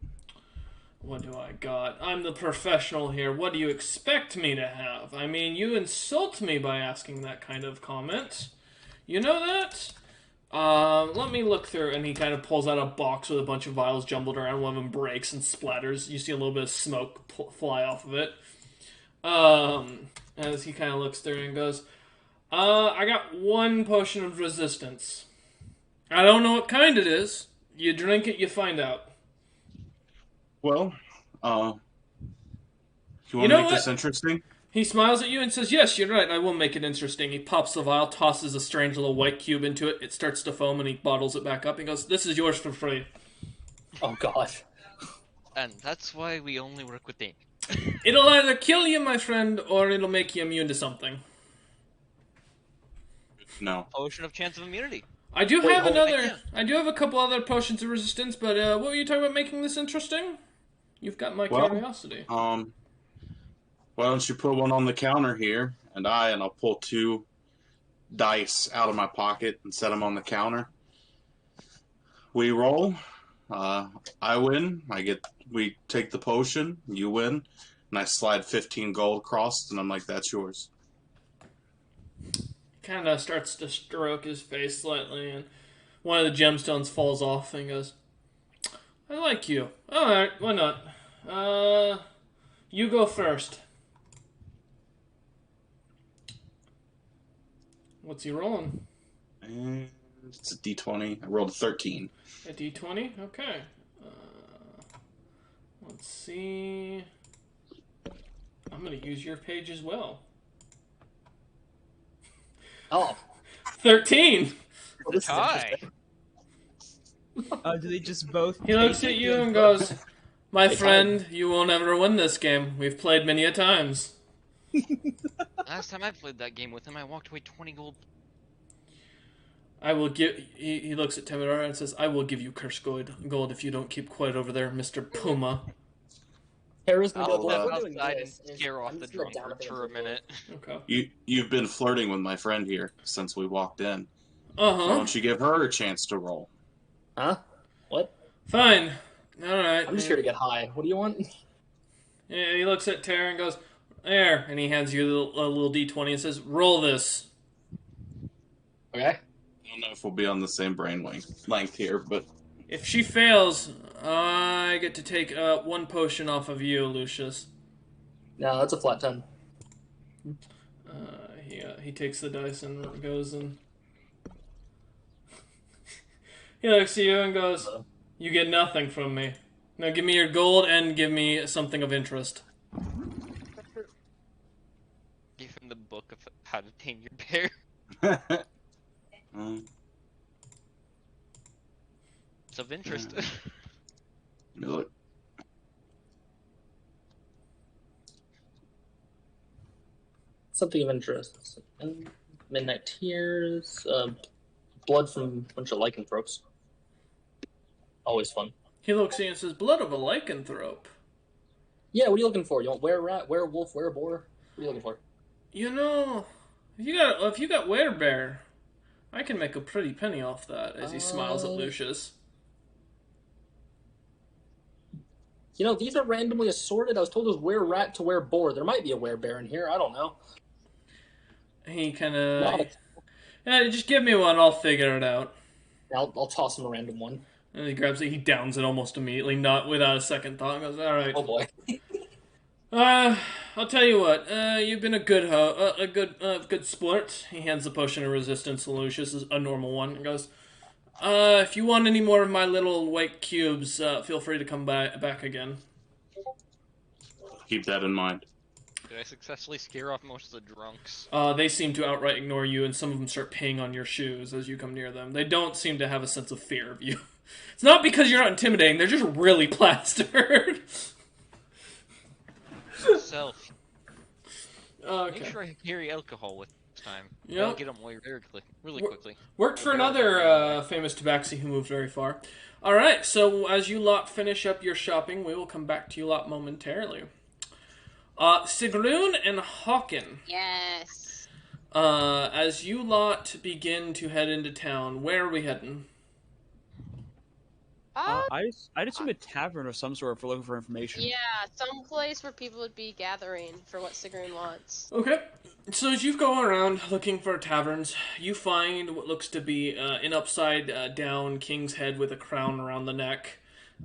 What do I got? I'm the professional here. What do you expect me to have? I mean, you insult me by asking that kind of comment. You know that? Let me look through. And he kind of pulls out a box with a bunch of vials jumbled around. One of them breaks and splatters. You see a little bit of smoke fly off of it. As he kind of looks through and goes, I got one potion of resistance. I don't know what kind it is. You drink it, you find out. Well, you want You to know make this what? interesting? He smiles at you and says, yes, you're right, I will make it interesting. He pops the vial, tosses a strange little white cube into it. It starts to foam, and he bottles it back up and goes, this is yours for free. Oh god. And that's why we only work with ink. It'll either kill you, my friend, or it'll make you immune to something. No. Potion of chance of immunity. I do Wait, have hold- another. I do have a couple other potions of resistance, but what were you talking about making this interesting? You've got my Well, curiosity. Why don't you put one on the counter here, and I'll pull 2 dice out of my pocket and set them on the counter. We roll. I win. We take the potion. You win, and I slide 15 gold across, and I'm like, "That's yours." Kind of starts to stroke his face slightly, and one of the gemstones falls off and goes, I like you. Alright, why not? You go first. What's he rolling? And it's a D20. I rolled a 13. A d20? Okay. Let's see. I'm going to use your page as well. Oh. 13! Well, this is Tie. interesting. Do they just both? He looks at you and goes, my friend, you will never win this game. We've played many a times. Last time I played that game with him, I walked away 20 gold. I will give. He looks at Temidara and says, I will give you curse gold if you don't keep quiet over there, Mr. Puma. Harris gonna I'll go, well, step we're doing outside this. and scare off I'm the just gonna down drunkards it for a minute. Okay. You've been flirting with my friend here since we walked in. Why Uh-huh. don't you give her a chance to roll? Huh? What? Fine. Alright. I'm just here to get high. What do you want? Yeah, he looks at Tara and goes, there. And he hands you a little d20 and says, roll this. Okay. I don't know if we'll be on the same brain length here, but If she fails, I get to take one potion off of you, Lucius. No, that's a flat 10. He takes the dice and goes and... He looks at you and goes, you get nothing from me. Now give me your gold and give me something of interest. Give him the book of how to tame your bear. It's of interest. look. Something of interest. Midnight Tears. Blood from a bunch of lycanthropes. Always fun. He looks at you and says, blood of a lycanthrope. Yeah, what are you looking for? You want were-rat, werewolf, wereboar? What are you looking for? You know, if you got werebear, I can make a pretty penny off that, as he smiles at Lucius. You know, these are randomly assorted. I was told it was were-rat to were-boar. There might be a werebear in here. I don't know. He kind Wow. of... Yeah, just give me one, I'll figure it out. I'll toss him a random one. And he grabs it, he downs it almost immediately, not without a second thought, and goes, alright. Oh boy. I'll tell you what, you've been a good good sport. He hands the potion of resistance to Lucius, a normal one, and goes, if you want any more of my little white cubes, feel free to come back again. Keep that in mind. Did I successfully scare off most of the drunks? They seem to outright ignore you, and some of them start peeing on your shoes as you come near them. They don't seem to have a sense of fear of you. It's not because you're not intimidating, they're just really plastered. Self. Okay. Make sure I carry alcohol with this time. Yep. That'll get them away really quickly. Worked for Oh, no, another no. famous tabaxi who moved very far. Alright, so as you lot finish up your shopping, we will come back to you lot momentarily. Sigrun and Hawken, Yes. as you lot begin to head into town, where are we heading? I'd assume a tavern of some sort if we're looking for information. Yeah, some place where people would be gathering for what Sigrun wants. Okay, so as you go around looking for taverns, you find what looks to be an upside down king's head with a crown around the neck,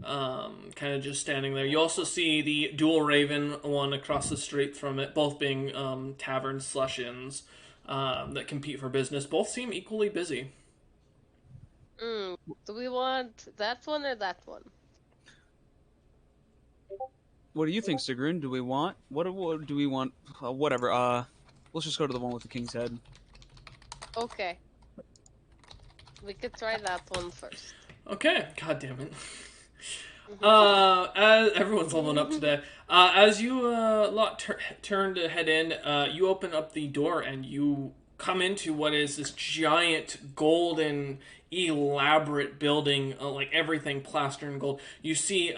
kind of just standing there. You also see the dual raven one across the street from it, both being taverns/inns that compete for business. Both seem equally busy. Do we want that one or that one? What do you think, Sigrun? Do we want what do we want? Whatever. Let's just go to the one with the king's head. Okay. We could try that one first. Okay, god damn it. As everyone's leveling up today. As you lot turn to head in, you open up the door and you come into what is this giant golden elaborate building, like everything plastered in gold. You see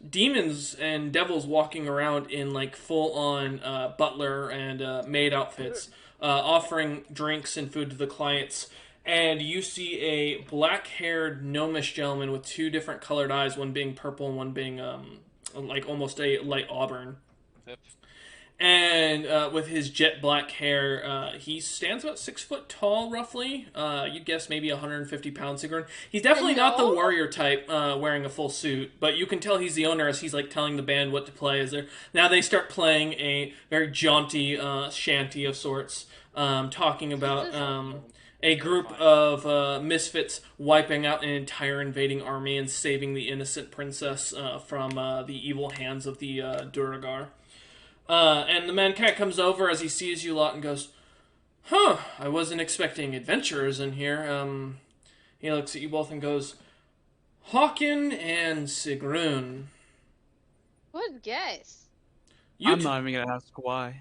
demons and devils walking around in like full on butler and maid outfits, offering drinks and food to the clients. And you see a black-haired gnomish gentleman with two different colored eyes, one being purple and one being like almost a light auburn. Yep. And with his jet black hair, he stands about 6 foot tall, roughly. You'd guess maybe 150 pounds. Sigrun. He's definitely not the warrior type, wearing a full suit, but you can tell he's the owner as he's like telling the band what to play. Now they start playing a very jaunty shanty of sorts, talking about a group of misfits wiping out an entire invading army and saving the innocent princess from the evil hands of the Duragar. And the man cat comes over as he sees you lot and goes, "Huh, I wasn't expecting adventurers in here." He looks at you both and goes, "Hawken and Sigrun." Good guess. I'm not even gonna ask why.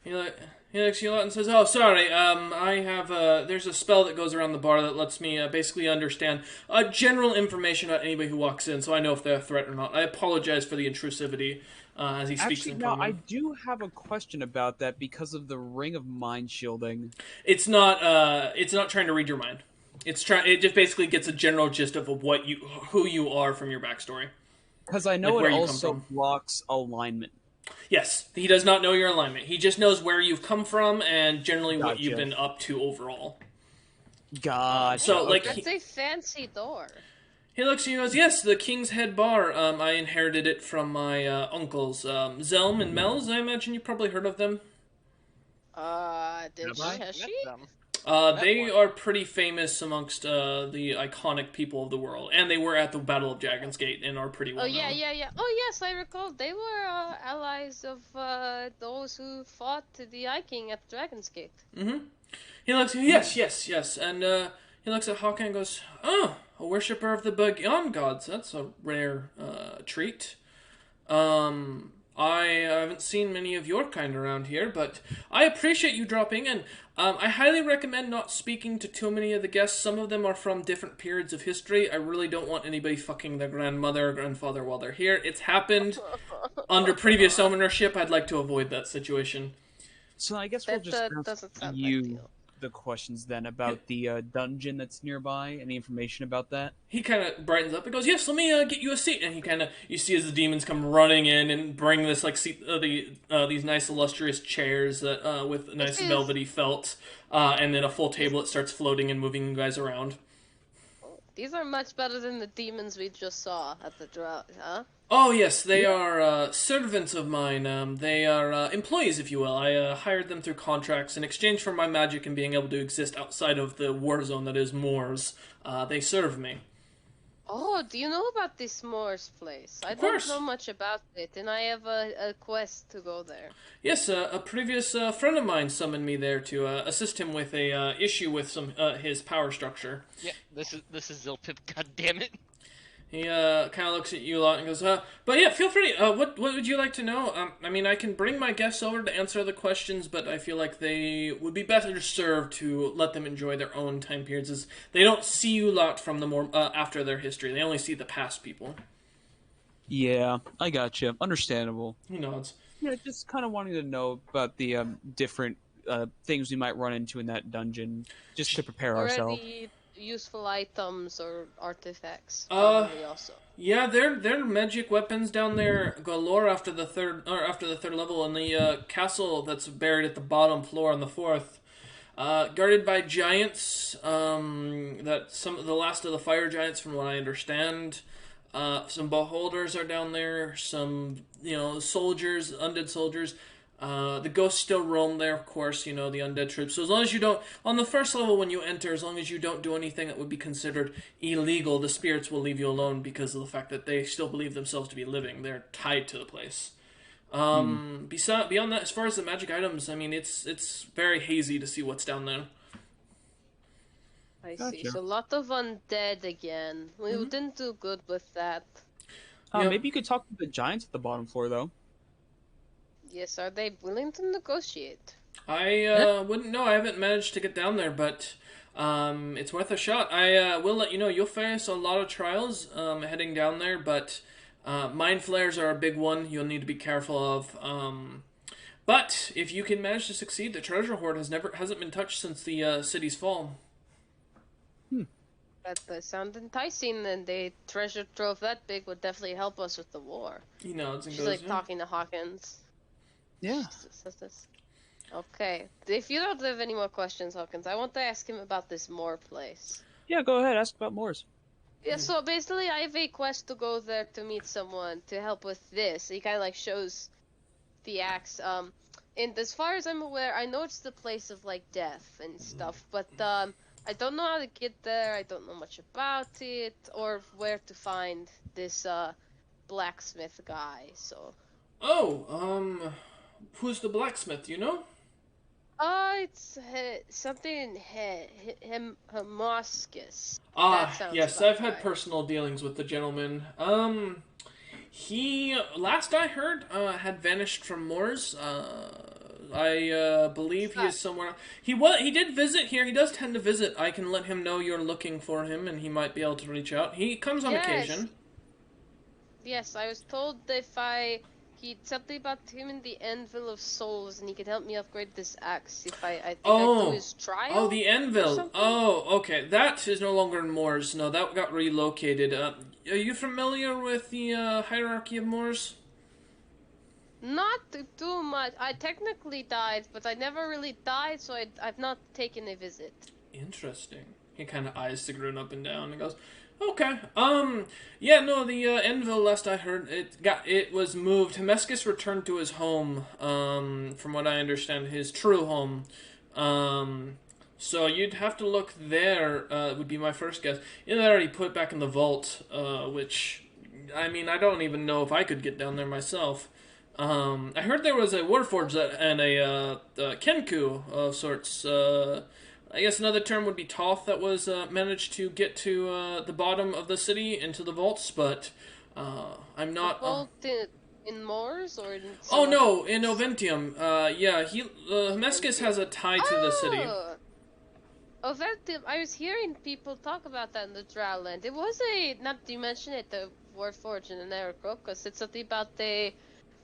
He looks at you lot and says, "Oh, sorry, I have, there's a spell that goes around the bar that lets me, basically understand, general information about anybody who walks in, so I know if they're a threat or not. I apologize for the intrusivity," as he speaks in Now, common. I do have a question about that because of the ring of mind shielding. It's not trying to read your mind. It just basically gets a general gist of who you are from your backstory. Because I know Like where it you come also from. blocks alignment. Yes, he does not know your alignment. He just knows where you've come from and generally what Gotcha. you've been up to overall. God. So, like, That's a fancy door. He looks at you and goes, "Yes, the King's Head Bar. I inherited it from my uncles, Zelm and Melz. I imagine you've probably heard of them. Has she? They are pretty famous amongst the iconic people of the world, and they were at the Battle of Dragon's Gate and are pretty well Oh yeah, known. yeah. Oh yes, I recall. They were allies of those who fought the Eye King at Dragon's Gate. Mm-hmm. He looks at you, yes, and he looks at Hawken and goes, "Oh, a worshipper of the Beyond Gods. That's a rare treat. I haven't seen many of your kind around here, but I appreciate you dropping in. I highly recommend not speaking to too many of the guests. Some of them are from different periods of history. I really don't want anybody fucking their grandmother or grandfather while they're here. It's happened under previous ownership. I'd like to avoid that situation." So I guess we'll That just doesn't ask sound you ideal. the questions then about the dungeon that's nearby. Any information about that? He kind of brightens up and goes, "Yes, let me get you a seat." And you see as the demons come running in and bring this like seat, these nice illustrious chairs that with nice is- velvety felt, and then a full table that starts floating and moving you guys around. These are much better than the demons we just saw at the drought, huh? Oh yes, they are servants of mine. They are employees, if you will. I hired them through contracts in exchange for my magic and being able to exist outside of the war zone that is Moors. They serve me. Oh, do you know about this Moore's place? I Of don't course. know much about it, and I have a quest to go there. Yes, a previous friend of mine summoned me there to assist him with a issue with some his power structure. Yeah, this is Zilpip. God damn it! He kind of looks at you a lot and goes, but yeah, feel free. What would you like to know? I mean, I can bring my guests over to answer the questions, but I feel like they would be better served to let them enjoy their own time periods, as they don't see you lot from the more after their history. They only see the past people. Yeah, I gotcha. Understandable. He nods. Yeah, just kind of wanting to know about the different things we might run into in that dungeon, just to prepare Or ourselves. any useful items or artifacts, Uh, probably also. Yeah, their magic weapons down there galore after the third level, and the castle that's buried at the bottom floor on the fourth, guarded by giants. That some of the last of the fire giants, from what I understand. Some beholders are down there. Some soldiers, undead soldiers. The ghosts still roam there, of course, the undead troops. So as long as you don't, on the first level when you enter, as long as you don't do anything that would be considered illegal, the spirits will leave you alone because of the fact that they still believe themselves to be living. They're tied to the place. Beyond that, as far as the magic items, I mean, it's very hazy to see what's down there. I see. Gotcha. So a lot of undead again. We didn't do good with that. Yeah. Maybe you could talk to the giants at the bottom floor, though. Yes, are they willing to negotiate? I wouldn't know. I haven't managed to get down there, but it's worth a shot. I will let you know. You'll face a lot of trials heading down there, but mind flares are a big one. You'll need to be careful of. But if you can manage to succeed, the treasure hoard hasn't been touched since the city's fall. That does sound enticing, and a treasure trove that big would definitely help us with the war. He nods and She's goes, like talking to Hawkins. Yeah. She says this. Okay. If you don't have any more questions, Hawkins, I want to ask him about this Moore place. Yeah, go ahead. Ask about Moore's. Yeah, so basically I have a quest to go there to meet someone to help with this. He kind of like shows the axe. And as far as I'm aware, I know it's the place of like death and stuff, but I don't know how to get there. I don't know much about it or where to find this blacksmith guy. So. Who's the blacksmith? You know? It's something in Hemoscus. Yes, I've had personal dealings with the gentleman. He, last I heard, had vanished from Moors. I believe he is somewhere. He did visit here. He does tend to visit. I can let him know you're looking for him, and he might be able to reach out. He comes on occasion. Yes, I was told he something about him in the Anvil of Souls, and he could help me upgrade this axe if I think I do his trial. Oh, the Anvil. Oh, okay. That is no longer in Moors. No, that got relocated. Are you familiar with the hierarchy of Moors? Not too much. I technically died, but I never really died, so I've not taken a visit. Interesting. He kind of eyes Sigrun up and down and goes, okay. Yeah, no, the Anvil, last I heard, it was moved. Hemescus returned to his home, from what I understand, his true home. So you'd have to look there, would be my first guess. Either that or he put it back in the vault, which, I mean, I don't even know if I could get down there myself. I heard there was a Warforged and a Kenku of sorts. I guess another term would be Toth that was managed to get to the bottom of the city into the vaults, but I'm not. The vault in Moors or in? Oh no, in Oventium. Yeah, Hemescus has a tie to the city. Oventium. I was hearing people talk about that in the Drownland. It was not you mentioned it, the Warforged and the Narcoccus. It's something about they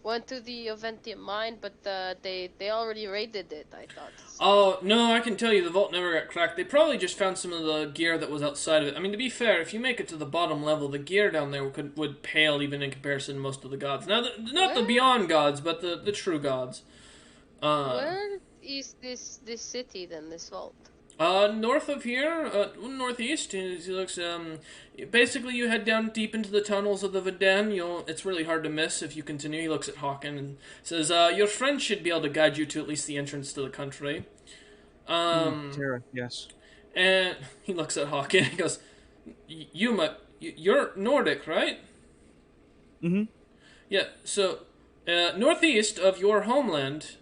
went to the Oventium mine, but they already raided it, I thought. Oh, no, I can tell you the vault never got cracked. They probably just found some of the gear that was outside of it. I mean, to be fair, if you make it to the bottom level, the gear down there would pale even in comparison to most of the gods. Now, not the beyond gods, but the true gods. Where is this city, then, this vault? North of here, northeast. He looks, basically you head down deep into the tunnels of the Veden. It's really hard to miss if you continue. He looks at Hawken and says, your friend should be able to guide you to at least the entrance to the country. Terra, yes. And he looks at Hawken and he goes, you you're Nordic, right? Mm-hmm. Yeah. So, northeast of your homeland,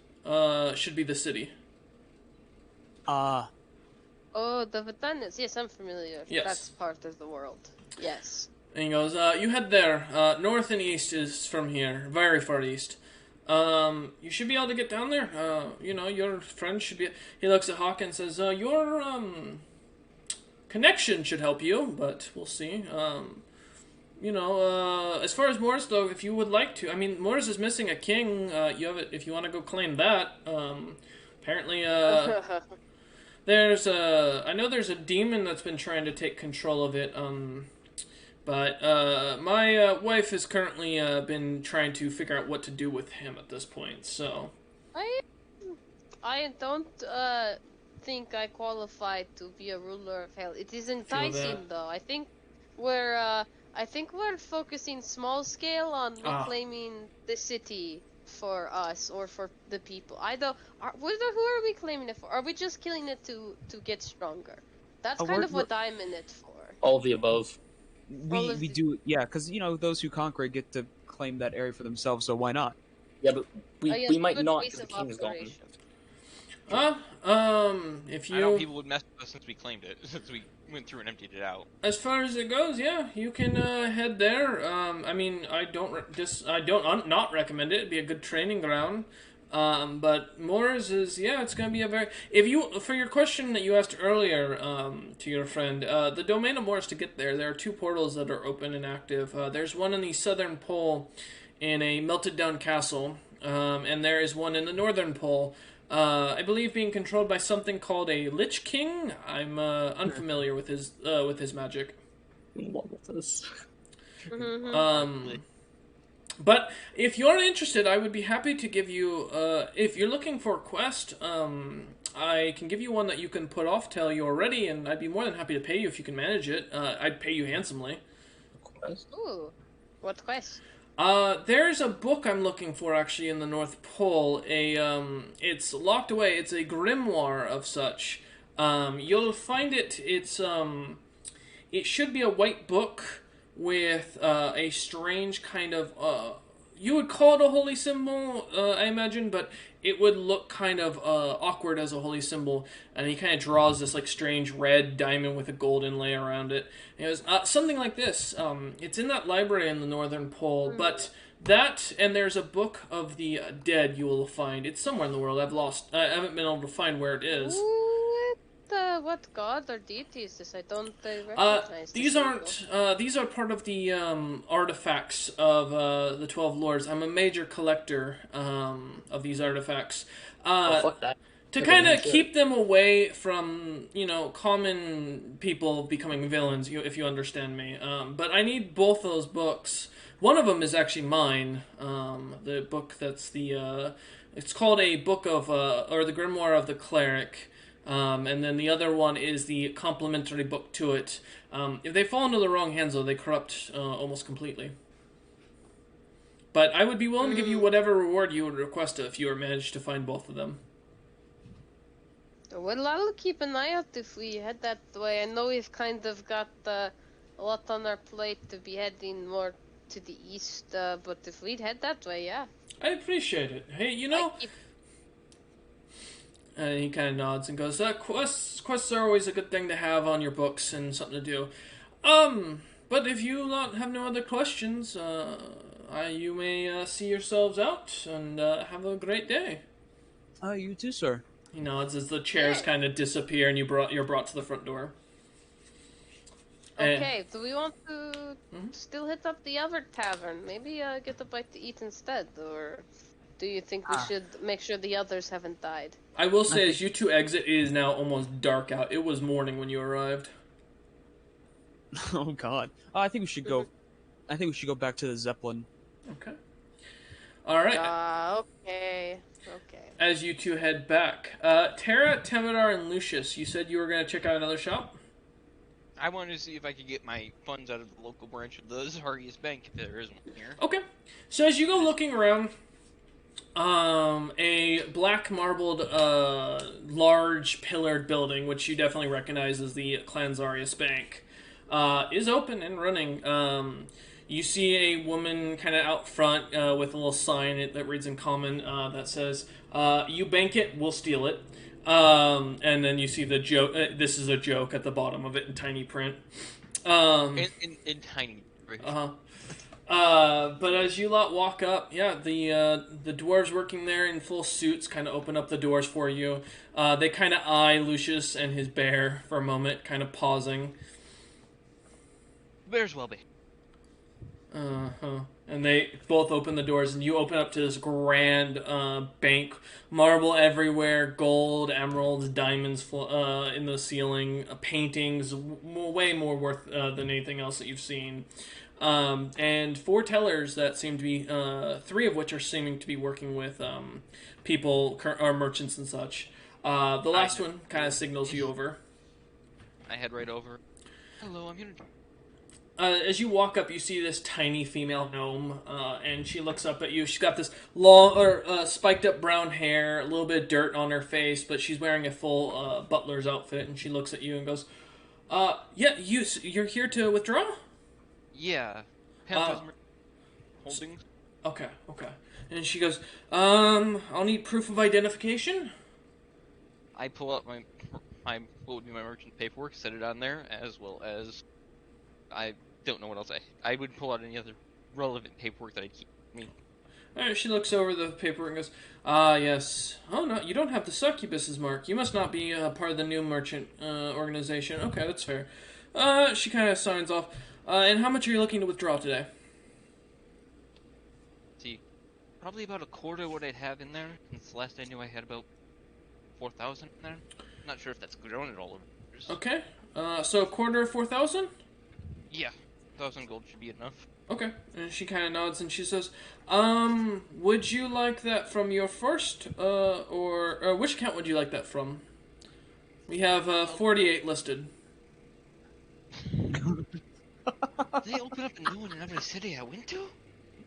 should be the city. Ah. Oh, the Vatanas. Yes, I'm familiar. Yes. That's part of the world. Yes. And he goes, you head there. North and east is from here, very far east. You should be able to get down there. You know, your friend should be. He looks at Hawk and says, your connection should help you, but we'll see. You know, as far as Morris, though, if you would like to, I mean, Morris is missing a king. You have it if you want to go claim that. Apparently, there's I know there's a demon that's been trying to take control of it. But my wife has currently been trying to figure out what to do with him at this point. So I don't think I qualify to be a ruler of hell. It is enticing, though. I think we're focusing small scale on reclaiming the city for us or for the people. Who are we claiming it for? Are we just killing it to get stronger? That's kind of what I'm in it for. All of the above. We do, yeah, because, you know, those who conquer it get to claim that area for themselves, so why not? Yeah, but we might good not base because the of king's gone. operation. If I know you, people would mess with us since we claimed it, since we went through and emptied it out. as far as it goes, yeah, you can head there. I mean, I don't not recommend it. It'd be a good training ground. But Moors is, yeah, it's gonna be a very, for your question that you asked earlier, to your friend, the domain of Moors, to get there are two portals that are open and active. There's one in the southern pole in a melted down castle, and there is one in the northern pole, I believe being controlled by something called a Lich King. I'm, unfamiliar with his magic. What was this? But if you're interested, I would be happy to give you, if you're looking for a quest, I can give you one that you can put off till you're ready, and I'd be more than happy to pay you if you can manage it. I'd pay you handsomely. Ooh, what quest? There's a book I'm looking for, actually, in the North Pole. It's locked away. It's a grimoire of such. You'll find it, it should be a white book with a strange kind of, you would call it a holy symbol, I imagine, but it would look kind of awkward as a holy symbol, and he kind of draws this like strange red diamond with a gold inlay around it. And it was something like this. It's in that library in the Northern Pole, but that, and there's a book of the dead you will find. It's somewhere in the world. I haven't been able to find where it is. What god or deity is this? I don't recognize these are part of the artifacts of the 12 Lords. I'm a major collector of these artifacts. Fuck that. To kind of keep them away from, you know, common people becoming villains, if you understand me. But I need both those books. One of them is actually mine. The book that's it's called a book of, or the Grimoire of the Cleric. And then the other one is the complementary book to it. If they fall into the wrong hands, though, they corrupt almost completely. But I would be willing to give you whatever reward you would request if you managed to find both of them. Well, I'll keep an eye out if we head that way. I know we've kind of got a lot on our plate to be heading more to the east, but if we'd head that way, yeah. I appreciate it. Hey, you know... And he kind of nods and goes, quests are always a good thing to have on your books and something to do. But if you have no other questions, you may see yourselves out and have a great day. You too, sir. He nods as the chairs kind of disappear and you're brought to the front door. Okay, do we want to still hit up the other tavern? Maybe get a bite to eat instead, or... Do you think we should make sure the others haven't died? I will say, as you two exit, it is now almost dark out. It was morning when you arrived. Oh God! I think we should go. I think we should go back to the Zeppelin. Okay. All right. Okay. As you two head back, Terra, Temidar, and Lucius, you said you were going to check out another shop? I wanted to see if I could get my funds out of the local branch of the Zarius Bank, if there is one here. Okay. So as you go looking around... a black marbled, large pillared building, which you definitely recognize as the Clan Zarius Bank. is open and running. You see a woman kind of out front with a little sign that reads in common that says, "You bank it, we'll steal it." And then you see the joke. This is a joke at the bottom of it in tiny print. In tiny. But as you lot walk up, yeah, the dwarves working there in full suits kind of open up the doors for you. They kind of eye Lucius and his bear for a moment, kind of pausing. Bears well be. And they both open the doors, and you open up to this grand bank, marble everywhere, gold, emeralds, diamonds in the ceiling, paintings, way more worth than anything else that you've seen. And 4 tellers that seem to be, 3 of which are seeming to be working with people or merchants and such. The last one kind of signals you over. I head right over. Hello, I'm here to... As you walk up, you see this tiny female gnome, and she looks up at you. She's got this long, spiked up brown hair, a little bit of dirt on her face, but she's wearing a full butler's outfit, and she looks at you and goes, yeah, you're here to withdraw? Yeah. Holdings. Okay. And she goes, I'll need proof of identification. I pull out my what would be my merchant paperwork, set it on there, as well as I don't know what else I would pull out any other relevant paperwork that I'd keep with me. Alright, she looks over the paperwork and goes, yes. Oh, no, you don't have the succubus's mark. You must not be part of the new merchant organization. Okay, that's fair. She kind of signs off. And how much are you looking to withdraw today? See, probably about a quarter of what I'd have in there. Since last I knew I had about 4,000 in there. I'm not sure if that's grown at all over the years. Okay, so a quarter of 4,000? Yeah, 1,000 gold should be enough. Okay, and she kind of nods and she says, would you like that from your first, or which account would you like that from? We have 48 listed. They open up a new one in every city I went to?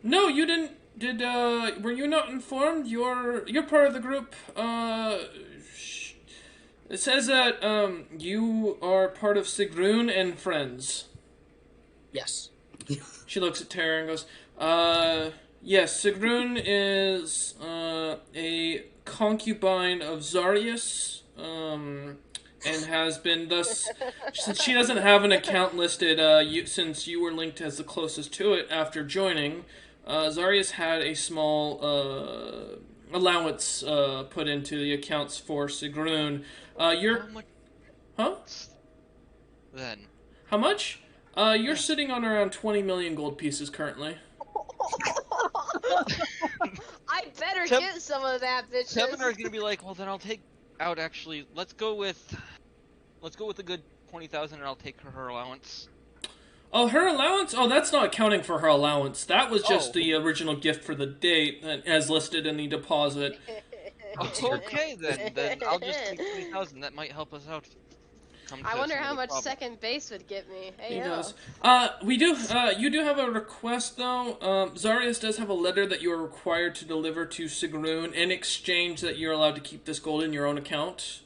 No, you didn't. Were you not informed? You're part of the group. It says that you are part of Sigrun and Friends. Yes. She looks at Tara and goes, yes, Sigrun is a concubine of Zarius, and has been thus, since she doesn't have an account listed, since you were linked as the closest to it after joining, Zarius had a small allowance put into the accounts for Sigrun. How much? Huh? Then. How much? You're sitting on around 20 million gold pieces currently. I better get some of that, bitches. Tevinar's gonna be like, well then I'll take out actually, let's go with a good 20,000 and I'll take her allowance. Oh, her allowance? Oh, that's not accounting for her allowance. That was just the original gift for the date, as listed in the deposit. Okay, then I'll just take 20,000. That might help us out. I wonder how much second base would get me. Hey, He yo. does. You do have a request, though. Zarius does have a letter that you are required to deliver to Sigrun in exchange that you're allowed to keep this gold in your own account.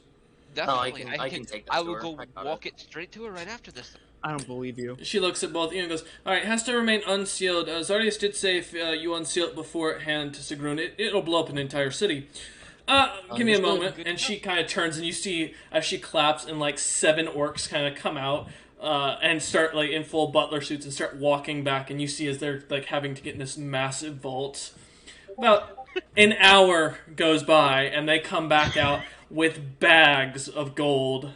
Definitely, I can take that I to will her. go I got walk it straight to her right after this. I don't believe you. She looks at both of you and goes, alright, it has to remain unsealed. Zarius did say if you unseal it beforehand to Sigrun, it'll blow up an entire city. Give me a moment. And she kind of turns and you see as she claps and like 7 orcs kind of come out and start like in full butler suits and start walking back, and you see as they're like having to get in this massive vault. About an hour goes by and they come back out with bags of gold.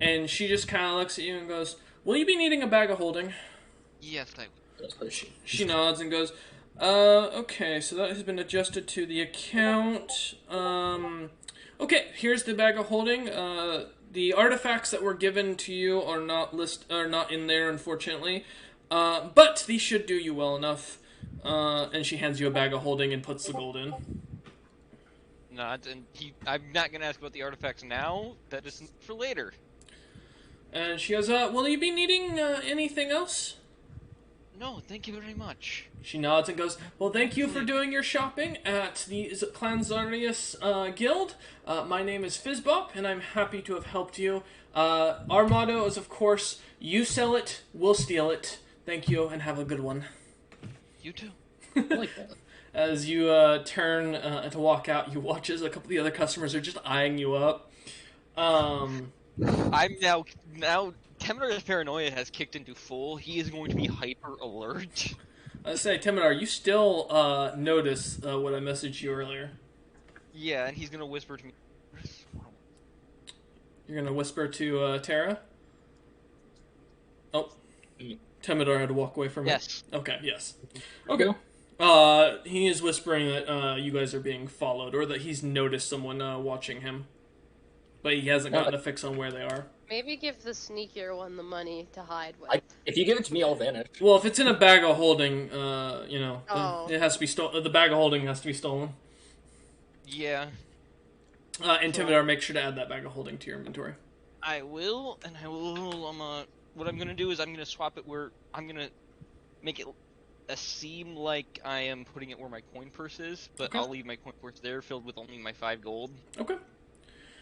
And she just kind of looks at you and goes, will you be needing a bag of holding? Yes, I will. She nods and goes, okay, so that has been adjusted to the account. Okay, here's the bag of holding. The artifacts that were given to you are not in there, unfortunately. But these should do you well enough. And she hands you a bag of holding and puts the gold in. I'm not gonna ask about the artifacts now. That is for later. And she goes, will you be needing anything else? No, thank you very much. She nods and goes, well, thank you for doing your shopping at the Clan Zarius Guild. My name is Fizzbop, and I'm happy to have helped you. Our motto is, of course, you sell it, we'll steal it. Thank you, and have a good one. You too. I like that. As you turn to walk out, you watch as a couple of the other customers are just eyeing you up. I'm now Temnor's paranoia has kicked into full. He is going to be hyper alert. I say, Temidar, you still notice what I messaged you earlier. Yeah, and he's gonna whisper to me. You're gonna whisper to Tara? Oh, Temidar had to walk away from it. Yes. Okay, yes. Okay. He is whispering that you guys are being followed, or that he's noticed someone watching him. But he hasn't gotten a fix on where they are. Maybe give the sneakier one the money to hide with. If you give it to me, I'll vanish. Well, if it's in a bag of holding, you know, Oh. it has to be stolen. The bag of holding has to be stolen. Yeah, And Temidar, make sure to add that bag of holding to your inventory. I will, and I will. What I'm gonna do is I'm gonna swap it where I'm gonna make it seem like I am putting it where my coin purse is, but Okay. I'll leave my coin purse there, filled with only my 5 gold. Okay.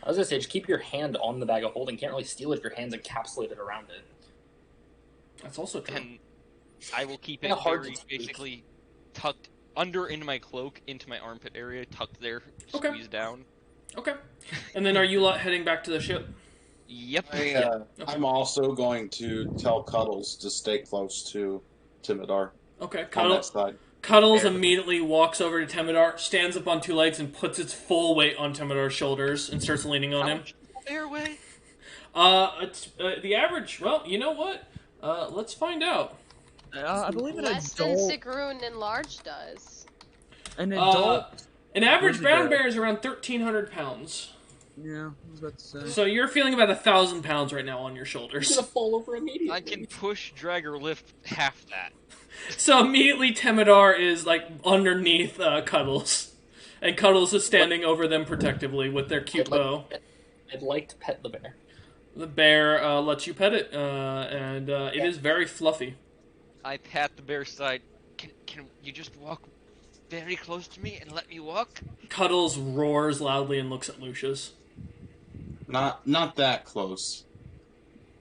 I was gonna say, just keep your hand on the bag of holding. Can't really steal it if your hand's encapsulated around it. That's also true. And I will keep it Kinda hard very to speak. basically tucked under into my cloak, into my armpit area, tucked there, Okay. squeezed down. Okay. And then are you lot heading back to the ship? Yep. I'm also going to tell Cuddles to stay close to Timidar Okay. on that side. Cuddles immediately walks over to Temidar, stands up on 2 legs, and puts its full weight on Temidar's shoulders and starts leaning on him. Airway. It's the average. Well, you know what? Let's find out. I believe an Less than adult. Sigrun enlarged does. An adult. An average Grizzly brown bear. bear is around 1,300 pounds. Yeah, I was about to say. So you're feeling about 1,000 pounds right now on your It's shoulders. gonna fall over immediately. I can push, drag, or lift half that. So immediately Temidar is like underneath Cuddles, and Cuddles is standing over them protectively with their cute bow. I'd like to pet the bear. The bear lets you pet it, and it is very fluffy. I pat the bear's side. Can you just walk very close to me and let me walk? Cuddles roars loudly and looks at Lucius. Not that close.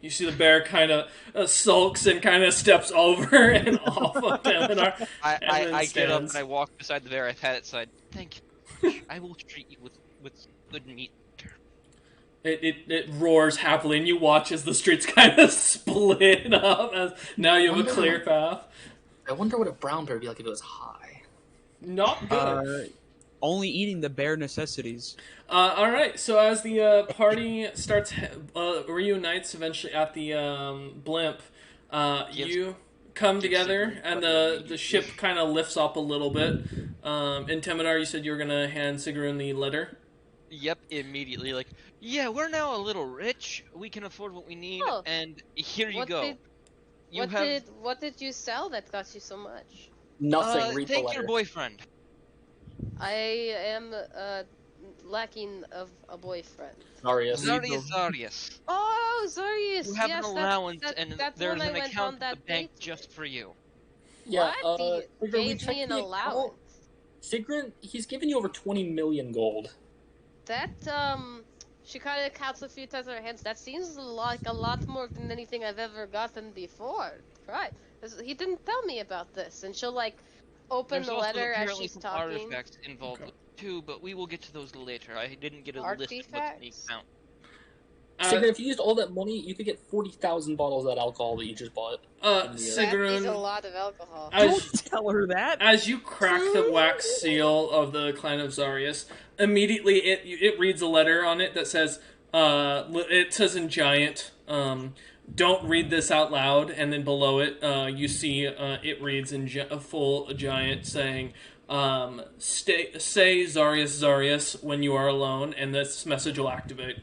You see the bear kind of sulks and kind of steps over and off of Temidar. and then I get up stands. and I walk beside the bear. I pat its side. Thank you. I will treat you with good meat. It roars happily, and you watch as the streets kind of split up. As now you have a clear path. I wonder what a brown bear would be like if it was high. Not good. Only eating the bare necessities. All right. So as the party starts reunites eventually at the blimp, you come together, and the ship kind of lifts up a little bit. In Temidar, you said you were gonna hand Sigrun the letter. Yep, immediately. Like, yeah, we're now a little rich. We can afford what we need, Oh. and here you What go. did what did you sell that got you so much? Nothing. Read the thank letter. your boyfriend. I am lacking of a boyfriend. Zarius. Zarius. Oh, Zarius! You have yes, an allowance, and that's there's when I an went account on at that the bank date. just for you. Yeah, What? He Sigrun, we gave checked me an the account. allowance. Sigrun, he's given you over 20 million gold. That she kind of counts a few times on her hands. That seems like a lot more than anything I've ever gotten before. Right? He didn't tell me about this, and she'll like open There's the also letter as apparently she's some talking. artifacts involved Okay. too, but we will get to those later. I didn't get a list of what's in the Artifacts? account. Sigrun, if you used all that money, you could get 40,000 bottles of that alcohol that you just bought. That is a Sigrun, lot of alcohol. as, Tell her that. as you crack the wax seal of the Clan of Zarius, immediately it reads a letter on it that says, it says in giant, don't read this out loud, and then below it, you see it reads in a full giant saying, say Zarius, Zarius when you are alone, and this message will activate.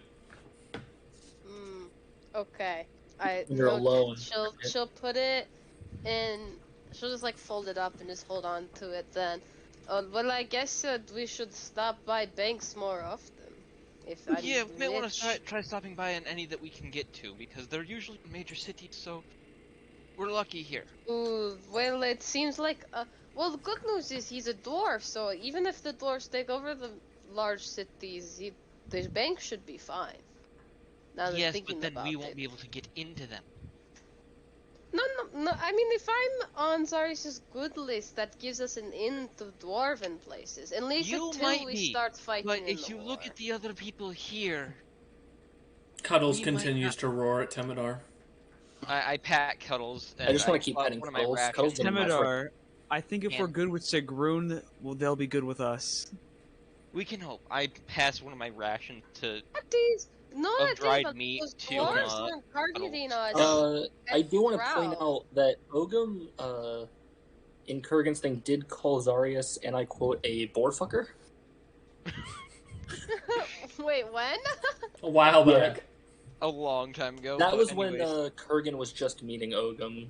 Okay. When you're alone. She'll put it in. She'll just like fold it up and just hold on to it then. Well, I guess we should stop by banks more often. If I'm Yeah, we may want rich. to try stopping by in any that we can get to, because they're usually in major cities, so... We're lucky here. Ooh, well, it seems like. Well, the good news is he's a dwarf, so even if the dwarves take over the large cities, the bank should be fine. Now that I'm Yes, thinking but then about we won't it. be able to get into them. No. I mean, if I'm on Zarius' good list, that gives us an in to dwarven places. At least You until might we be, start fighting But in if the you war. look at the other people here, Cuddles We might continues not- to roar at Temidar. I pat Cuddles. And I just want to keep swap petting one of my Cuddles. rations. Cuddles did a nice work. Temidar, I think if we're And- good with Sigrun, well, they'll be good with us. we can hope. I pass one of my rations to. What these? No, Of I did, dried but meat those to, dwarves weren't targeting us. I do want to That's point out that Ogum, in Kurgan's thing, did call Zarius, and I quote, a board fucker. Wait, when? A while Yeah. back. A long time ago. That but was when anyways. Kurgan was just meeting Ogum.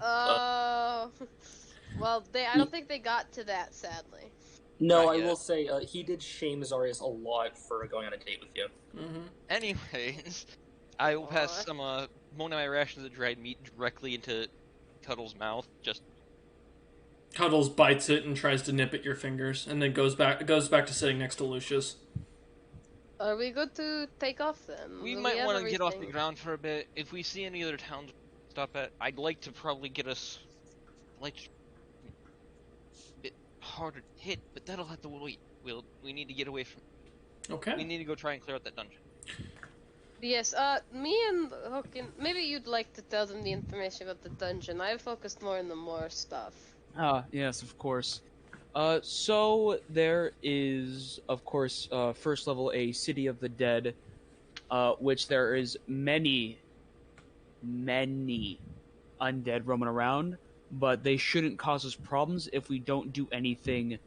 Well, I don't think they got to that, sadly. No, Not I yet. will say he did shame Zarius a lot for going on a date with you. Mm-hmm. Anyways, I will pass Aw. some one of my rations of dried meat directly into Cuddles' mouth. Just Cuddles bites it and tries to nip at your fingers, and then goes back to sitting next to Lucius. Are we good to take off then? We Do might have want to get off the everything? ground for a bit. If we see any other towns to stop at, I'd like to probably get us like a bit harder to hit, but that'll have to wait. We need to get away from. Okay. We need to go try and clear out that dungeon. Yes, me and Hookin, maybe you'd like to tell them the information about the dungeon. I focused more on the more stuff. Ah, yes, of course. So there is, of course, first level, a City of the Dead, which there is many undead roaming around, but they shouldn't cause us problems if we don't do anything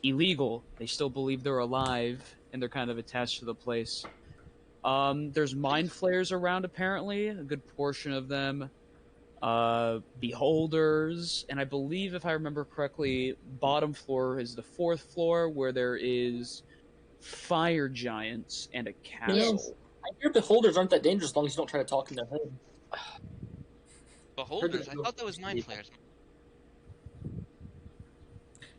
illegal. They still believe they're alive, and they're kind of attached to the place. There's mind flayers around, apparently, a good portion of them. Beholders, and I believe, if I remember correctly, bottom floor is the 4th floor, where there is fire giants and a castle. I hear beholders aren't that dangerous as long as you don't try to talk in their head. Beholders, I thought that was mind flayers.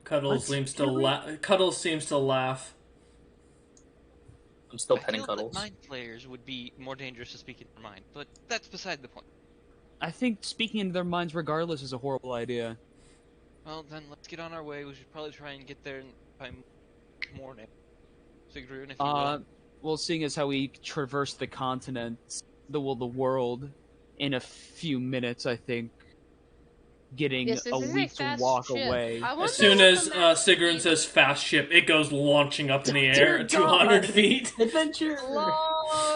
Cuddles What? seems to laugh. I'm still I petting feel that Cuddles. mind flayers would be more dangerous to speak in their mind, but that's beside the point. I think speaking into their minds regardless is a horrible idea. Well, then let's get on our way. We should probably try and get there by morning. Sigrun, if you will. Well, seeing as how we traverse the continent, the world, in a few minutes, I think getting Yes, this a is a week's fast walk ship. away. I wonder As soon what as the map Sigrun is. says fast ship, it goes launching up in the air at Dear 200 God. feet. Adventure!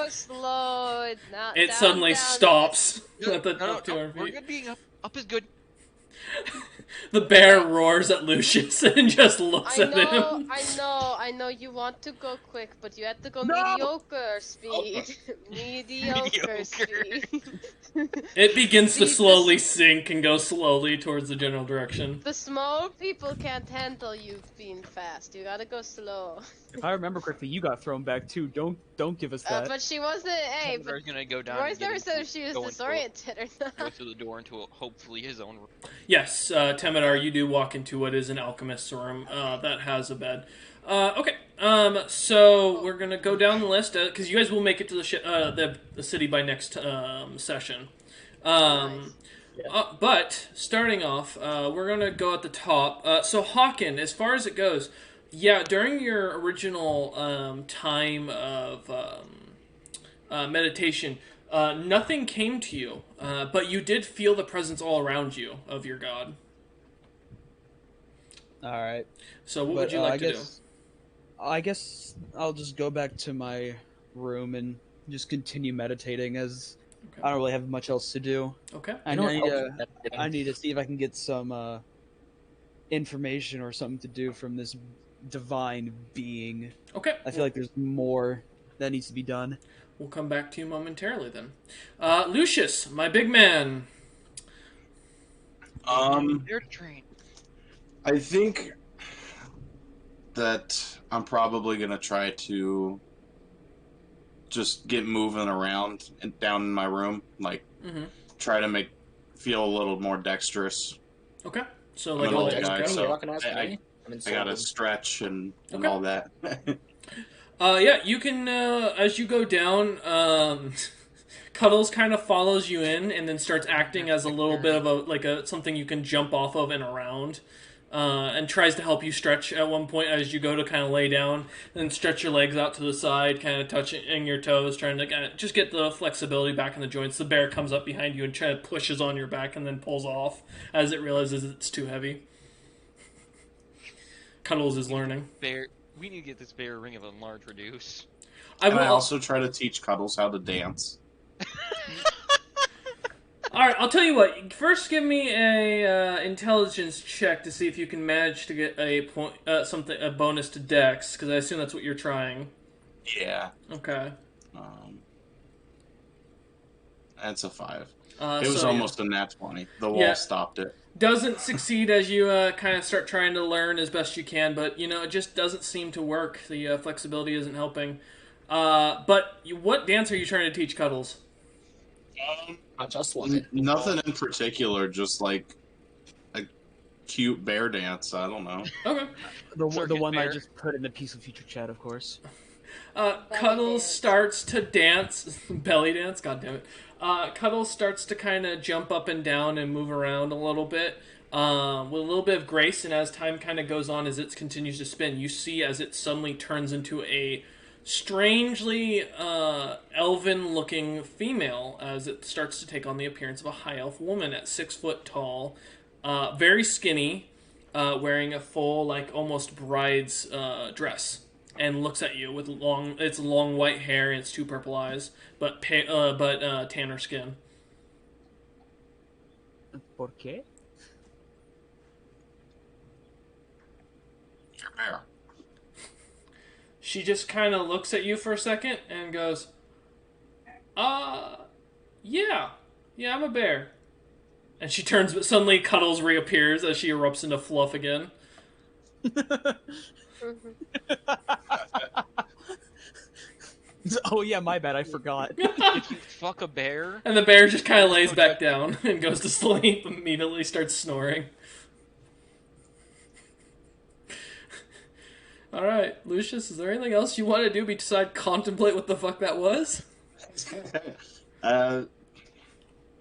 slow, not It down, suddenly down. stops No, at the no, up 200 we're feet. good being up. Up is good. The bear roars at Lucius and just looks at him. I know. You want to go quick, but you have to go mediocre speed. Mediocre speed. It begins to See, slowly sink and go slowly towards the general direction. The small people can't handle you being fast. You gotta go slow. If I remember correctly, you got thrown back too. Don't give us that. But she wasn't. Hey, but Temidor's gonna go down. Royce and get never into- said if she was go into a- disoriented or Go not. through the door into hopefully his own room. Yes, Temidar, you do walk into what is an alchemist's room that has a bed. Okay, so we're gonna go down the list because you guys will make it to the city by next session. But starting off, we're gonna go at the top. So Hawken, as far as it goes, yeah, during your original time of meditation, nothing came to you, but you did feel the presence all around you of your god. All right. So what would you like to do? I guess I'll just go back to my room and just continue meditating, as Okay. I don't really have much else to do. Okay. I need to see if I can get some information or something to do from this divine being. Okay. I feel like there's more that needs to be done. We'll come back to you momentarily then. Lucius, my big man. They're trained. I think that I'm probably gonna try to just get moving around and down in my room, like Mm-hmm. try to make feel a little more dexterous. Okay. So I'm like an all old that. guy, Okay. so You're not gonna ask I- me. I'm I insulted. gotta stretch and Okay. all that. Yeah, you can, as you go down, Cuddles kind of follows you in and then starts acting as a little bit of something you can jump off of and around. And tries to help you stretch at one point as you go to kind of lay down, then stretch your legs out to the side, kind of touching your toes, trying to kind of just get the flexibility back in the joints. The bear comes up behind you and kind of pushes on your back and then pulls off as it realizes it's too heavy. Cuddles is learning. Bear, we need to get this bear Ring of Enlarge reduce. I And will I also try to teach Cuddles how to dance. All right, I'll tell you what. First, give me a intelligence check to see if you can manage to get a point, a bonus to Dex, because I assume that's what you're trying. Yeah. Okay. That's a 5. It It was almost a nat 20. The wall stopped it. Doesn't succeed as you kind of start trying to learn as best you can, but it just doesn't seem to work. The flexibility isn't helping. What dance are you trying to teach Cuddles? Not just one. Nothing in particular, just like a cute bear dance. I don't know. Okay. The Circus one I bear. just put in the Peaceful Future chat, of course. Cuddles dance. starts to dance. Belly dance? God damn it. Cuddles starts to kind of jump up and down and move around a little bit with a little bit of grace, and as time kind of goes on, as it continues to spin, you see as it suddenly turns into a strangely elven-looking female as it starts to take on the appearance of a high elf woman at 6 foot tall, very skinny, wearing a full, like, almost bride's dress, and looks at you with long white hair and its 2 purple eyes, but tanner skin. ¿Por qué? You're a bear. She just kind of looks at you for a second and goes, yeah, I'm a bear. And she turns, but suddenly Cuddles reappears as she erupts into fluff again. Oh yeah, my bad, I forgot. If you fuck a bear, And the bear just kind of lays back down and goes to sleep, immediately starts snoring. Alright, Lucius, is there anything else you want to do besides contemplate what the fuck that was?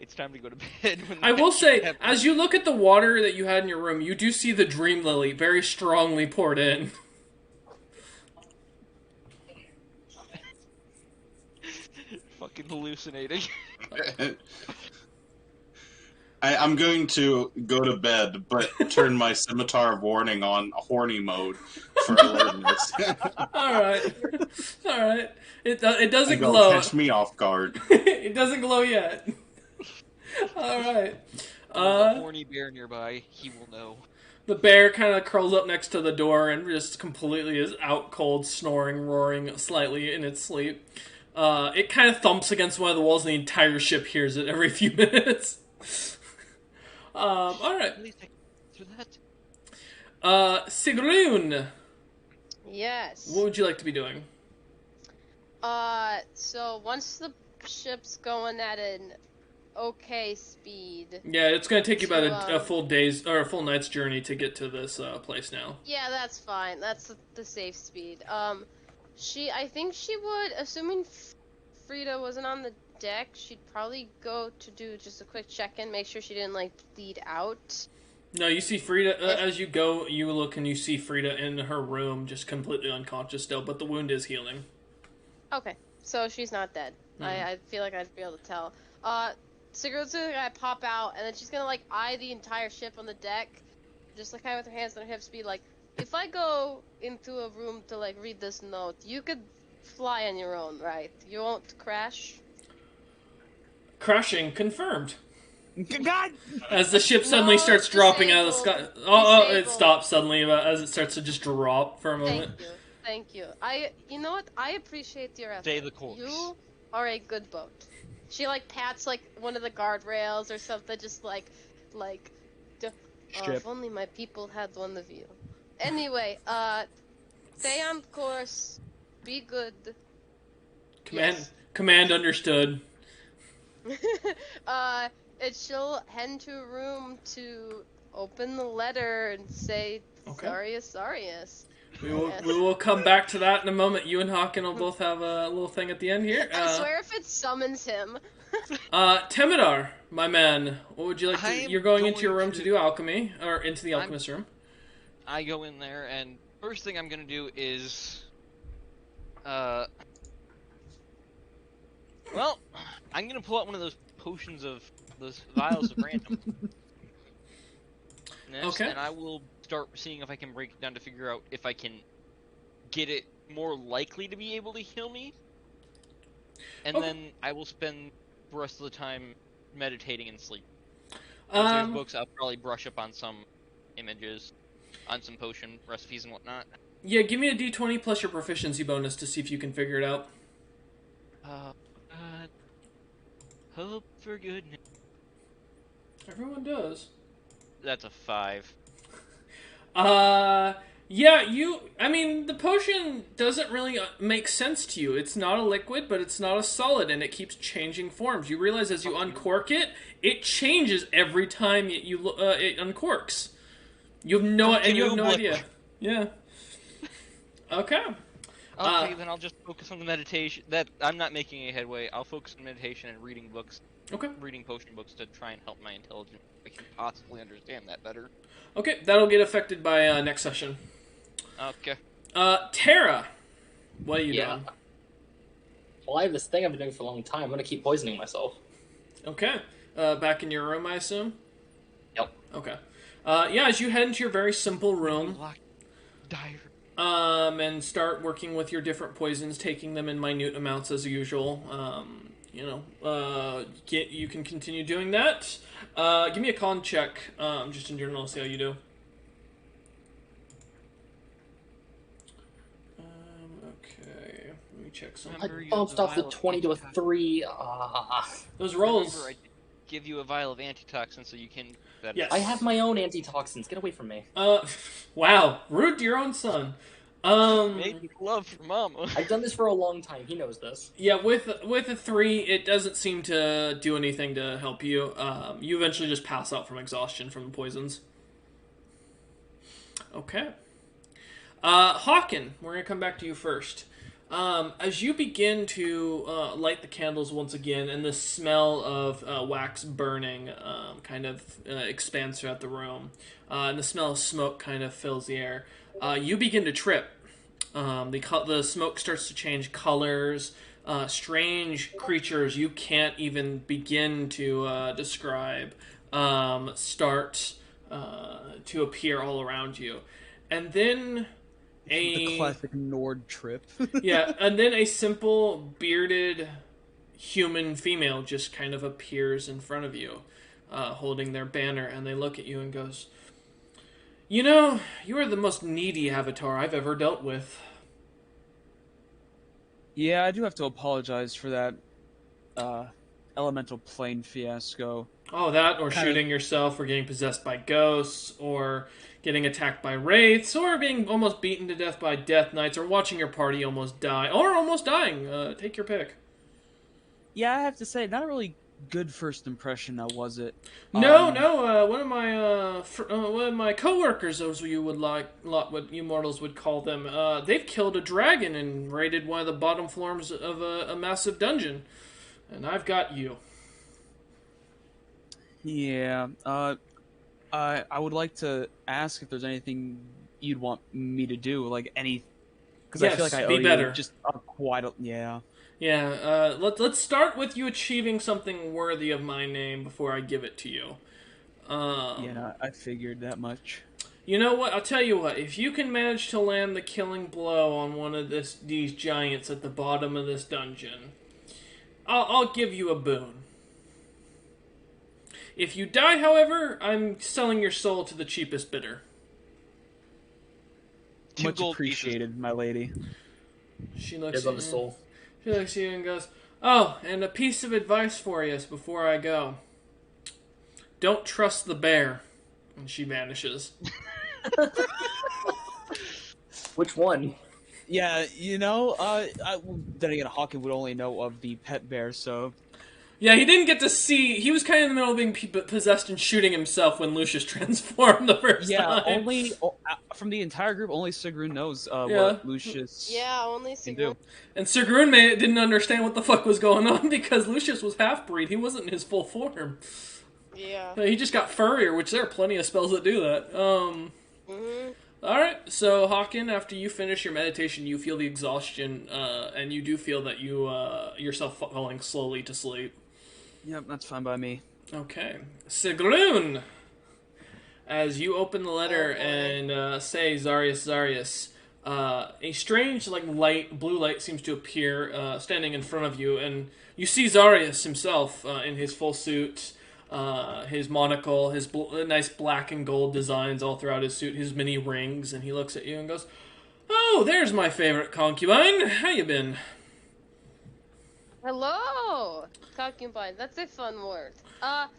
it's time to go to bed. When I will say, as you look at the water that you had in your room, you do see the Dream Lily very strongly poured in. fucking hallucinating. I'm going to go to bed, but turn my Scimitar of Warning on horny mode for alertness. Alright. It doesn't I go, glow. catch me off guard. It doesn't glow yet. Alright. There's a horny bear nearby. He will know. The bear kind of curls up next to the door and just completely is out cold, snoring, roaring slightly in its sleep. It kind of thumps against one of the walls and the entire ship hears it every few minutes. Alright. At least I can do that. Sigrun, Yes. what would you like to be doing? So once the ship's going at an okay speed. Yeah, it's going to take you about So, a full day's or a full night's journey to get to this place now. Yeah, that's fine. That's the safe speed. I think she would, assuming Frida wasn't on the deck, she'd probably go to do just a quick check-in, make sure she didn't, like, bleed out. No, you see Frida, as you go, you look and you see Frida in her room, just completely unconscious still, but the wound is healing. Okay, so she's not dead. I feel like I'd be able to tell. Sigurd's gonna pop out, and then she's gonna, like, eye the entire ship on the deck, just, like, kind of with her hands on her hips, be like, if I go into a room to, like, read this note, you could fly on your own, right? You won't crash? Crashing confirmed. God! As the ship suddenly No, starts dropping out of the sky. disabled. It Disabled. stops suddenly as it starts to just drop for a moment. Thank you. You know what? I appreciate your effort. Stay the course. You are a good boat. She, like, pats, like, one of the guardrails or something, just, Strip. if only my people had one of you. Anyway, stay on course, be good. Command understood. she'll head into a room to open the letter and say, Okay. Zarius, Zarius. We will Yes. we will come back to that in a moment. You and Hawken will both have a little thing at the end here. I swear if it summons him. Temidar, my man, what would you like to... I am You're going into your going room to to- do alchemy, or into the alchemist room. I go in there, and first thing I'm gonna do is, well, I'm gonna pull out one of those potions of those vials of random. Okay. And I will start seeing if I can break it down to figure out if I can get it more likely to be able to heal me. And Okay. then I will spend the rest of the time meditating and sleep. If there's books, I'll probably brush up on some images, on some potion recipes and whatnot. Yeah, give me a d20 plus your proficiency bonus to see if you can figure it out. Hope for goodness. Everyone does. That's a 5. Yeah, I mean, the potion doesn't really make sense to you. It's not a liquid, but it's not a solid, and it keeps changing forms. You realize as you uncork it, it changes every time it uncorks. You have no idea. Yeah. Okay. Okay, then I'll just focus on the meditation. That I'm not making any headway. I'll focus on meditation and reading books. Okay. Reading potion books to try and help my intelligence. I can possibly understand that better. Okay, that'll get affected by next session. Okay. Tara, what are you doing? Well, I have this thing I've been doing for a long time. I'm gonna keep poisoning myself. Okay. Back in your room, I assume? Yep. Okay. Yeah, as you head into your very simple room, Diary. and start working with your different poisons, taking them in minute amounts as usual. You can continue doing that. Give me a con check, just in general, see how you do. Okay, let me check some. I Remember, you bounced have off the the vial of 20 to a antitoxin. 3. Those rolls. Remember, I give you a vial of antitoxin so you can. Yes. I have my own antitoxins. Get away from me. Wow, rude to your own son. Make love for mama. I've done this for a long time. He knows this. Yeah, with a 3, it doesn't seem to do anything to help you. You eventually just pass out from exhaustion from the poisons. Okay. Hawken, we're gonna come back to you first. As you begin to light the candles once again, and the smell of wax burning kind of expands throughout the room, and the smell of smoke kind of fills the air, you begin to trip. The smoke starts to change colors. Strange creatures you can't even begin to describe start to appear all around you. And then The classic Nord trip. yeah, and then a simple bearded human female just kind of appears in front of you, holding their banner, and they look at you and goes, "You know, you are the most needy avatar I've ever dealt with." Yeah, I do have to apologize for that elemental plane fiasco. Oh, that, or Kinda- shooting yourself, or getting possessed by ghosts, or getting attacked by wraiths, or being almost beaten to death by death knights, or watching your party almost die, or almost dying. Take your pick. Yeah, I have to say, not a really good first impression, now was it? No, one of my coworkers, as you would what you mortals would call them, they've killed a dragon and raided one of the bottom floors of a massive dungeon, and I've got you. Yeah, I would like to ask if there's anything you'd want me to do, like any, because I feel Yes, like I be owe better. you just quite a, yeah. Yeah, let's start with you achieving something worthy of my name before I give it to you. Yeah, I figured that much. You know what? I'll tell you what. If you can manage to land the killing blow on one of these giants at the bottom of this dungeon, I'll give you a boon. If you die, however, I'm selling your soul to the cheapest bidder. Much gold pieces. appreciated, my lady. She looks Gives at up his you. soul. She looks at you and goes, "Oh, and a piece of advice for you before I go. Don't trust the bear." And she vanishes. Which one? Yeah, then again, Hawken would only know of the pet bear, so Yeah, he didn't get to see. He was kind of in the middle of being possessed and shooting himself when Lucius transformed the first time. Only from the entire group, only Sigrun knows Yeah. what Lucius Yeah, only can do. And Sigrun didn't understand what the fuck was going on because Lucius was half-breed. He wasn't in his full form. Yeah. He just got furrier, which there are plenty of spells that do that. Mhm. Alright, so Hawken, after you finish your meditation, you feel the exhaustion, and you do feel that you, yourself falling slowly to sleep. Yep, that's fine by me. Okay. Sigrun! As you open the letter Oh, boy. and say Zarius, a strange, blue light seems to appear, standing in front of you, and you see Zarius himself, in his full suit, his monocle, his nice black and gold designs all throughout his suit, his many rings, and he looks at you and goes, "Oh, there's my favorite concubine. How you been?" Hello, concubine. That's a fun word. Well,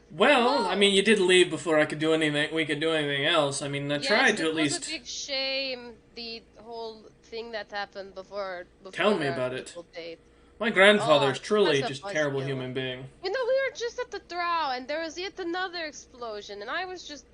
Hello. I mean, you did leave before I could do anything. We could do anything else. I mean, I tried to at It least. was a big shame, the whole thing that happened before Tell me our about it. little date. My grandfather's Oh, truly that's a just a fuzzy terrible yellow. human being. We were just at the drow, and there was yet another explosion, and I was just,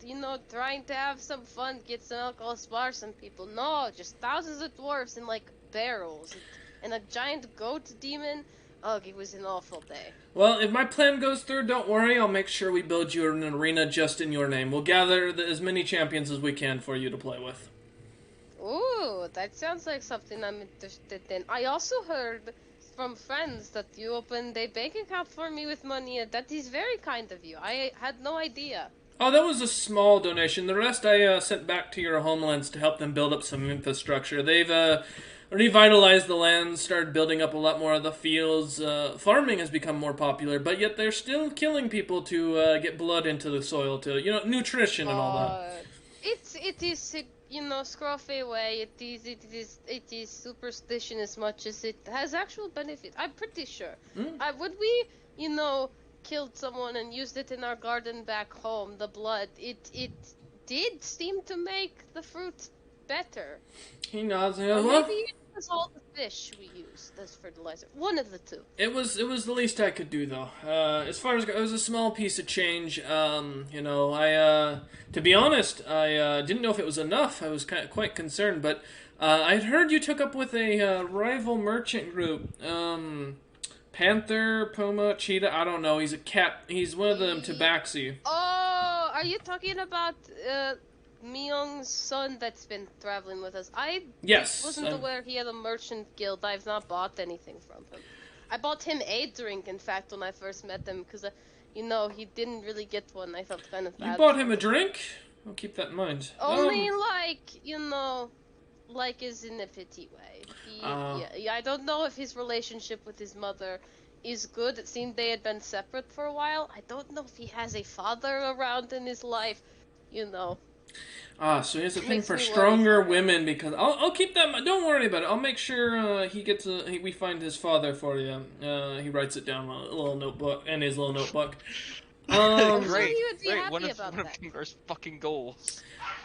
trying to have some fun, get some alcohol, spar some people. No, just thousands of dwarves in, barrels, and a giant goat demon. Ugh, it was an awful day. Well, if my plan goes through, don't worry. I'll make sure we build you an arena just in your name. We'll gather as many champions as we can for you to play with. Ooh, that sounds like something I'm interested in. I also heard from friends that you opened a bank account for me with money, and that is very kind of you. I had no idea. Oh, that was a small donation. The rest I sent back to your homelands to help them build up some infrastructure. They've revitalized the lands, started building up a lot more of the fields. Farming has become more popular, but yet they're still killing people to get blood into the soil, to, nutrition and all that. It is scruffy way. It is superstition as much as it has actual benefit. I'm pretty sure. When we killed someone and used it in our garden back home, the blood, it did seem to make the fruit better. He nods. Or Well, maybe it was all the fish we used as fertilizer. One of the two. it was the least I could do, though. As far as it was a small piece of change. To be honest, I didn't know if it was enough. I was quite concerned, but I'd heard you took up with a rival merchant group. Panther, Puma, Cheetah. I don't know. He's a cat. He's one of them. Tabaxi. Oh, are you talking about Myung's son that's been traveling with us? I Yes. wasn't aware he had a merchant guild. I've not bought anything from him. I bought him a drink, in fact, when I first met him, because, he didn't really get one. I felt kind of bad. You bought him a drink? I'll keep that in mind. Only, is in a pity way. I don't know if his relationship with his mother is good. It seemed they had been separate for a while. I don't know if he has a father around in his life, So he has a thing Makes for me worry stronger for him. women because I'll keep that. Don't worry about it. I'll make sure we find his father for you. He writes it down in a little notebook in his little notebook. I'm sure Great, he would be great. happy One of about that. Kingar's fucking goals.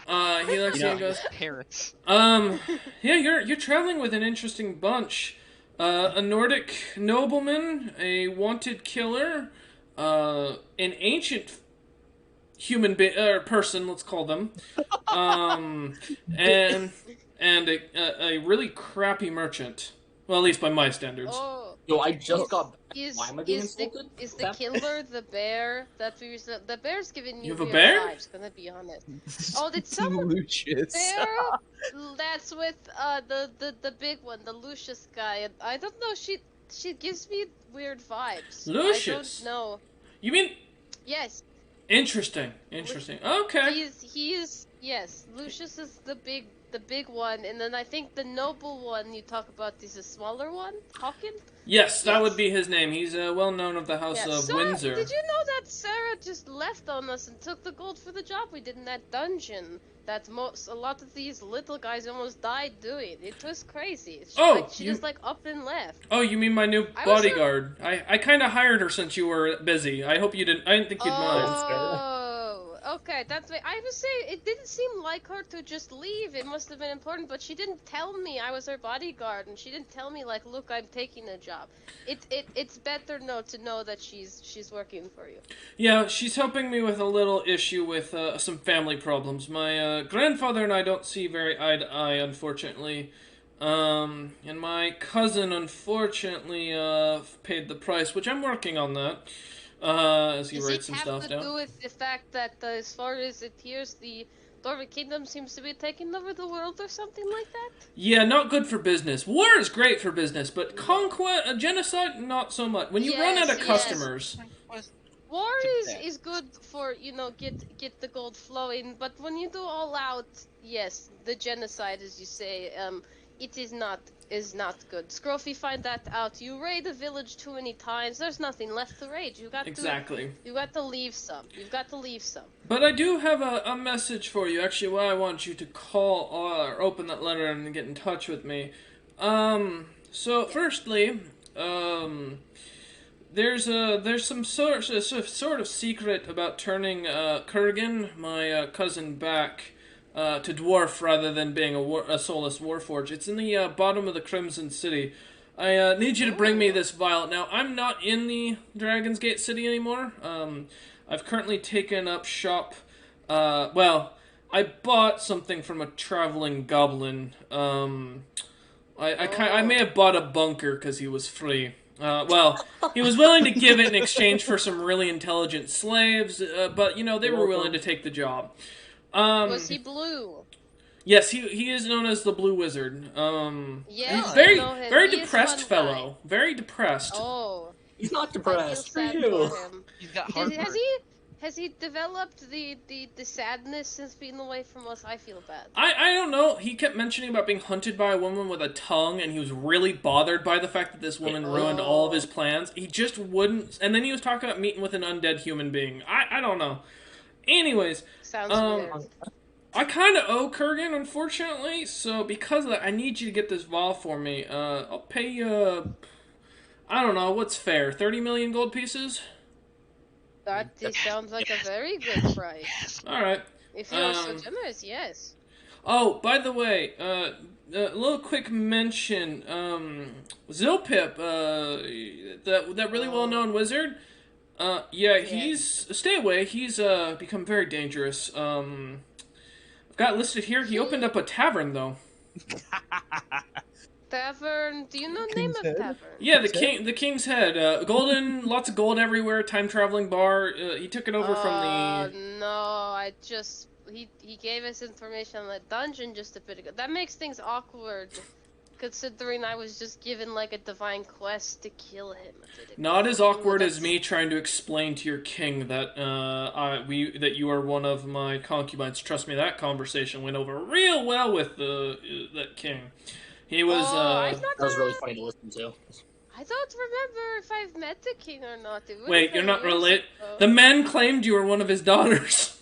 He looks at you and goes, Parents. yeah, you're traveling with an interesting bunch. A Nordic nobleman, a wanted killer, an ancient human person, let's call them, and a really crappy merchant. Well, at least by my standards. Oh, Yo, I just got back. is Why am I being is the insulted? is the killer the bear that we used? The bear's giving me You have a weird bear? vibes. Gonna be honest. Oh, did someone Lucius. bear? That's with the big one, the Lucius guy. And I don't know. She gives me weird vibes. Lucius? I don't know. You mean Yes, interesting? Okay. he is. Yes, Lucius is the big one, and then I think the noble one you talk about is a smaller one, Hawken. Yes, that Yes. would be his name. He's well known of the House Yeah. of Sarah, Windsor. did you know that Sarah just left on us and took the gold for the job we did in that dungeon? That a lot of these little guys almost died doing. It was crazy. She just up and left. Oh, you mean my new I was bodyguard? I kind of hired her since you were busy. I hope you didn't. I didn't think you'd mind. Oh, okay, that's why I was saying it didn't seem like her to just leave. It must have been important, but she didn't tell me I was her bodyguard, and she didn't tell me like, look, I'm taking a job. It's better to know that she's working for you. Yeah, she's helping me with a little issue with some family problems. My grandfather and I don't see very eye to eye, unfortunately. And my cousin, unfortunately, paid the price, which I'm working on that. As he writes some stuff down. Does it have to do with the fact that, as far as it appears, the Dwarven Kingdom seems to be taking over the world or something like that? Yeah, not good for business. War is great for business, but conquest, genocide, not so much. When you run out of customers... War is good for, get the gold flowing, but when you do all out, yes, the genocide, as you say, it is not good. Scruffy, find that out. You raid a village too many times, there's nothing left to raid. You got to leave some. You've got to leave some. But I do have a message for you. Actually, why I want you to call or open that letter and get in touch with me. So firstly, there's some sort of secret about turning Kurgan, my cousin, back to dwarf rather than being a soulless warforged. It's in the bottom of the Crimson City. I need you to bring me this vial. Now, I'm not in the Dragon's Gate City anymore. I've currently taken up shop. Well, I bought something from a traveling goblin. I may have bought a bunker because he was free. Well, he was willing to give it in exchange for some really intelligent slaves, but, they were willing to take the job. Was he blue? Yes, he is known as the Blue Wizard. Yeah, he's very depressed fellow. Very depressed. Oh, he's not depressed. For you. He's got heartburn. Has he developed the sadness since being away from us? I feel bad. I don't know. He kept mentioning about being hunted by a woman with a tongue, and he was really bothered by the fact that this woman ruined all of his plans. He just wouldn't... And then he was talking about meeting with an undead human being. I don't know. Anyways... Sounds weird. I kind of owe Kurgan, unfortunately, so because of that, I need you to get this vial for me. I'll pay you... I don't know, what's fair? 30 million gold pieces? That sounds like a very good price. Alright. If you're so generous, yes. Oh, by the way, a little quick mention. Zilpip, that really well-known wizard, he's... Stay away, he's become very dangerous. I've got listed here, he opened up a tavern, though. Tavern? Do you know the name of tavern? Yeah, the King's Head. Golden, lots of gold everywhere, time-traveling bar. He took it over from the... no, he gave us information on the dungeon just a bit ago. That makes things awkward, considering I was just given, like, a divine quest to kill him. Not as awkward as me trying to explain to your king that, that you are one of my concubines. Trust me, that conversation went over real well with that king. He was, that was really funny to listen to. I don't remember if I've met the king or not. Wait, you're not related? The man claimed you were one of his daughters.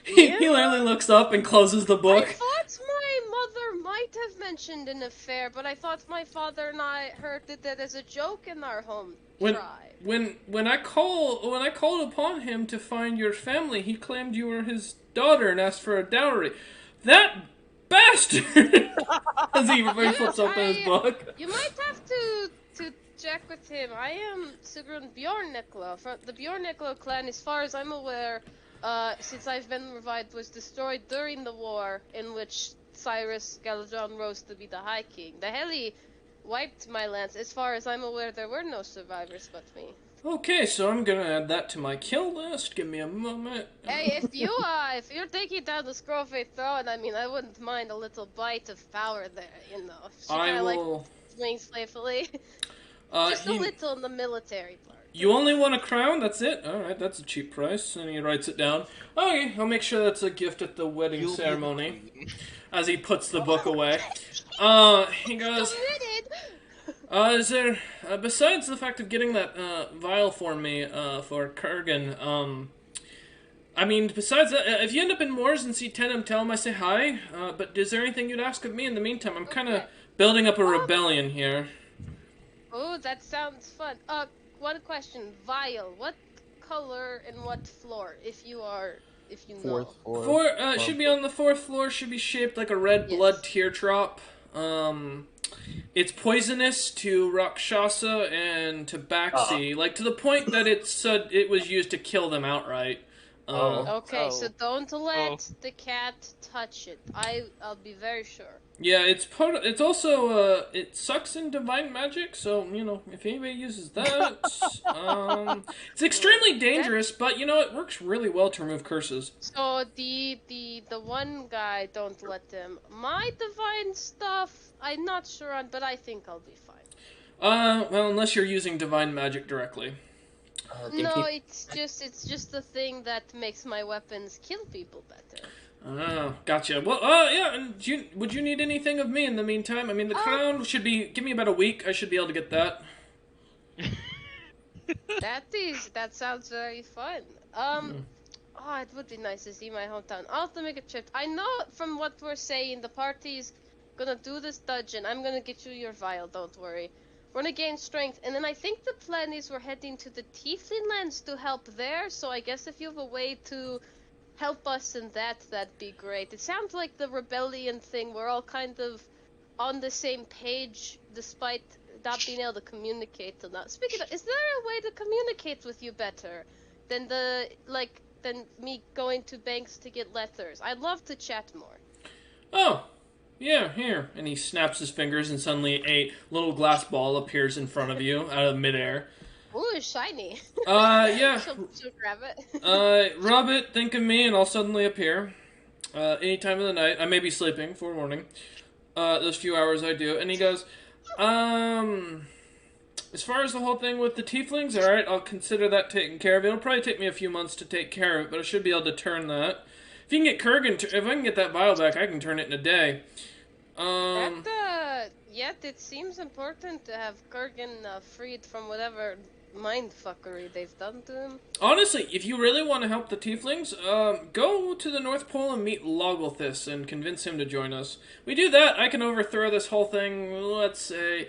He literally looks up and closes the book. I thought my mother might have mentioned an affair, but I thought my father and I heard that as a joke in our home tribe. When I called upon him to find your family, he claimed you were his daughter and asked for a dowry. That bastard! As he flips open his book. You might have to check with him. I am Sigrun Bjornekla from the Bjornekla clan. As far as I'm aware, since I've been revived, was destroyed during the war in which Cyrus Galadron rose to be the High King. The Heli wiped my lands. As far as I'm aware, there were no survivors but me. Okay, so I'm gonna add that to my kill list. Give me a moment. Hey, if you're taking down the Scroffae throne, I mean, I wouldn't mind a little bite of power there, you know. She kinda like swings playfully. Just a little in the military part. You only want a crown? That's it? Alright, that's a cheap price. And he writes it down. Okay, I'll make sure that's a gift at the wedding ceremony. As he puts the book away. He goes... is there, besides the fact of getting that, vial for me, for Kurgan, I mean, besides that, if you end up in Moors and see Tenem, tell him I say hi, but is there anything you'd ask of me in the meantime? I'm kinda building up a rebellion here. Oh, that sounds fun. One question, vial, what color and what floor? If you know. Fourth floor. It should be on the 4th floor. Should be shaped like a red blood teardrop. It's poisonous to Rakshasa and to Baxi, like to the point that it was used to kill them outright. Okay, so don't let the cat touch it. I'll be very sure. Yeah, it's also it sucks in divine magic, so you know if anybody uses that, it's extremely dangerous. But you know it works really well to remove curses. So the one guy, don't let them. My divine stuff, I'm not sure on, but I think I'll be fine. Well, unless you're using divine magic directly. No, it's just the thing that makes my weapons kill people better. Oh, gotcha. Well, yeah, and would you need anything of me in the meantime? I mean, the crown should be... Give me about a week, I should be able to get that. That sounds very fun. Oh, it would be nice to see my hometown. I'll have to make a trip. I know from what we're saying, the party's gonna do this dungeon. I'm gonna get you your vial, don't worry. We're gonna gain strength, and then I think the plan is we're heading to the Tiefling lands to help there, so I guess if you have a way to help us in that'd be great. It sounds like the rebellion thing, we're all kind of on the same page, despite not being able to communicate enough. Speaking of, is there a way to communicate with you better than than me going to banks to get letters? I'd love to chat more. Oh, yeah, here. And he snaps his fingers and suddenly a little glass ball appears in front of you out of midair. Ooh, it's shiny. Yeah. she'll grab it. Rub it, think of me, and I'll suddenly appear. Any time of the night. I may be sleeping, forewarning. Those few hours I do. And he goes, as far as the whole thing with the tieflings, alright, I'll consider that taken care of. It'll probably take me a few months to take care of it, but I should be able to turn that. If you can get Kurgan, if I can get that vial back, I can turn it in a day. Yet it seems important to have Kurgan freed from whatever mindfuckery they've done to him. Honestly, if you really want to help the tieflings, go to the North Pole and meet Logolthus and convince him to join us. We do that, I can overthrow this whole thing, let's say,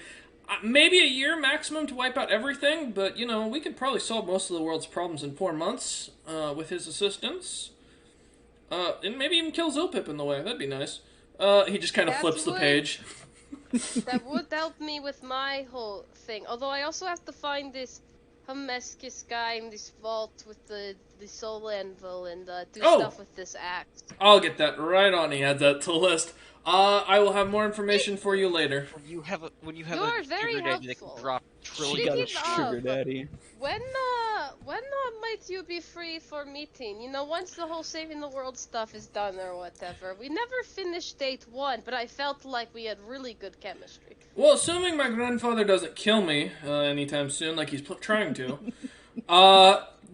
maybe a year maximum to wipe out everything, but, you know, we could probably solve most of the world's problems in 4 months, with his assistance. And maybe even kill Zilpip in the way, that'd be nice. He just kind of flips the page. That would help me with my whole thing, although I also have to find this Humescus guy in this vault with the soul anvil and do stuff with this axe. I'll get that right on. He adds that to the list. I will have more information for you later. When you have a You're very sugar daddy that helpful. can drop She got a sugar daddy. When might you be free for meeting? You know, once the whole saving the world stuff is done or whatever. We never finished date 1, but I felt like we had really good chemistry. Well, assuming my grandfather doesn't kill me anytime soon, like he's trying to,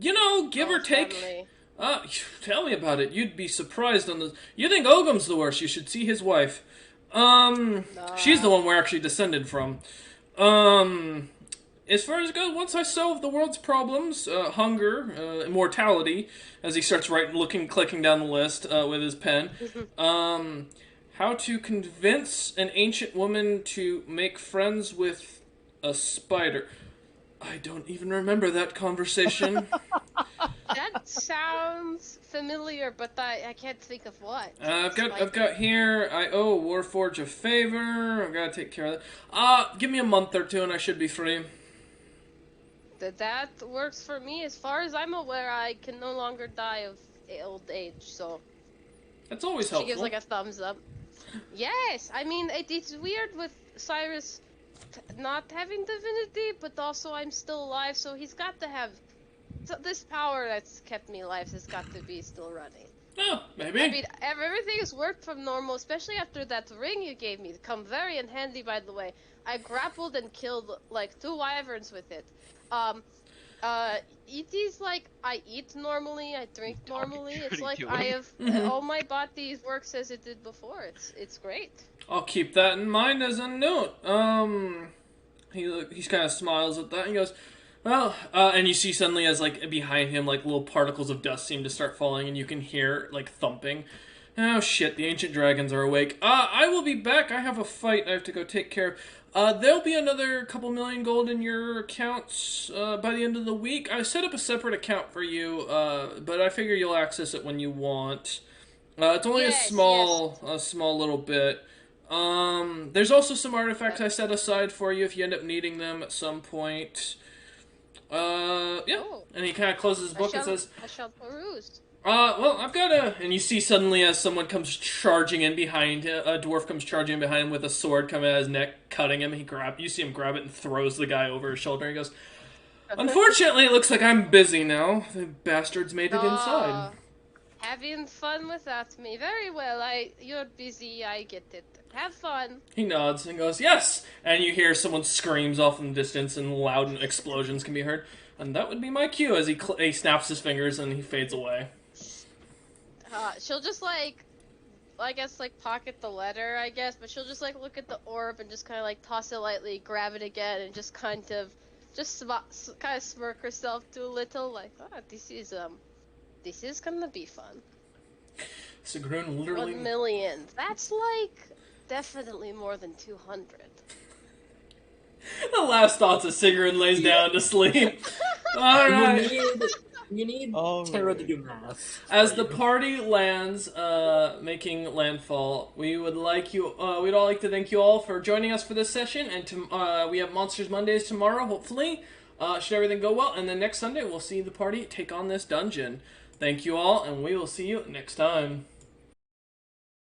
you know, give or take. Family. Tell me about it. You'd be surprised on the. You think Ogum's the worst? You should see his wife. She's the one we're actually descended from. As far as it goes, once I solve the world's problems, hunger, immortality, as he starts clicking down the list with his pen, how to convince an ancient woman to make friends with a spider. I don't even remember that conversation. That sounds familiar, but I can't think of what. I've got here. I owe Warforge a favor. I've got to take care of that. Give me a month or two, and I should be free. That works for me. As far as I'm aware, I can no longer die of old age. So that's always helpful. She gives like a thumbs up. Yes, I mean it's weird with Cyrus not having divinity, but also I'm still alive, so he's got to have this power that's kept me alive has got to be still running. Oh, maybe. I mean, everything has worked from normal, especially after that ring you gave me. It come very in handy, by the way. I grappled and killed like 2 wyverns with it. It is like I eat normally, I drink normally. It's like I have all my body works as it did before. It's great. I'll keep that in mind as a note. He kind of smiles at that and he goes, well, and you see suddenly as like behind him like little particles of dust seem to start falling and you can hear like thumping. Oh shit, the ancient dragons are awake. I will be back. I have a fight I have to go take care of. There'll be another couple million gold in your accounts by the end of the week. I set up a separate account for you, but I figure you'll access it when you want. It's only a small little bit. There's also some artifacts I set aside for you if you end up needing them at some point. Yeah. Oh. And he kind of closes his book and says, I shall peruse. well, I've got a... And you see suddenly as someone comes charging in behind him, a dwarf comes charging in behind him with a sword coming out of his neck, cutting him. You see him grab it and throws the guy over his shoulder. He goes, unfortunately, it looks like I'm busy now. The bastards made it inside. Having fun without me. Very well. You're busy. I get it. Have fun. He nods and goes, yes! And you hear someone screams off in the distance and loud explosions can be heard. And that would be my cue as he snaps his fingers and he fades away. She'll just I guess pocket the letter, I guess, but she'll just look at the orb and just kind of toss it lightly, grab it again, and just kind of smirk herself to a little, this is gonna be fun. Sigrun literally... 1 million. That's definitely more than 200. The last thoughts of Sigrun lays down to sleep. Alright. You need Terra to do math. As the party lands, making landfall, we'd all like to thank you all for joining us for this session, and we have Monsters Mondays tomorrow, hopefully. Should everything go well, and then next Sunday we'll see the party take on this dungeon. Thank you all, and we will see you next time.